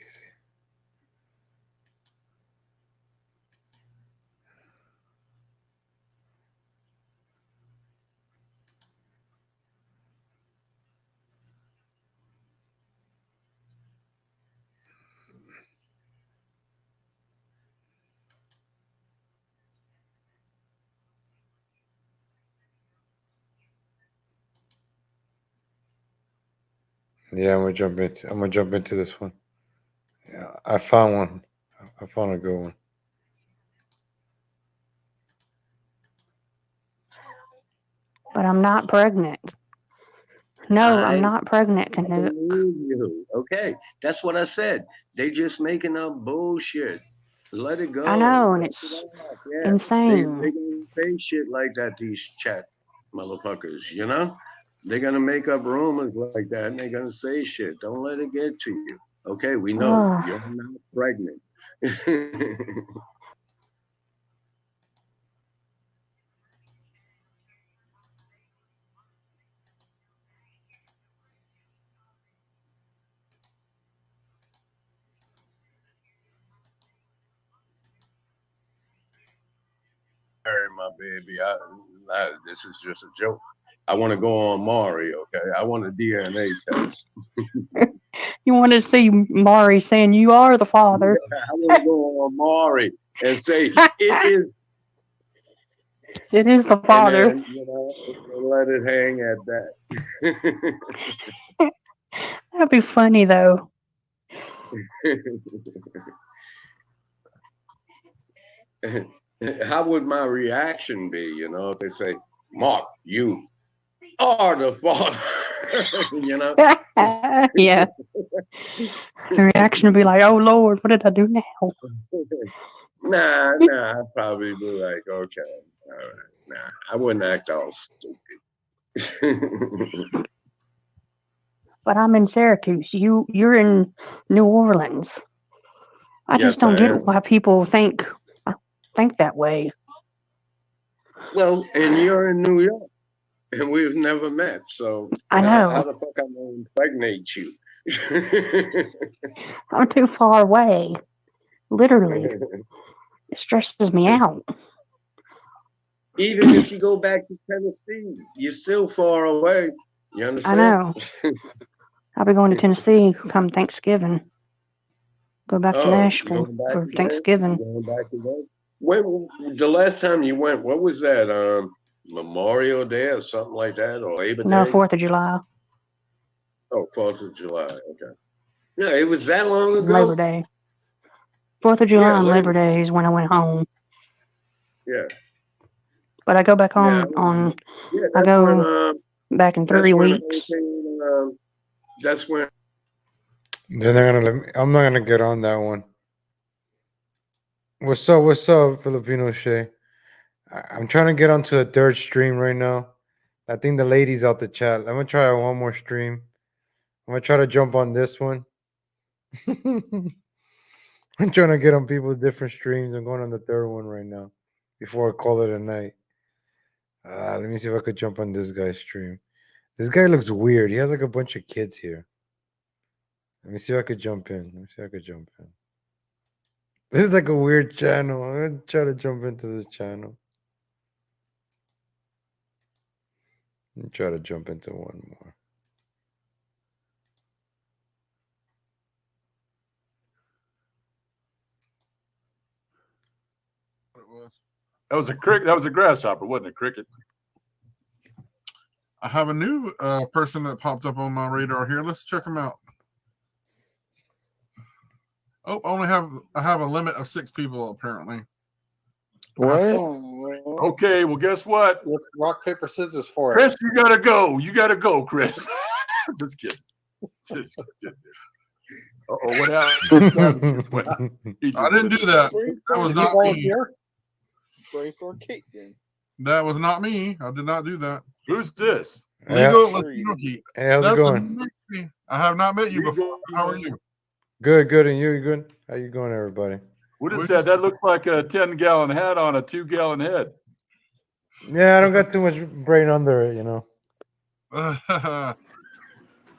Yeah, I'm gonna jump into this one. Yeah, I found one. I found a good one. But I'm not pregnant. No, I'm not pregnant, Canute. Okay, that's what I said. They just making up bullshit. Let it go. I know, and it's insane. They gonna say shit like that, these chat motherfuckers, you know? They're gonna make up rumors like that and they're gonna say shit. Don't let it get to you. Okay, we know you're not pregnant. My baby, this is just a joke. I want to go on Maury, okay? I want a DNA test. You want to see Maury saying you are the father. I want to go on Maury and say it is. It is the father. And then, you know, let it hang at that. That'd be funny though. How would my reaction be, you know, if they say, Mark, you are the father, you know? Yeah. The reaction would be like, oh, Lord, what did I do now? Nah, I'd probably be like, okay, all right, nah, I wouldn't act all stupid. But I'm in Syracuse. You're in New Orleans. I just don't get why people think that way. Well, and you're in New York, and we've never met, so I know. How the fuck I'm gonna impregnate you? I'm too far away. Literally, it stresses me out. Even if you go back to Tennessee, you're still far away. You understand? I know. I'll be going to Tennessee come Thanksgiving. Go back to Nashville for Thanksgiving. Going back to that? When the last time you went, what was that? Memorial Day or something like that, or Labor Day? No, 4th of July. Oh, 4th of July. Okay. Yeah, it was that long ago. Labor Day. 4th of July and Labor Day is when I went home. Yeah. But I go back home on. I go back in 3 weeks. That's when. Then they're gonna let me. I'm not gonna get on that one. What's up, Filipino Shay? I'm trying to get onto a third stream right now. I think the lady's out the chat. I'm gonna try one more stream. I'm gonna try to jump on this one. I'm trying to get on people's different streams. I'm going on the third one right now before I call it a night. Let me see if I could jump on this guy's stream. This guy looks weird. He has like a bunch of kids here. Let me see if I could jump in. This is like a weird channel. I'm gonna try to jump into this channel. Let me try to jump into one more. That was a cricket. That was a grasshopper, wasn't it? Cricket. I have a new person that popped up on my radar here. Let's check him out. Oh, I have a limit of 6 people apparently. What? Okay, well, guess what? Rock, paper, scissors for it. Chris, you gotta go. You gotta go, Chris. Just kidding. Just kidding. Uh-oh, what happened? I didn't do that. That was not me. Brainstorm cake game. That was not me. I did not do that. Who's this? Legal Latino Heat. Hey, how's it going? I have not met you before. How are you? Good, good. And you good? How you going, everybody? What is that? That looks like a 10-gallon hat on a 2-gallon head. Yeah, I don't got too much brain under it, you know.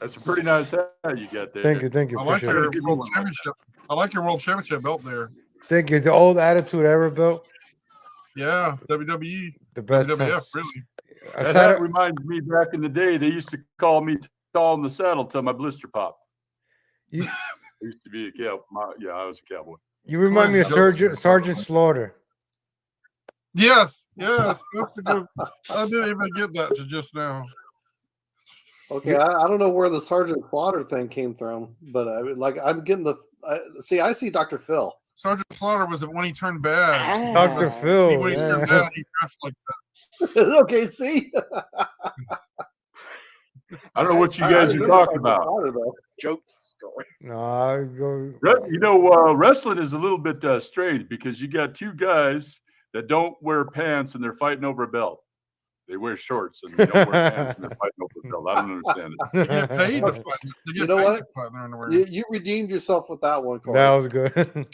That's a pretty nice hat you got there. Thank you. I like your world championship. I like your world championship belt there. Thank you. It's the old Attitude Era belt. Yeah, WWE. The best. WWF, really. That reminds me back in the day, they used to call me tall in the saddle till my blister popped. I used to be a cowboy. Yeah, I was a cowboy. You remind me of Sergeant Slaughter. Yes. That's a good. I didn't even get that to just now. Okay, I don't know where the Sergeant Slaughter thing came from, but I'm getting the. I see Dr. Phil. Sergeant Slaughter was when he turned bad. Dr. Phil. When he turned bad, he dressed like that. Okay, see. I don't know what you guys are talking about. Jokes. No, wrestling is a little bit strange because you got two guys that don't wear pants and they're fighting over a belt. They wear shorts and they don't wear pants and they're fighting over a belt. I don't understand it. They get paid to fight. You know what? You redeemed yourself with that one, Corey. That was good.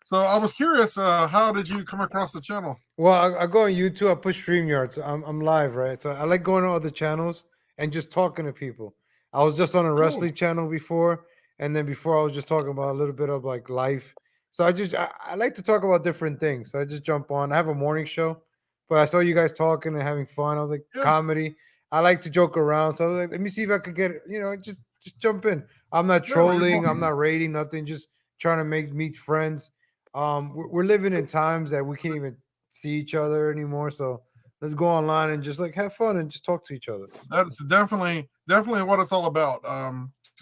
So I was curious, how did you come across the channel? Well, I go on YouTube. I put StreamYard. So I'm live, right? So I like going to other channels and just talking to people. I was just on a wrestling channel before, and then before I was just talking about a little bit of like life. So I like to talk about different things. So I just jump on. I have a morning show, but I saw you guys talking and having fun. I was like, comedy. I like to joke around. So I was like, let me see if I could get it. Just jump in. I'm not trolling. I'm not rating nothing. Just trying to meet friends. We're living in times that we can't even see each other anymore. So let's go online and just like have fun and just talk to each other. That's definitely what it's all about.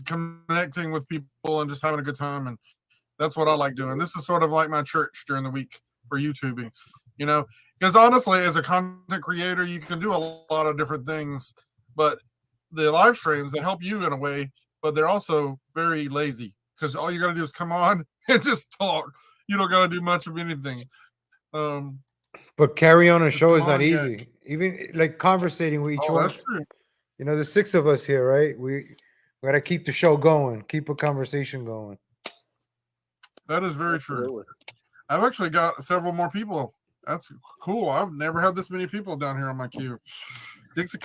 Connecting with people and just having a good time, and that's what I like doing. This is sort of like my church during the week for YouTubing, because honestly, as a content creator, you can do a lot of different things, but the live streams, they help you in a way, but they're also very lazy because all you got to do is come on and just talk. You don't got to do much of anything. But carry on a show is not easy. Even like conversating with each one. That's true. There's 6 of us here, right? We got to keep the show going, keep a conversation going. That is very true. I've actually got several more people. That's cool. I've never had this many people down here on my queue.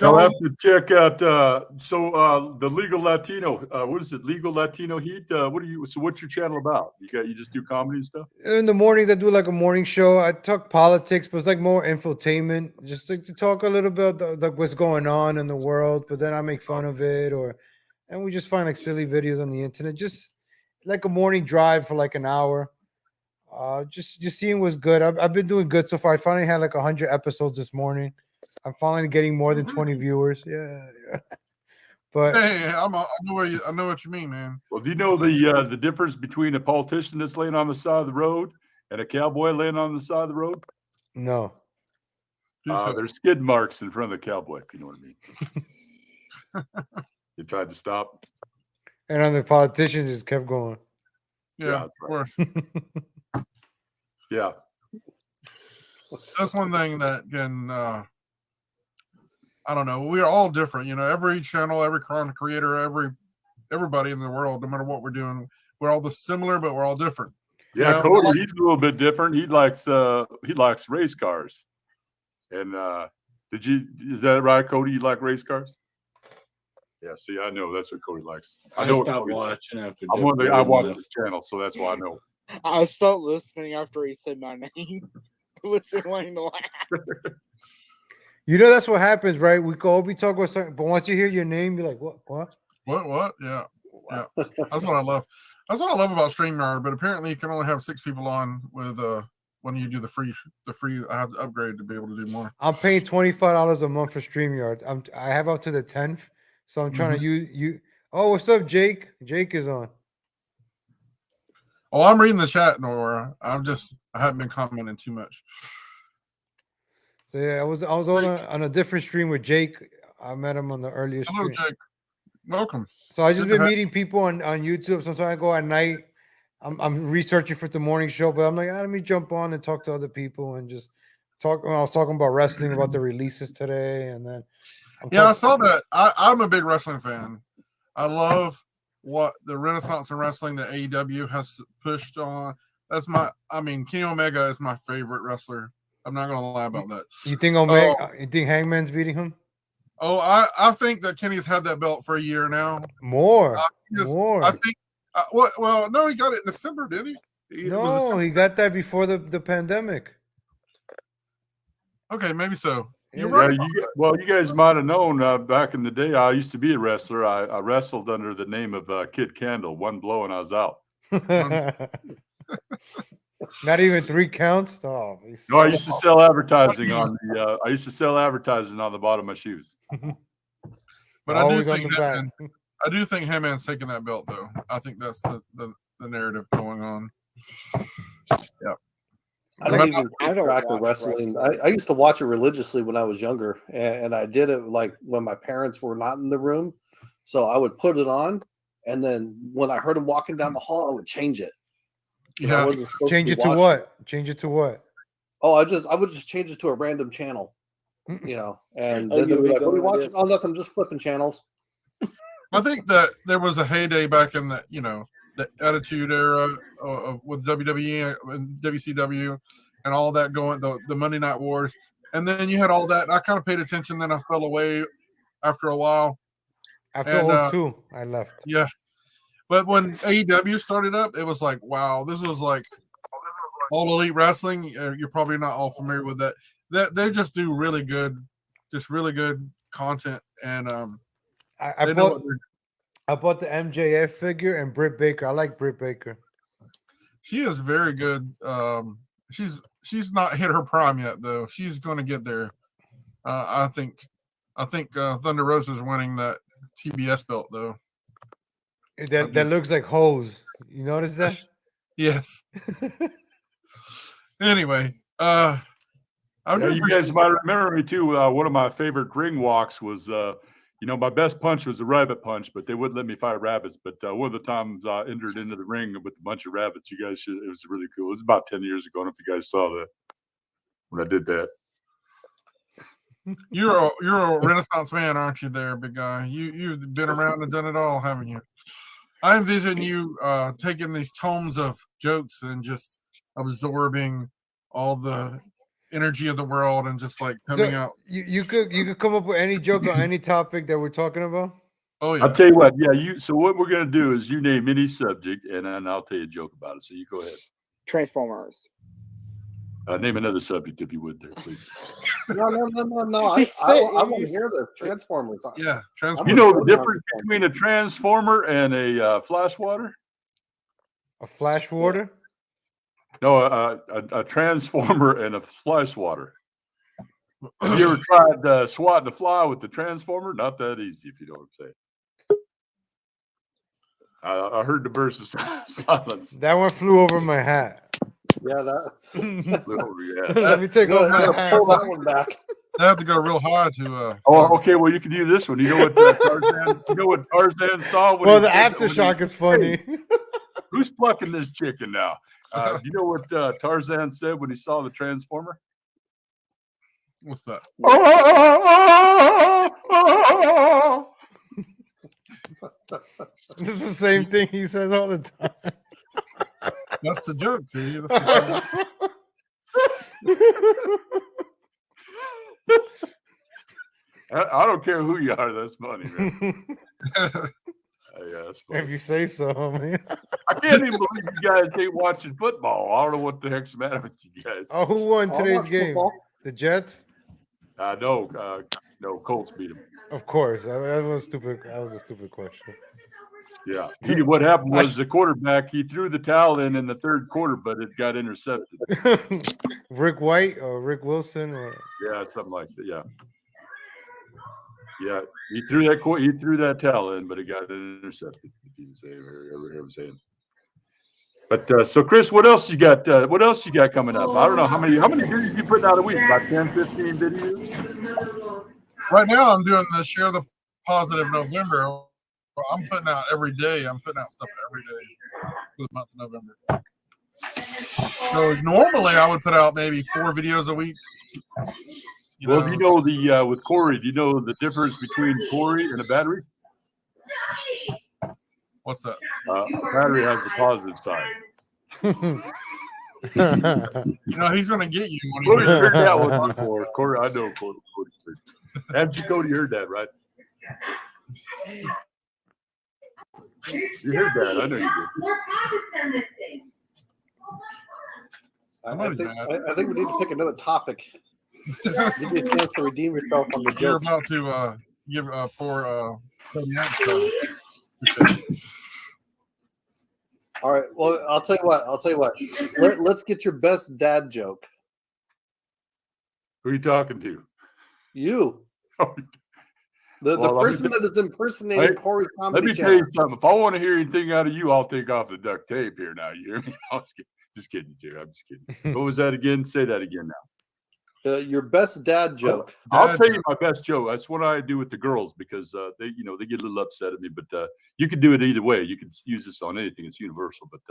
I'll have to check out. The Legal Latino. What is it? Legal Latino Heat. What's your channel about? You just do comedy and stuff. In the mornings, I do like a morning show. I talk politics, but it's like more infotainment, just like to talk a little bit about what's going on in the world. But then I make fun of it, and we just find like silly videos on the internet. Just like a morning drive for like an hour. Just seeing what's good. I've been doing good so far. I finally had like 100 episodes this morning. I'm finally getting more than 20 viewers. Yeah. But hey, I know what you mean, man. Well, do you know the difference between a politician that's laying on the side of the road and a cowboy laying on the side of the road? No. There's skid marks in front of the cowboy, if you know what I mean. You tried to stop. And on the politicians just kept going. Yeah, of course. Yeah. That's one thing that can I don't know. We're all different, every channel, every content creator, everybody in the world, no matter what we're doing, we're all similar, but we're all different. Yeah, Cody, he's a little bit different. He likes race cars. And is that right, Cody? You like race cars? Yeah, see, I know that's what Cody likes. I know stopped watching after. I watched the channel, so that's why I know. I stopped listening after he said my name. What's the line to laugh? That's what happens, right? We could all be talking about something, but once you hear your name, you're like, what? What? Yeah. That's what I love. That's what I love about StreamYard. But apparently, you can only have 6 people on with when you do the free. I have to upgrade to be able to do more. I'm paying $25 a month for StreamYard. I have up to the 10th, so I'm trying to use you. Oh, what's up, Jake? Jake is on. Oh, I'm reading the chat, Nora. I haven't been commenting too much. So yeah, I was on a different stream with Jake. I met him on the earlier stream. Hello, Jake. Welcome. So I just been meeting people on YouTube. Sometimes I go at night. I'm researching for the morning show, but I'm like, let me jump on and talk to other people and just talk. I was talking about wrestling, about the releases today, and then I saw that. I'm a big wrestling fan. I love what the Renaissance in wrestling that AEW has pushed on. Kenny Omega is my favorite wrestler. I'm not gonna lie about that. You think Omega? You think Hangman's beating him? Oh, I think that Kenny's had that belt for a year now. More. I think. Well, no, he got it in December, didn't he? No, he got that before the pandemic. Okay, maybe so. You're right. You guys might have known back in the day. I used to be a wrestler. I wrestled under the name of Kid Candle. One blow and I was out. Not even 3 counts. Oh, no, I used to sell advertising on the. I used to sell advertising on the bottom of my shoes. But I do think Hangman's taking that belt, though. I think that's the narrative going on. Yeah. I don't even keep track of wrestling. I used to watch it religiously when I was younger, and I did it like when my parents were not in the room. So I would put it on, and then when I heard them walking down the hall, I would change it. Yeah. Change it to what? Change it to what? Oh, I would just change it to a random channel, and then they'd be like, "What are you watching?" Oh, nothing, just flipping channels. I think that there was a heyday back in the the Attitude Era with WWE and WCW and all that going, the Monday Night Wars. And then you had all that. And I kind of paid attention. Then I fell away after a while. After 02, I left. Yeah. But when AEW started up, it was like, wow, this was like All Elite Wrestling. You're probably not all familiar with that. They just do really good content. And I bought the MJF figure and Britt Baker. I like Britt Baker. She is very good. She's not hit her prime yet, though. She's going to get there. I think Thunder Rosa's winning that TBS belt, though. That looks like hose. You notice that? Yes. Anyway, you guys might remember me too. One of my favorite ring walks was, my best punch was a rabbit punch, but they wouldn't let me fight rabbits. But one of the times I entered into the ring with a bunch of rabbits, you guys it was really cool. It was about 10 years ago. I don't know if you guys saw that when I did that. You're a Renaissance man, aren't you there, big guy? You've been around and done it all, haven't you? I envision you taking these tomes of jokes and just absorbing all the energy of the world and just like coming out. You could come up with any joke on any topic that we're talking about. Oh yeah. I'll tell you what. Yeah, So what we're gonna do is you name any subject, and then I'll tell you a joke about it. So you go ahead. Transformers. Name another subject if you would, there, please. No. I want to hear the Transformers. Yeah, Transformers. You know the difference between a transformer and a flash water? A flash water? No, a transformer and a flash water. Have you ever tried swatting a fly with the transformer? Not that easy, if you know what I'm saying. I heard the burst of silence. That one flew over my hat. Yeah, that. Let me take off my hat. Pull that one back. I have to go real high to. Oh, okay. Well, you can do this one. You know what Tarzan? You know what Tarzan saw? Well, the aftershock is funny. Hey, who's plucking this chicken now? You know what Tarzan said when he saw the transformer? What's that? This is the same thing he says all the time. That's the joke, see? I don't care who you are. That's funny, man. Yeah, that's funny. If you say so, man. I can't even believe you guys ain't watching football. I don't know what the heck's the matter with you guys. Oh, who won today's game? Football. The Jets? No, Colts beat them. Of course. That was stupid. That was a stupid question. Yeah. What happened was the quarterback, he threw the towel in the third quarter, but it got intercepted. Rick White or Rick Wilson? Yeah, something like that. Yeah. Yeah. He threw that towel in, but it got intercepted. If you say, or saying. But so Chris, what else you got? What else you got coming up? I don't know how many videos you putting out a week? About 10, 15 videos? Right now, I'm doing the Share the Positive November. I'm putting out every day. I'm putting out stuff every day for the month of November. So normally I would put out maybe 4 videos a week. Well, do you know the with Corey? Do you know the difference between Corey and a battery? What's that? A battery has the positive side. He's going to get you. Cody's heard that one before. Corey, I know Cody. Haven't you, Cody, heard that, right? You heard that. I know you did. I think we need to pick another topic. Give you a chance to redeem yourself on the jokes. You're about to give poor All right. Well, I'll tell you what. Let's get your best dad joke. Who are you talking to? You. The person that is impersonating Corey Comedy. Let me tell you something. If I want to hear anything out of you, I'll take off the duct tape here now. You hear me? Just kidding, Jay. I'm just kidding. What was that again? Say that again now. Your best dad joke. I'll tell you my best joke. That's what I do with the girls because they get a little upset at me. But you can do it either way. You can use this on anything. It's universal. But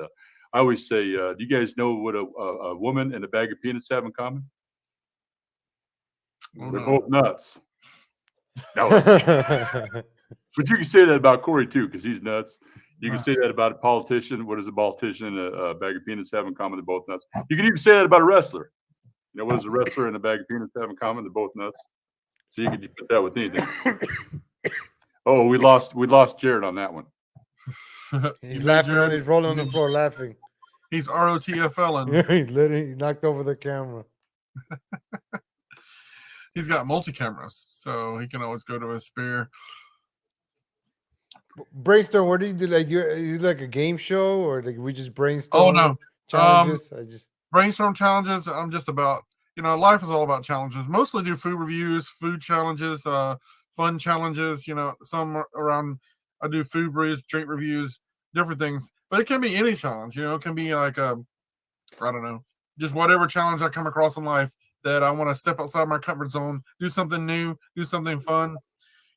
I always say, do you guys know what a woman and a bag of peanuts have in common? They're both nuts. No, but you can say that about Corey too, because he's nuts. You can say that about a politician. What does a politician and a bag of peanuts have in common? They're both nuts. You can even say that about a wrestler. What does a wrestler and a bag of peanuts have in common? They're both nuts. So you can put that with anything. Oh, we lost Jared on that one. He's laughing. He's rolling on the floor laughing. He's ROTFLing. He literally knocked over the camera. He's got multi-cameras, so he can always go to his spare. Brainstorm, what do you do? Like you like a game show, or like we just brainstorm? Oh no, challenges. Brainstorm challenges. I'm just about life is all about challenges. Mostly do food reviews, food challenges, fun challenges. Some around. I do food reviews, drink reviews, different things. But it can be any challenge. It can be like I don't know, just whatever challenge I come across in life that I want to step outside my comfort zone, do something new, do something fun.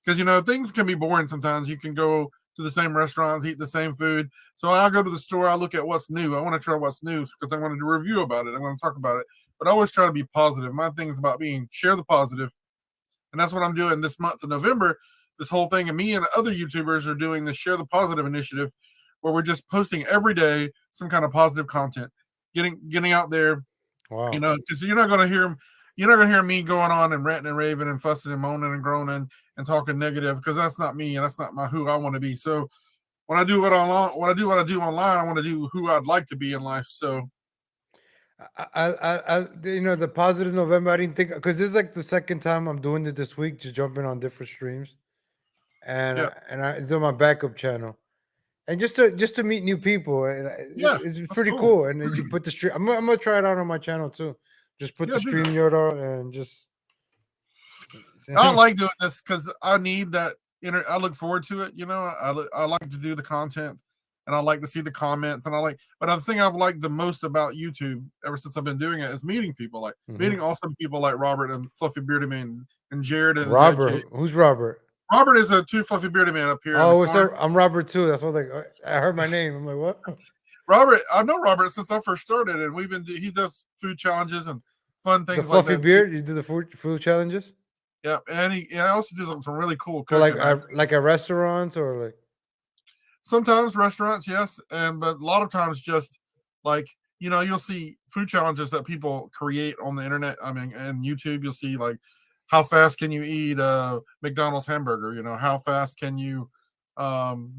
Because, things can be boring sometimes. You can go to the same restaurants, eat the same food. So I'll go to the store, I look at what's new. I want to try what's new because I want to do a review about it. I want to talk about it. But I always try to be positive. My thing is about share the positive. And that's what I'm doing this month of November. This whole thing, and me and other YouTubers are doing the Share the Positive initiative where we're just posting every day some kind of positive content, getting out there. Wow. Because you're not going to hear me going on and ranting and raving and fussing and moaning and groaning and talking negative, because that's not me and that's not who I want to be. So when I do what I do online, I want to do who I'd like to be in life. So I the positive November, I didn't think, because this is like the second time I'm doing it this week, just jumping on different streams, and it's on my backup channel. And just to meet new people, and it's pretty cool. And then you put the stream. I'm gonna try it out on my channel too. Just put the StreamYard on and just. I like doing this because I need that. I look forward to it. I like to do the content, and I like to see the comments, and But the thing I've liked the most about YouTube ever since I've been doing it is meeting people, meeting awesome people like Robert and Fluffy Bearded Man and Jared and Robert. Who's Robert? Robert is a two fluffy bearded man up here. Oh, I'm Robert too. That's what I heard my name. I'm like, what? Robert, I've known Robert since I first started, and he does food challenges and fun things. The fluffy beard. You do the food challenges. Yeah, and he also does some really cool cooking. Like at restaurants or like. Sometimes restaurants, yes, but a lot of times just you'll see food challenges that people create on the internet. I mean, and YouTube, you'll see how fast can you eat a McDonald's hamburger? How fast can you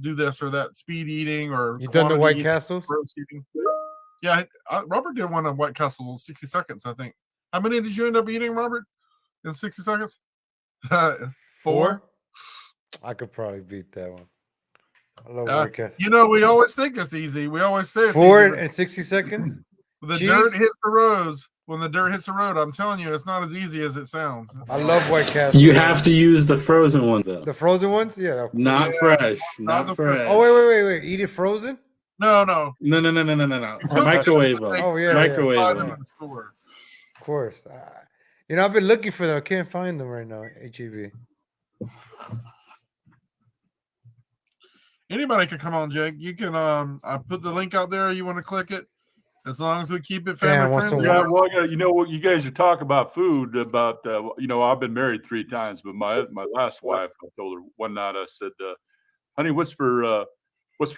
do this or that? Speed eating or you done the White Castles? Yeah, Robert did one of White Castle 60 seconds, I think. How many did you end up eating, Robert, in 60 seconds? 4. I could probably beat that one. I love White Castle. We always think it's easy. We always say it's 4 in 60 seconds. The dirt hits the roads. When the dirt hits the road, I'm telling you, it's not as easy as it sounds. I love White Castle. You have to use the frozen ones, though. The frozen ones? Yeah. Not fresh. Not fresh. Oh, wait. Eat it frozen? No. Microwave. Oh yeah, Microwave. Buy them in the store. Of course. I've been looking for them. I can't find them right now. HEB. Anybody can come on, Jake. You can. I put the link out there. You want to click it? As long as we keep it family friendly. Yeah, well, you know what? You guys are talking about food. About I've been married 3 times, but my last wife, I told her one night. I said, "Honey, what's for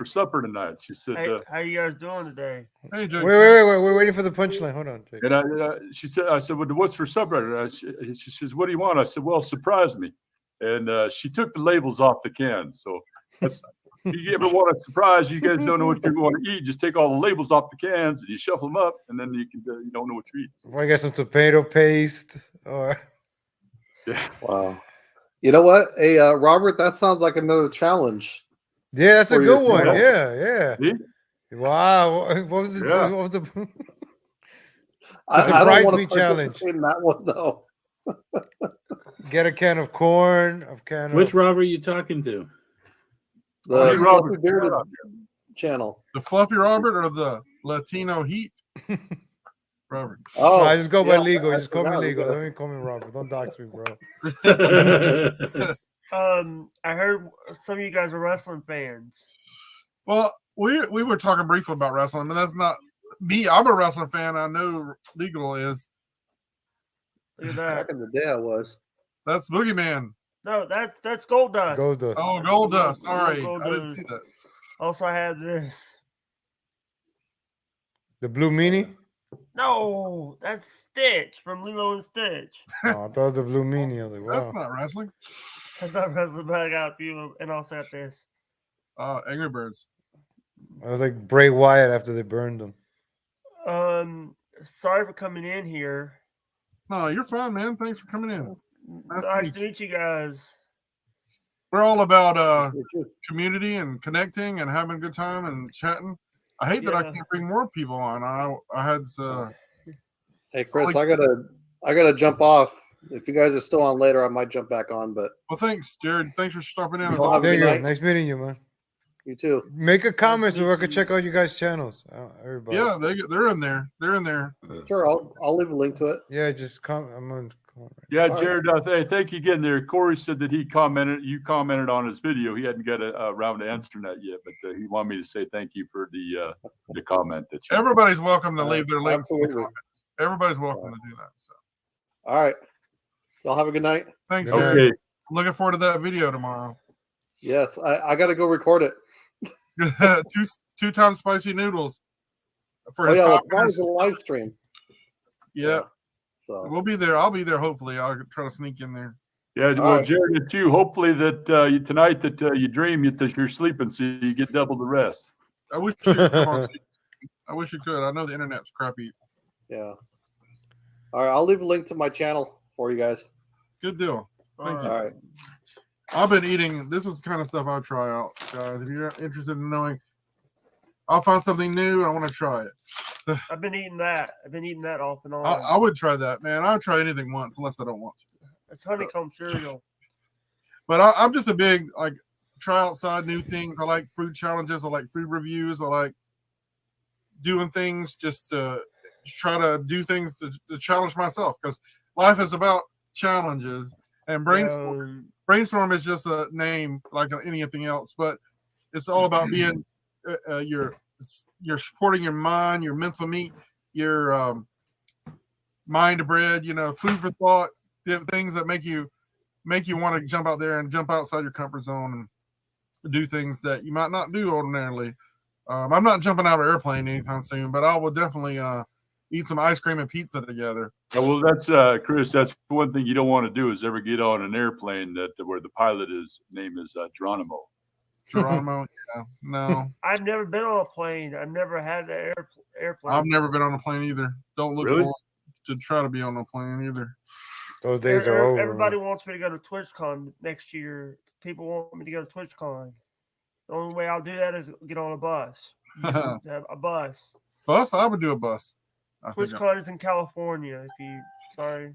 supper tonight?" She said, how you guys doing today? Hey, Jake. Wait. We're waiting for the punchline. Hold on, Jake. And I said, well, what's for supper? And she says, what do you want? I said, well, surprise me. And she took the labels off the cans. So if you ever want a surprise, you guys don't know what you want to eat. Just take all the labels off the cans and you shuffle them up, and then you don't know what you eat. Well, I got some tomato paste. Or yeah. Wow. You know what? Hey, Robert, that sounds like another challenge. Yeah, that's a good one. channel. Yeah. See? Wow. What was it? Yeah. What was the I surprise don't want me to challenge? in that one though. Get a can of corn. Which Robert are you talking to? The Robert. Fluffy Bearded channel. The Fluffy Robert or the Latino Heat? Robert. Oh, I just go by yeah, legal. I Just call me forgot, legal. yeah. Don't even call me Robert. Don't dox me, bro. I heard some of you guys are wrestling fans. Well, we were talking briefly about wrestling, but that's not me. I'm a wrestling fan. I know legal is. Look at that. Back in the day, I was. That's Boogeyman. No, that's Gold Dust. Gold Dust. Oh, Gold Dust. I love Sorry, Gold I didn't Dust. see that. Also, I have this. The Blue Meanie? No, that's Stitch from Lilo and Stitch. Oh, I thought it was the Blue Meanie. I was like, wow. That's not wrestling. That's not wrestling, but I got a few, and also got this. Angry Birds. I was like Bray Wyatt after they burned him. Sorry for coming in here. No, you're fine, man. Thanks for coming in. Nice to meet you guys. We're all about community and connecting and having a good time and chatting. I hate that I can't bring more people on. I had Hey Chris, I gotta jump off. If you guys are still on later, I might jump back on. But well, thanks, Jared. Thanks for stopping in. Have a Thank good you. night. Nice meeting you, man. You too. Make a comment so I can check out you guys' channels. Everybody. Yeah, they're in there. They're in there. Sure, I'll leave a link to it. Yeah, just comment. I'm gonna comment. Yeah, Jared, thank you again there. Corey said that you commented on his video. He hadn't got around to answering that yet, but he wanted me to say thank you for the comment that you. Everybody's welcome to leave their links in the absolutely. comments. Everybody's welcome to do that. So. All right. Y'all have a good night. Thanks, Okay. Jared. I'm looking forward to that video tomorrow. Yes, I got to go record it. two times spicy noodles for Oh his yeah, top that was minutes. a live stream. Yeah. So We'll be there. I'll be there. Hopefully, I'll try to sneak in there. Yeah, well, right. Jared, too. Hopefully that tonight that you dream that you're sleeping, so you get double the rest. I wish you could come on. I wish you could. I know the internet's crappy. yeah. All right, I'll leave a link to my channel for you guys. Good deal. Thank you. All right. I've been eating. This is the kind of stuff I'll try out, guys. If you're interested in knowing, I'll find something new. I want to try it. I've been eating that. Off and on. I would try that, man. I would try anything once, unless I don't want to. It's honeycomb cereal. But I'm just a big try outside new things. I like food challenges. I like food reviews. I like doing things just to try to do things to challenge myself, because life is about challenges, and brainstorm is just a name like anything else, but it's all about being you're supporting your mind, your mental meat, your mind bread, food for thought, things that make you want to jump out there and jump outside your comfort zone and do things that you might not do ordinarily. I'm not jumping out of an airplane anytime soon, but I will definitely eat some ice cream and pizza together. Well, that's Chris. That's one thing you don't want to do is ever get on an airplane where the pilot name is Geronimo. Geronimo, yeah, no. I've never been on a plane. I've never had an airplane. I've never been on a plane either. Don't look Really? forward to try to be on a plane either. Those days are over. Everybody wants me to go to TwitchCon next year. People want me to go to TwitchCon. The only way I'll do that is get on a bus. A bus. Bus? I would do a bus. TwitchCon is in California. Sorry.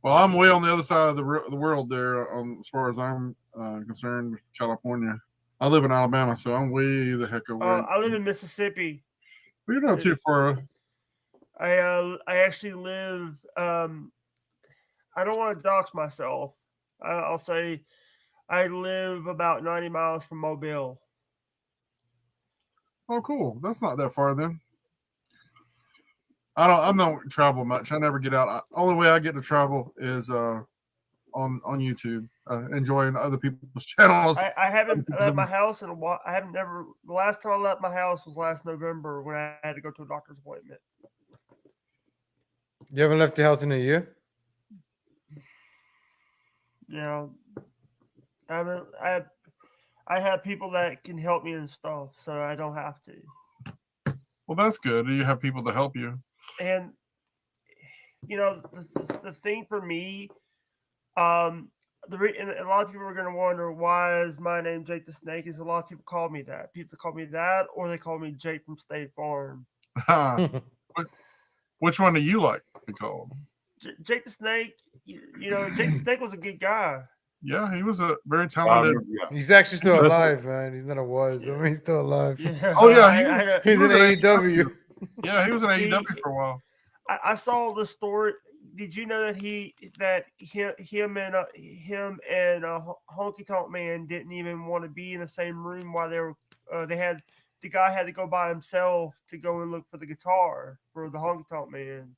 Well, I'm way on the other side of the world there, as far as I'm concerned with California. I live in Alabama, so I'm way the heck away. I live in Mississippi. But you're not too far. I actually live. I don't want to dox myself. I'll say I live about 90 miles from Mobile. Oh, cool. That's not that far then. I don't travel much. I never get out. Only way I get to travel is on YouTube, enjoying other people's channels. I haven't left my house in a while. I haven't never. The last time I left my house was last November when I had to go to a doctor's appointment. You haven't left the house in a year? Yeah, I have people that can help me and stuff, so I don't have to. Well, that's good. You have people to help you. And the thing for me, and a lot of people are going to wonder why is my name Jake the Snake? Is a lot of people call me that. People call me that, or they call me Jake from State Farm. Which one do you like to be called? Jake the Snake. Jake the Snake was a good guy. Yeah, he was a very talented. He's actually still alive, man. He's not a was. I mean, he's still alive. Yeah. Oh yeah, he's in AEW. Yeah, he was in AEW for a while. I saw the story. Did you know that him and Honky Tonk Man didn't even want to be in the same room while the guy had to go by himself to go and look for the guitar for the Honky Tonk Man.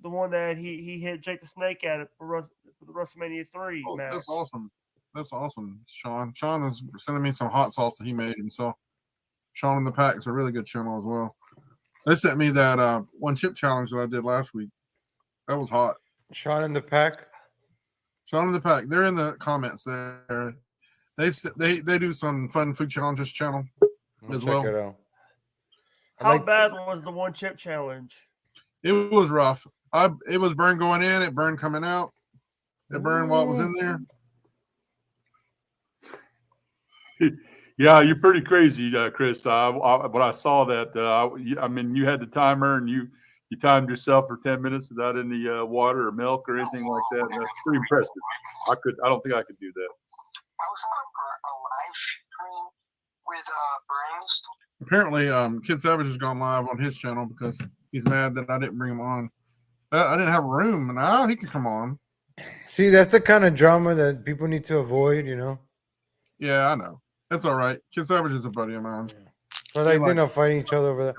The one that he hit Jake the Snake at it for the WrestleMania 3 match. That's awesome. That's awesome, Sean. Sean is sending me some hot sauce that he made, and so Sean in the Pack is a really good channel as well. They sent me that one chip challenge that I did last week. That was hot. Sean in the Pack. Sean in the Pack. They're in the comments there. They do some fun food challenges channel as well. Check it out. How bad was the one chip challenge? It was rough. It was burn going in. It burned coming out. It burned while it was in there. Yeah, you're pretty crazy, Chris. When I saw that, I mean, you had the timer and you timed yourself for 10 minutes without any water or milk or anything like that. And that's pretty impressive. I don't think I could do that. I was on a live stream with Brains. Apparently, Kid Savage has gone live on his channel because he's mad that I didn't bring him on. I didn't have room, and now he can come on. See, that's the kind of drama that people need to avoid, Yeah, I know. That's all right. Kid Savage is a buddy of mine. But they're not fighting each other over that.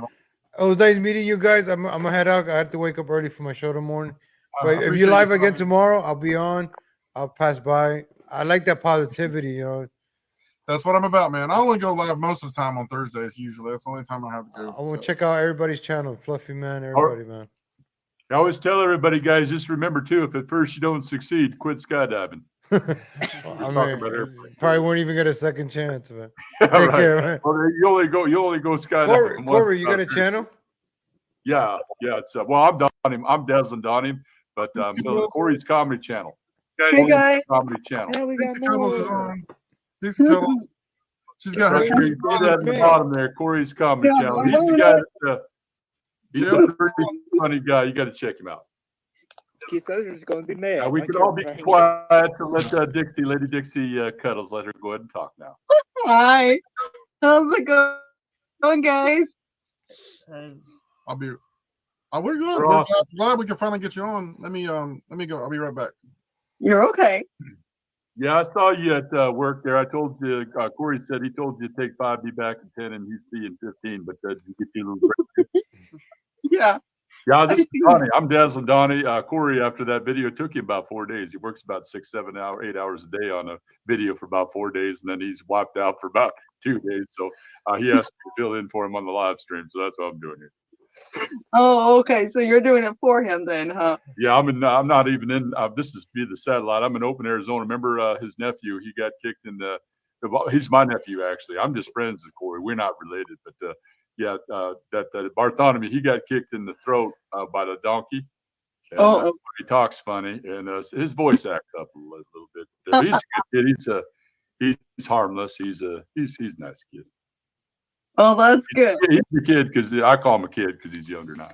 It was nice meeting you guys. I'm gonna head out. I have to wake up early for my show tomorrow. But if you're live again tomorrow, I'll be on. I'll pass by. I like that positivity, That's what I'm about, man. I only go live most of the time on Thursdays. Usually, that's the only time I have to go. I want to check out everybody's channel, Fluffy Man, everybody, man. I always tell everybody, guys, just remember too, if at first you don't succeed, quit skydiving. Probably won't even get a second chance, man. Take care, man. Well, you only go skydiving. Corey, you got a channel? Yeah. It's I'm dazzling on him, but Corey's comedy channel. Hey guys, comedy channel. Yeah, we got more. She's got her screen. At the bottom there, Corey's comedy channel. He's the guy he's a pretty funny guy. You got to check him out. Keith Suther's going to be mad. We can all be quiet to let Lady Dixie Cuddles, let her go ahead and talk now. Hi, how's it going, guys? We're good. We're glad we can finally get you on. Let me go. I'll be right back. You're okay. Yeah, I saw you at work there. I told you, Corey said he told you to take 5, be back in 10, and he'd see you in 15, but you get you a little break. Yeah. Yeah, this is Donnie. I'm dazzling Donnie. Corey, after that video, took him about 4 days. He works about 6, 7 hours, 8 hours a day on a video for about 4 days, and then he's wiped out for about 2 days. So he asked me to fill in for him on the live stream. So that's what I'm doing here. Oh, okay. So you're doing it for him then, huh? Yeah, I'm not even in. This is via the satellite. I'm in Open, Arizona. Remember his nephew? He got kicked in the. He's my nephew, actually. I'm just friends with Corey. We're not related, but that Bartholomew, he got kicked in the throat by the donkey. And, he talks funny, and his voice acts up a little bit. He's a good kid. He's harmless. He's a nice kid. Oh, that's good. He's a kid because I call him a kid because he's younger now.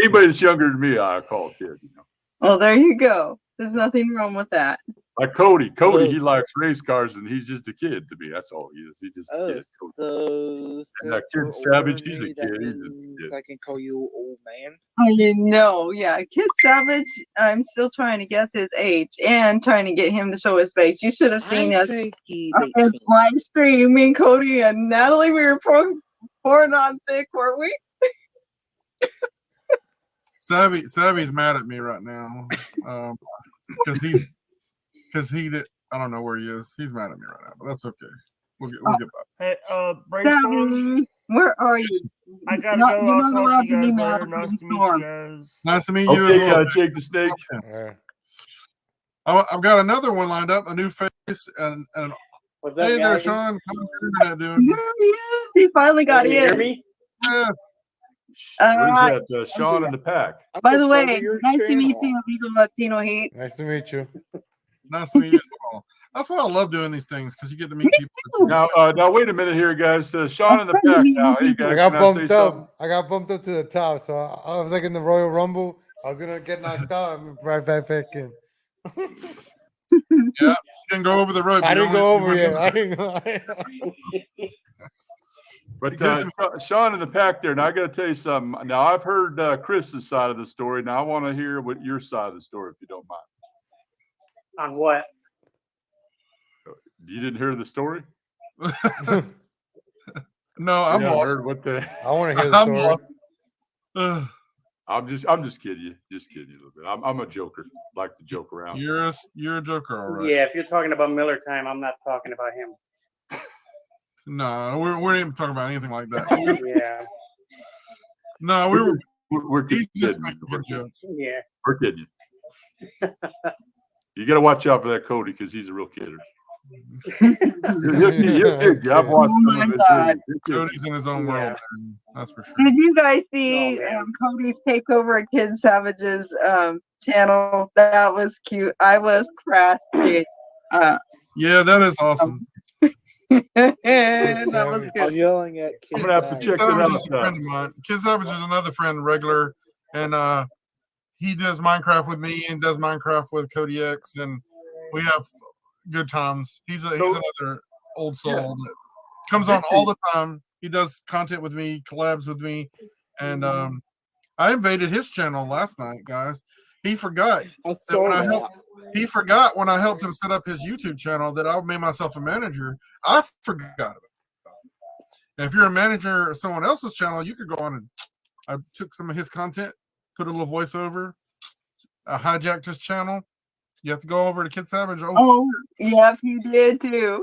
Anybody that's younger than me, I call a kid. Oh, there you go. There's nothing wrong with that. Like Cody, he likes race cars, and he's just a kid to me. That's all he is. He's just a kid. So And that since kid we're Savage, older he's than a me, kid. that He's just a means kid. I can call you old man. I know, yeah. Kid Savage, I'm still trying to guess his age and trying to get him to show his face. You should have seen I us think he's on his 18. live stream. Me and Cody and Natalie, we were pouring on thick, weren't we? Savvy's mad at me right now. Because he did. I don't know where he is. He's mad at me right now, but that's okay. We'll get back. Hey, Brainstorm. Savvy, where are you? I gotta Not- go. you're I'll not talk allowed to you to be guys mad later. at Nice to meet you Brainstorm. guys. Nice to meet you as Okay, well. Jake the Snake. I've got another one lined up, a new face, and What's up, hey there, guys? Sean. How's your internet doing? There he is. He finally got Can you in. hear me? Yes. What is that? Sean in the pack. By the way, nice to meet you, Legal Latino Heat. Nice to meet you. Nice to meet you as well. That's why I love doing these things, because you get to meet people. Now wait a minute here, guys. Sean in the pack now. Hey guys, I got can I say bumped something? up. I got bumped up to the top, so I was like in the Royal Rumble. I was gonna get knocked out and right back in. Yeah, you didn't go over the road. I You didn't only- go you over went yet. over I there. didn't go. But Sean in the pack there. Now I got to tell you something. Now I've heard Chris's side of the story. Now I want to hear what your side of the story, if you don't mind. On what? You didn't hear the story? No, I'm You haven't lost. heard what the. I want to hear the I'm story. lost. Ugh. I'm just kidding you. Just kidding you a little bit. I'm a joker. Like to joke around. You're a joker, all right. Yeah, if you're talking about Miller time, I'm not talking about him. No, we're not even talking about anything like that. Yeah. No, we're he's just kidding. making good jokes. Yeah. We're kidding you. You got to watch out for that Cody because he's a real kidder. I've watched some of his videos. Cody's in his own world, man. That's for sure. Did you guys see Cody's takeover at Kid Savage's channel? That was cute. I was cracking. Yeah, that is awesome. That was I'm good. yelling at kids. I'm gonna have to check Kid that Savage out. is a friend of mine. Kid Savage is another friend, regular, and he does Minecraft with me and does Minecraft with Cody X, and we have good times. He's another old soul that comes on all the time. He does content with me, collabs with me, and I invaded his channel last night, guys. He forgot He forgot when I helped him set up his YouTube channel that I made myself a manager. I forgot about it. And if you're a manager of someone else's channel, you could go on and I took some of his content, put a little voiceover, I hijacked his channel. You have to go over to Kid Savage. Oh, yep, you did too.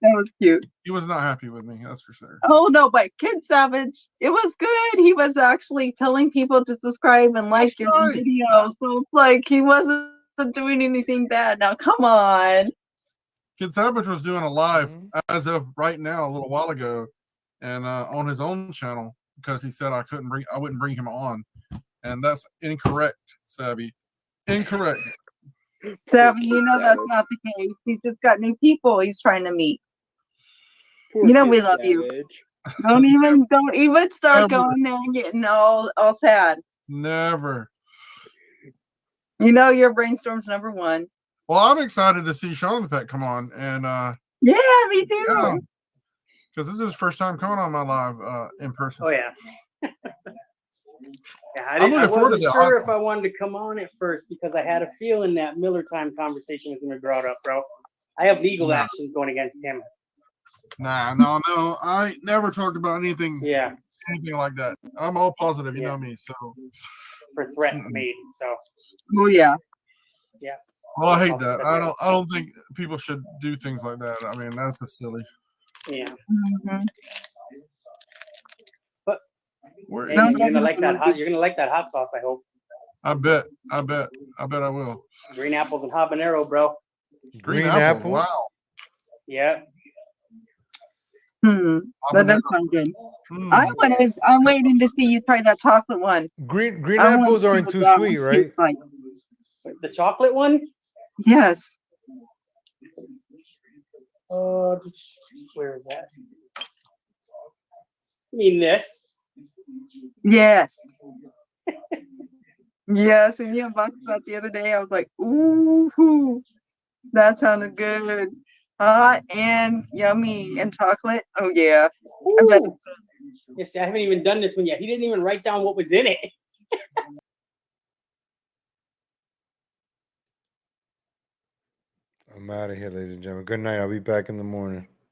That was cute. He was not happy with me, that's for sure. Oh no, but Kid Savage, it was good. He was actually telling people to subscribe and like his videos. So it's like he wasn't doing anything bad. Now come on. Kid Savage was doing a live as of right now, a little while ago, and on his own channel because he said I wouldn't bring him on, and that's incorrect, Savvy. Incorrect. Savvy, you know that's not the case. He's just got new people he's trying to meet. You know we love you. Don't even start going there and getting all sad. Never. You know your brainstorm's number one. Well, I'm excited to see Sean the Pet come on, and yeah, me too. Yeah, because this is his first time coming on my live in person. Oh yeah. Yeah, I I'm looking forward to wasn't that. sure if I wanted to come on at first because I had a feeling that Miller time conversation was going to be brought up, bro. I have legal actions going against him. Nah, no. I never talked about anything. Yeah. Anything like that. I'm all positive. You know me. So. For threats made. So. Oh yeah. Yeah. Well, I hate that. I don't think people should do things like that. I mean, that's just silly. Yeah. Mm-hmm. But Where you're gonna like that hot. You're gonna like that hot sauce. I hope. I bet I will. Green apples and habanero, bro. Green apples. Wow. Yeah. That does sound good. I'm waiting to see you try that chocolate one. Green apples aren't too sweet, right? The chocolate one? Yes. Where is that? You mean this? Yes. Yes, and you talked about the other day. I was like, ooh, that sounded good. Hot and yummy and chocolate. Oh yeah. I bet. Ooh. Yes, I haven't even done this one yet. He didn't even write down what was in it. I'm out of here, ladies and gentlemen. Good night. I'll be back in the morning.